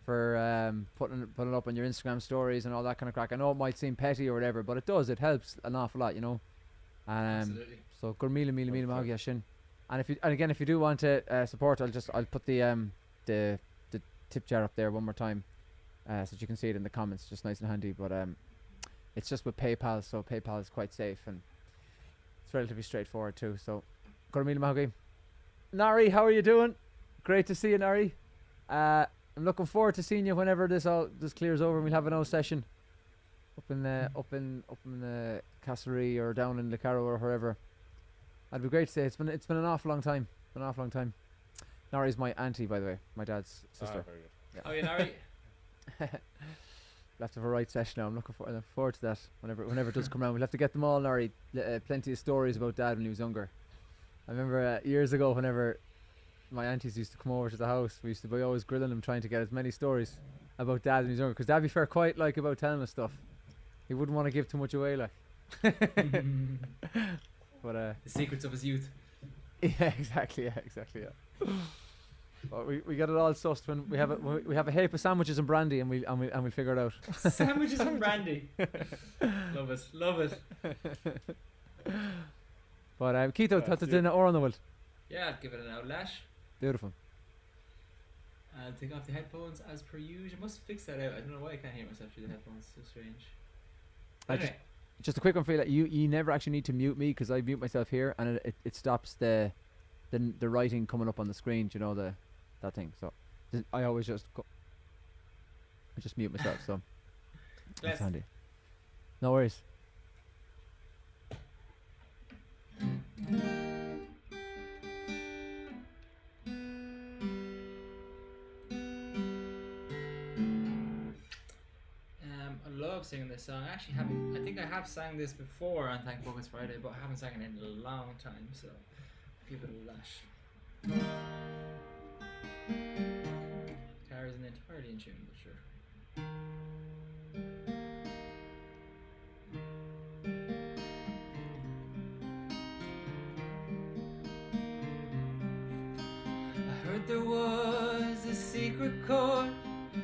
for putting it up on your Instagram stories and all that kind of crack. I know it might seem petty or whatever, but it helps an awful lot, you know. Absolutely. So gur mille magia sin. And if you do want to support, I'll put the tip jar up there one more time, so that you can see it in the comments. Just nice and handy. But it's just with PayPal, so PayPal is quite safe, and It's relatively straightforward too. So, Gormila Mahogany. Nari, how are you doing? Great to see you, Nari. I'm looking forward to seeing you whenever this clears over and we'll have an old session up in the Castlereagh or down in Carrow or wherever. That'd be great to say. It's been an awful long time. Nari's my auntie, by the way, my dad's sister. Very good. Yeah. Oh, yeah, Nari. We'll have to have a right session now. I'm looking forward to that whenever it does come around. We'll have to get them all, Nari. Plenty of stories about Dad when he was younger. I remember years ago whenever my aunties used to come over to the house, we used to be always grilling them, trying to get as many stories about Dad when he was younger. Because Dad be fair quite like about telling us stuff. He wouldn't want to give too much away, like. But The secrets of his youth. yeah, exactly. Well, we get it all sussed when we have a heap of sandwiches and brandy, and we'll figure it out. Sandwiches and brandy. Love it. But Keito, that's you. dinner or on the world. Yeah, I'll give it an outlash. Beautiful. I'll take off the headphones as per usual. I must fix that out. I don't know why I can't hear myself through the headphones. So strange. Anyway, Just a quick one for you. That you never actually need to mute me because I mute myself here, and it stops the writing coming up on the screen. Do you know that thing? So I always just mute myself. So that's handy. No worries. I love singing this song. I actually haven't. I think I have sang this before on Thank Focus Friday, but I haven't sang it in a long time. So give it a lash. Guitar isn't entirely in tune, but sure. I heard there was a secret chord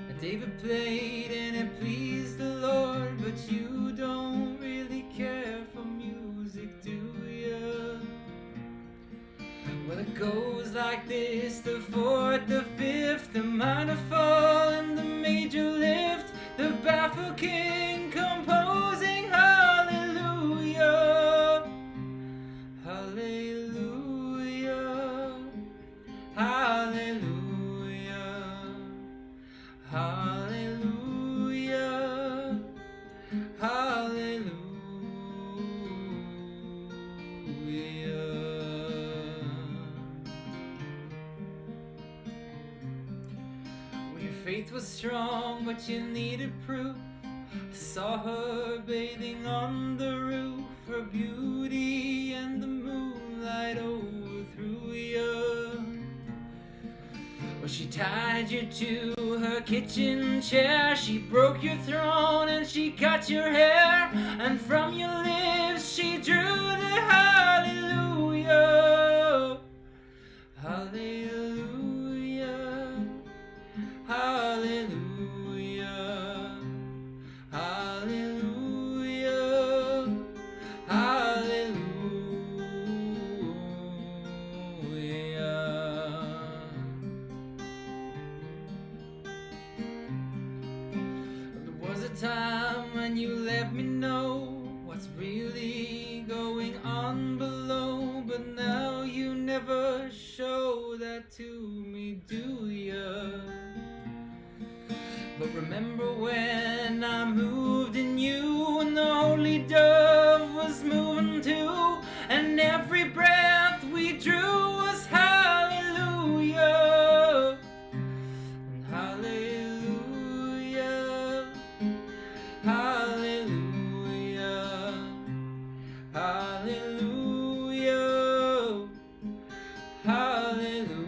that David played and it pleased the Lord, but you don't really care for music, do you? Well, it goes like this: the fourth, the fifth, the minor fall, and the major lift, the baffled king composing hallelujah, hallelujah, hallelujah, hallelujah, hallelujah. Well, your faith was strong, but you needed proof. I saw her bathing on the roof, her beauty and the moonlight overthrew you. Well, she tied you to her kitchen chair, she broke your throne and she cut your hair, and from your lips she drew the hallelujah, hallelujah, hallelujah, hallelujah, hallelujah. There was a time when you let me know what's really going on below, but now you never show that to me, do ya? But remember when I moved in you, and the holy dove was moving too, and every breath we drew was hallelujah, and hallelujah, hallelujah, hallelujah, hallelujah.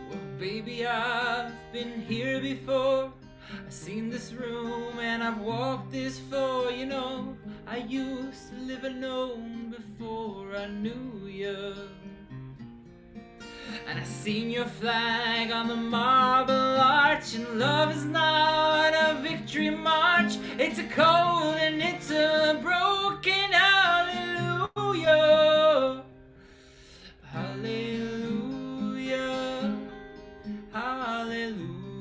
Well, baby, I've been here before. I've seen this room and I've walked this floor. You know, I used to live alone before I knew you. And I seen your flag on the marble arch, and love is not a victory march. It's a cold and it's a broken hallelujah, hallelujah, hallelujah.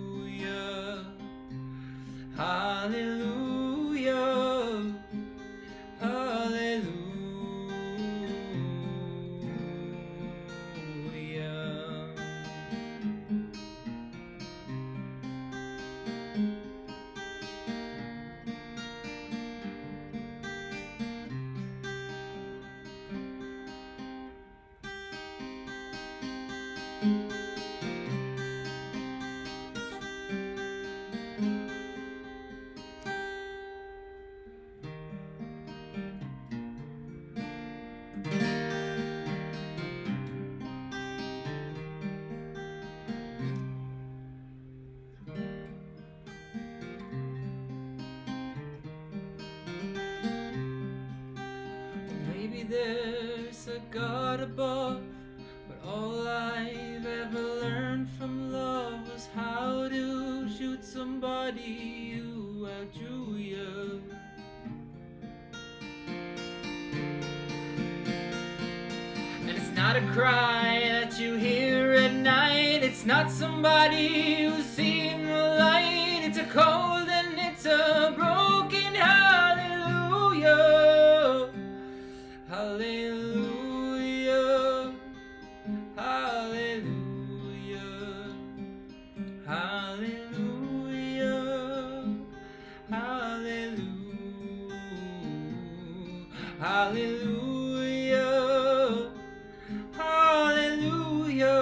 there's a God above, but all I've ever learned from love was how to shoot somebody who outdrew you. And it's not a cry that you hear at night. It's not somebody who's seen the light. It's a cold and it's a broken hallelujah. Hallelujah. Hallelujah. Hallelujah. Hallelujah. Hallelujah. Hallelujah.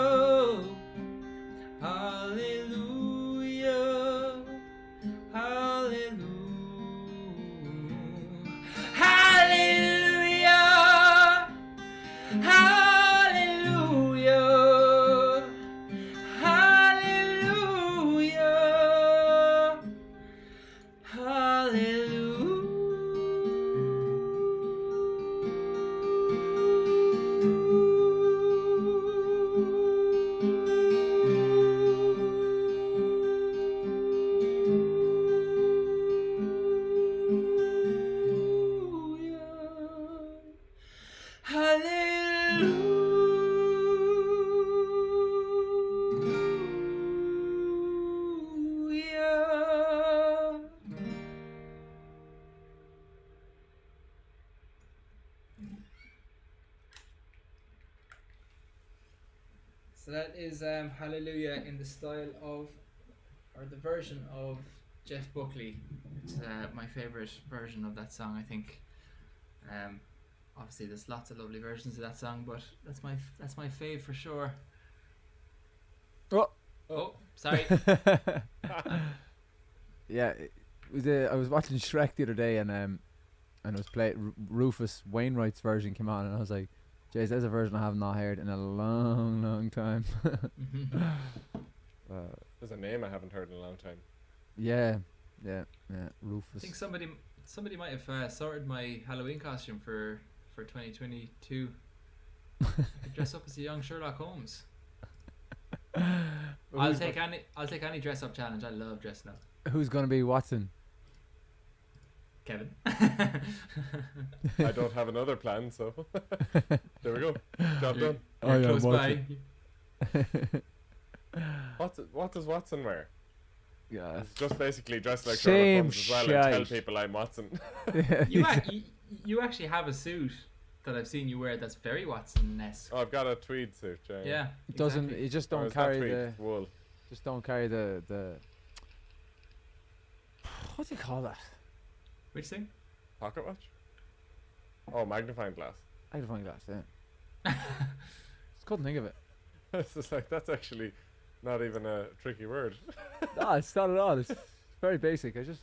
Hallelujah. Hallelujah. Hallelujah. Hallelujah. Hallelujah. Hallelujah. So that is Hallelujah in the style of, or the version of, Jeff Buckley. It's my favourite version of that song, I think. Obviously there's lots of lovely versions of that song, but that's my fave for sure. Oh, sorry. Yeah, it was, I was watching Shrek the other day, and it was Rufus Wainwright's version came on, and I was like, "Jeez, there's a version I have not heard in a long, long time." There's a name I haven't heard in a long time. Yeah, Rufus. I think somebody might have sorted my Halloween costume for 2022. I could dress up as a young Sherlock Holmes. I'll take any dress up challenge. I love dressing up. Who's gonna be Watson? Kevin. I don't have another plan, so there we go. Job done. You're close by. What does Watson wear? Yeah, Just basically dress like Same Sherlock Holmes as well and shite. tell people I'm Watson. You actually have a suit that I've seen you wear that's very Watson-esque. Oh, I've got a tweed suit. Yeah. it doesn't. exactly. You just Or don't it's not carry tweed, the. it's wool. Just don't carry the. What do you call that? Which thing? Pocket watch? Oh, magnifying glass. Magnifying glass. Yeah. Just couldn't think of it. It's just like, that's actually not even a tricky word. No, it's not at all. It's very basic. I just.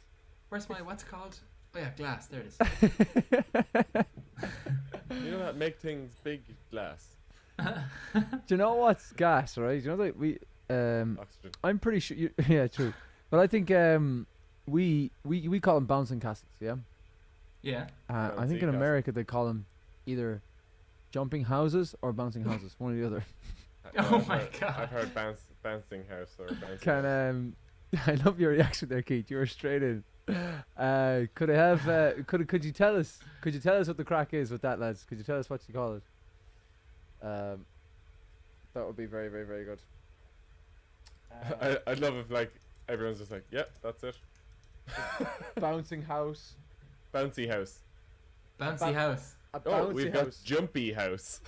Where's my, what's it called? Oh yeah, glass. There it is. You know that make things big glass. Do you know what's gas, right? Do you know that we Oxygen. I'm pretty sure yeah, true. But I think we call them bouncing castles, yeah? Yeah. I think in Bouncy America they call them either jumping houses or bouncing houses, one or the other. Oh my God. I've heard bouncing house or bouncing Can house. I love your reaction there, Keith. You were straight in. Could I have could you tell us what the crack is with that, lads? Could you tell us what you call it? That would be very, very, very good. I'd love if like everyone's just like, yep, that's it. Bouncing house. Bouncy house. Bouncy house. A Oh, bouncy we've house. got jumpy house.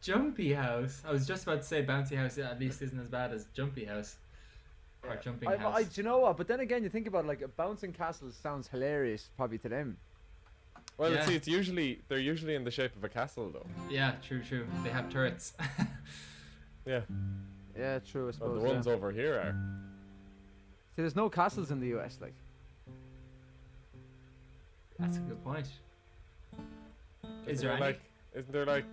Jumpy house. I was just about to say bouncy house at least isn't as bad as jumpy house. Or jumping house. Do you know what? But then again, you think about it, like a bouncing castle sounds hilarious, probably to them. Well, Yeah. see, they're usually in the shape of a castle though. Yeah, true. They have turrets. Yeah. Yeah, true. I Well, suppose. the ones yeah. over here are. See, there's no castles in the US, like. That's a good point. Is Isn't there any? like? Isn't there like?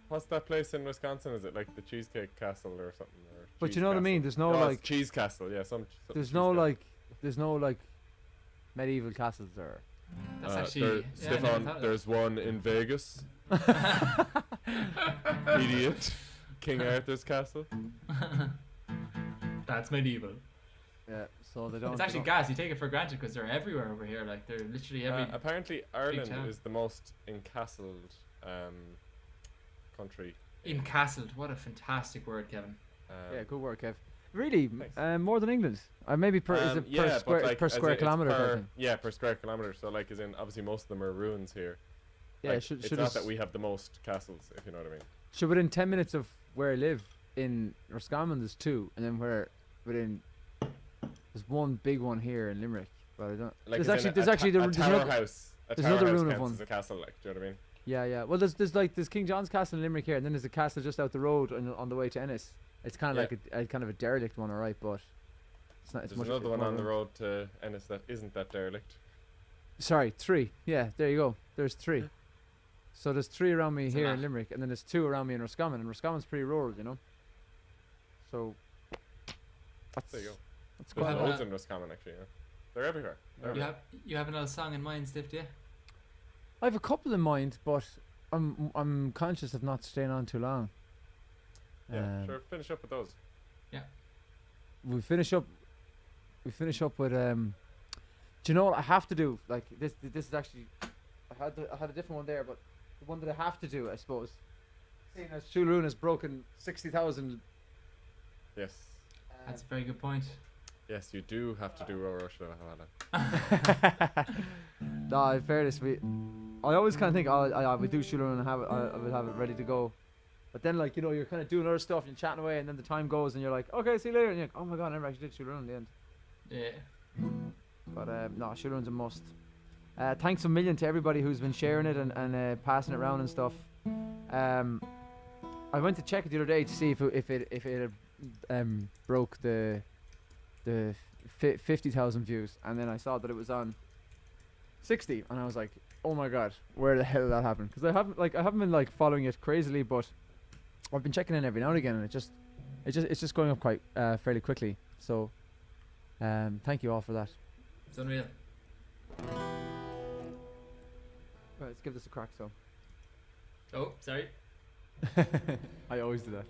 What's that place in Wisconsin? Is it like the Cheesecake Castle or something? Or But Cheese you know what I Castle? mean? There's no it's like. Cheese Castle. Yeah, some. There's cheese no castle. like. There's no like. Medieval castles or. That's actually. Yeah, I never Stefan, thought of there's one in Vegas. Idiot. King Arthur's castle. that. That's medieval. Yeah, so they don't. It's actually gas. You take it for granted because they're everywhere over here. Like they're literally every. Apparently, Ireland town. is the most encastled country. Encastled. What a fantastic word, Kevin. Yeah, good work, Kev. Really, Thanks. more than England. Maybe per is it yeah, per but like, per as square in it's kilometer. per- I think. Yeah, per square kilometer. So like, as in, obviously most of them are ruins here. Yeah, Like, should it's should not us- that we have the most castles, if you know what I mean. So within 10 minutes of where I live in Roscommon, there's two, and then there's one big one here in Limerick. But I don't. Like, there's as in actually a there's tower another. house. A there's tower another house ruin of counts one. as a castle, like, do you know what I mean? Yeah. Well, there's King John's Castle in Limerick here, and then there's a castle just out the road on the way to Ennis. It's kind of like a kind of a derelict one, alright, but it's not. It's There's much. another it's one more on the ruin. road to Ennis that isn't that derelict. Sorry, 3. Yeah, there you go. There's 3. So there's 3 around me It's a here lot. in Limerick, and then there's 2 around me in Roscommon, and Roscommon's pretty rural, you know. So that's There you go. that's There's quite. Well, loads in Roscommon, actually. Yeah. They're everywhere. They're You everywhere. have another song in mind, Stiff, do you? I have a couple in mind, but I'm conscious of not staying on too long. Yeah, sure. Finish up with those. We finish up with do you know what I have to do? Like this is actually I had a different one there, but the one that I have to do, I suppose, seeing as Shulun has broken 60,000. Yes. That's a very good point. Yes, you do have to do Row Rush Havana. No, in fairness, I always kind of think I would do Shulun and I would have it ready to go. But then, like, you know, you're kind of doing other stuff and you're chatting away, and then the time goes and you're like, okay, see you later. And you're like, oh my god, I never actually did Shulun in the end. Yeah. But no, Shulun's a must. Thanks a million to everybody who's been sharing it and passing it around and stuff. I went to check it the other day to see if it had broke the 50,000 views, and then I saw that it was on 60, and I was like, oh my god, where the hell did that happen? Because I haven't been like following it crazily, but I've been checking in every now and again, and it's just going up quite fairly quickly. So thank you all for that. It's unreal. Right, let's give this a crack. So Oh, sorry. I always do that.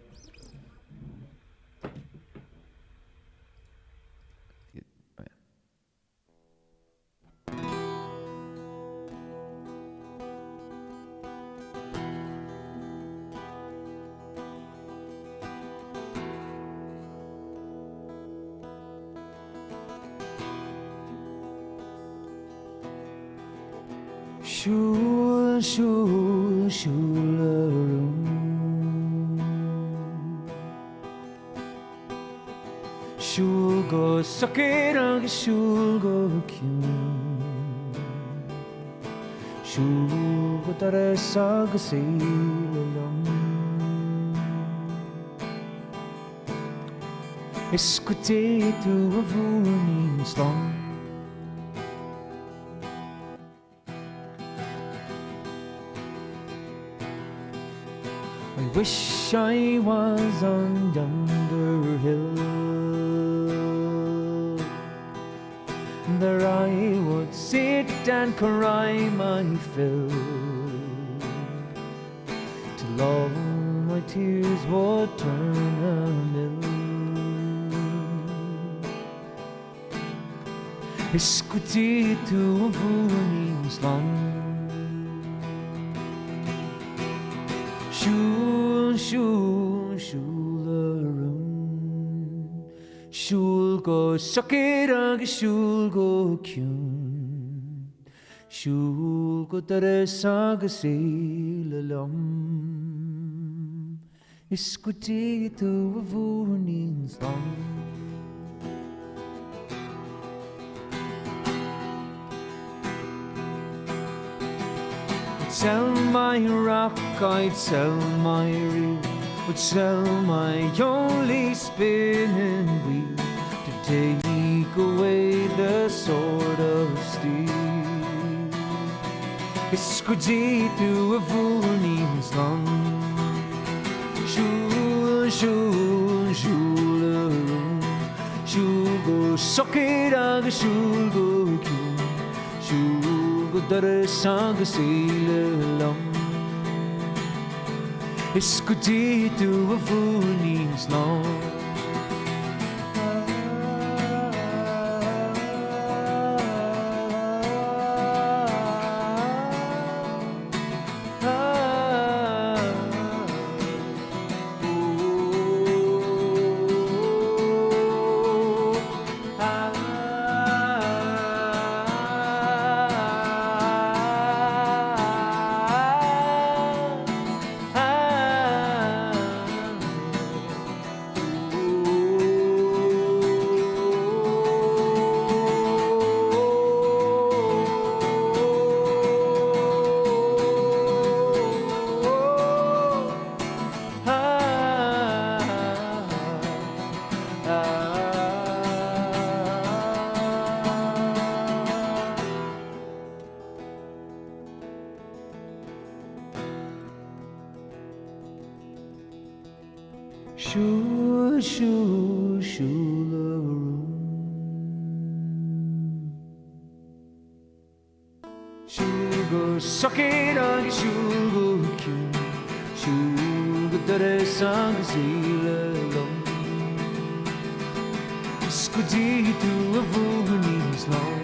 Shul, shul, shularum. Shul go sakirang, shul go kyun. Shul go taresag silalam. Escutei tua voz long. I wish I was on yonder hill. There I would sit and cry my fill, till all my tears would turn a mill. Escuti tua voz long. Shul, shul, shularum. Shul go sakirag, shul go kyun. Shul go taresag silalam. Iskuti tu avunin slam. Sell my rock, I'd sell my reel, would sell my only spinning wheel to take away the sword of steel. Escudido a vulnins long. Shul, shul, shularum. Shul go socketag, shul go kyun. Shul go dar sangus ilum. Is go dí tú a bhúnís ná. Shul, shul, shularoon. Shul go suck it on, shul go cue. Shul go dare sang zila long. Scudi to a voonies long.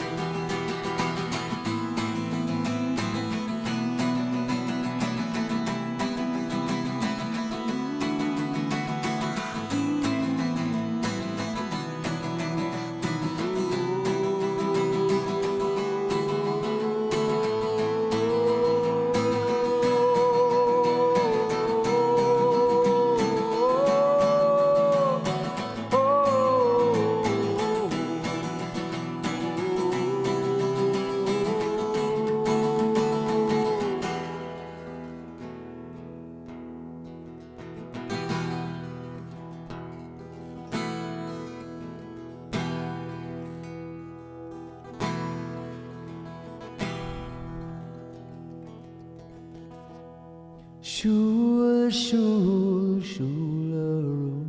Shul, shul, shularoon.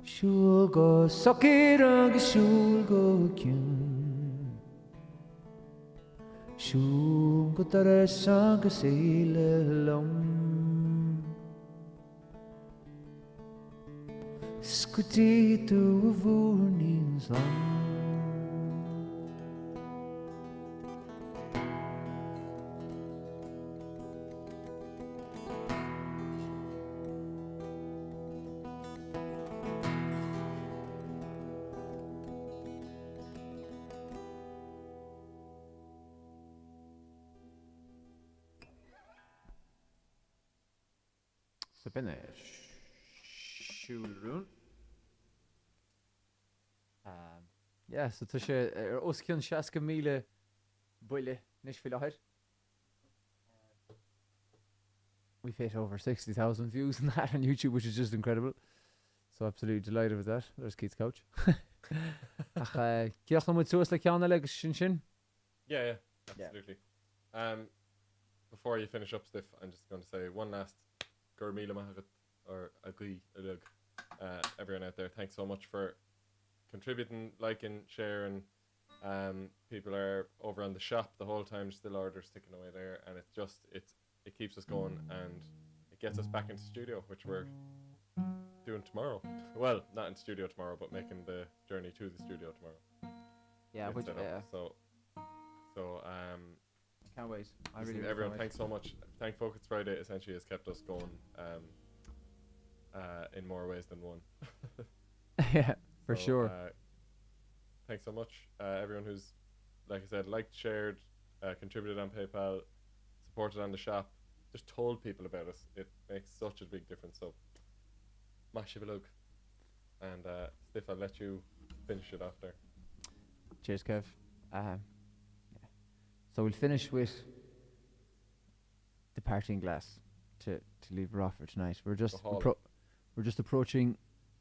Shul go suck it on, shul go kyun. Shul go dare sang zila long. Scudi to a voonies long. So binne Shulrún. Yeah, so tá sé oscion 60,000 buile níos fi láthir. We've hit over 60,000 views on that on YouTube, which is just incredible. So absolutely delighted with that. There's Keith's couch. Ach, Ciach na muid suas le ceanna le sin? Yeah, absolutely. Before you finish up, Stiff, I'm just going to say one last gur míle maith or agui alug. Everyone out there, thanks so much for contributing, liking, sharing. People are over on the shop the whole time, still orders ticking away there, and it keeps us going and it gets us back into studio, which we're doing tomorrow. Well, not in studio tomorrow, but making the journey to the studio tomorrow. Yeah, which So can't wait. Everyone, thanks so much. Thank Folk It's Friday essentially has kept us going in more ways than one. Yeah, for sure. Thanks so much, everyone who's, like I said, liked, shared, contributed on PayPal, supported on the shop, just told people about us. It makes such a big difference. So, Mashivalug. And Stiff, I'll let you finish it off there. Cheers, Kev. Yeah. So we'll finish with the parting glass to leave her off for tonight. We're just approaching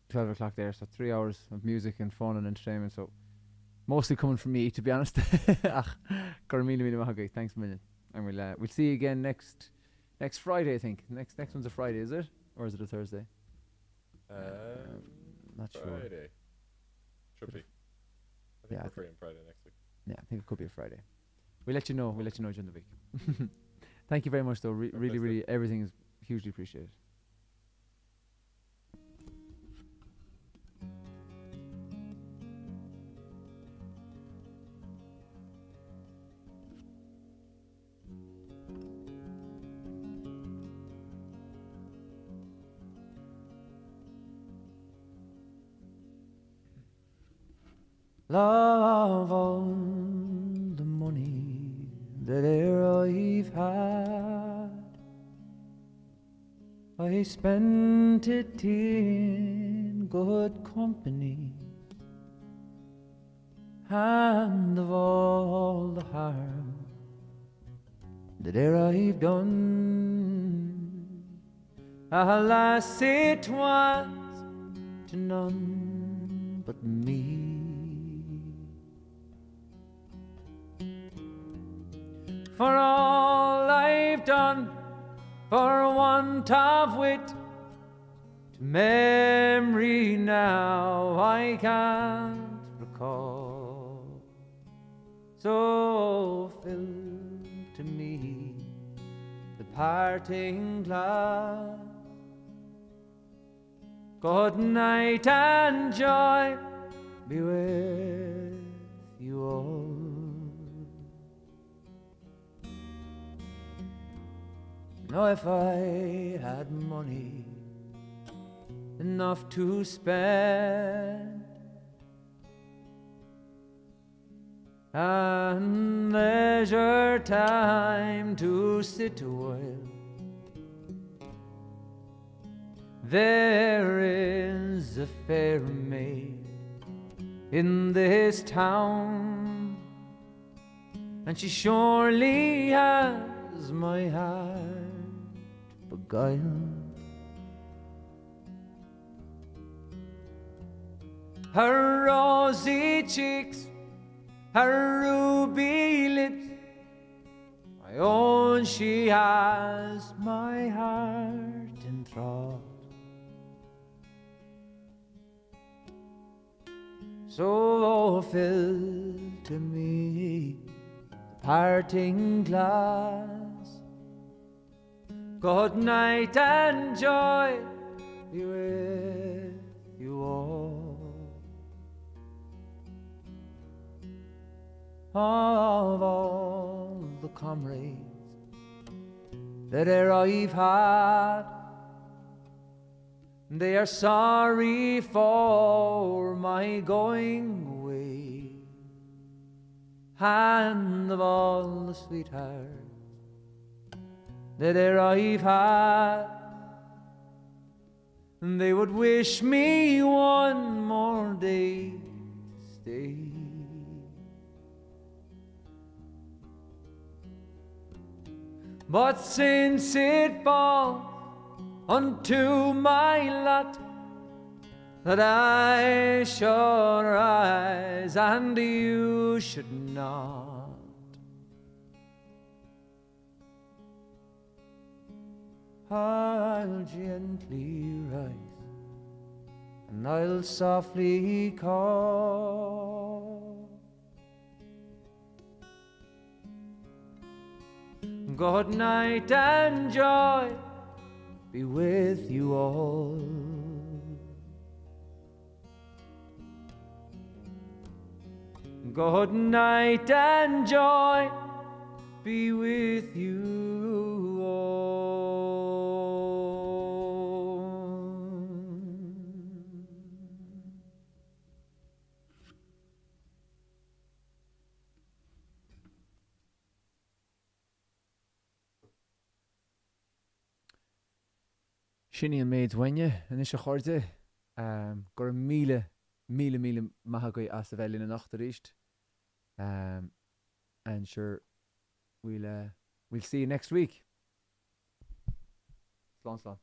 12 o'clock there, so 3 hours of music and fun and entertainment. So mostly coming from me, to be honest. Thanks a million. And we'll see you again next Friday, I think. Next one's a Friday, is it? Or is it a Thursday? Not Friday. sure. Should be. I think Yeah, I we're think- free on Friday next week. Yeah, I think it could be a Friday. We'll let you know. We'll let you know during the week. Thank you very much, though. Really, really, everything is hugely appreciated. Love all the money that e'er I've had, I spent it in good company, and of all the harm that e'er I've done, alas, it was to none but me. For all I've done for want of wit, to memory now I can't recall. So fill to me the parting glass. Good night and joy be with you all. Now if I had money enough to spend, and leisure time to sit a while, there is a fair maid in this town, and she surely has my heart beguiled. Her rosy cheeks, her ruby lips, I own she has my heart enthralled. So fill to me the parting glass. Good night and joy be with you all. Of all the comrades that e'er I've had, they are sorry for my going away, and of all the sweethearts that e'er I've had, they would wish me one more day to stay. But since it falls unto my lot that I should rise and you should not, I'll gently rise and I'll softly call. Good night and joy be with you all. Good night and joy be with you all. Shinny and maids wenye and is a chorde gur mile mahagoi as the vel in a nacht reached, and sure we'll see you next week. Slán.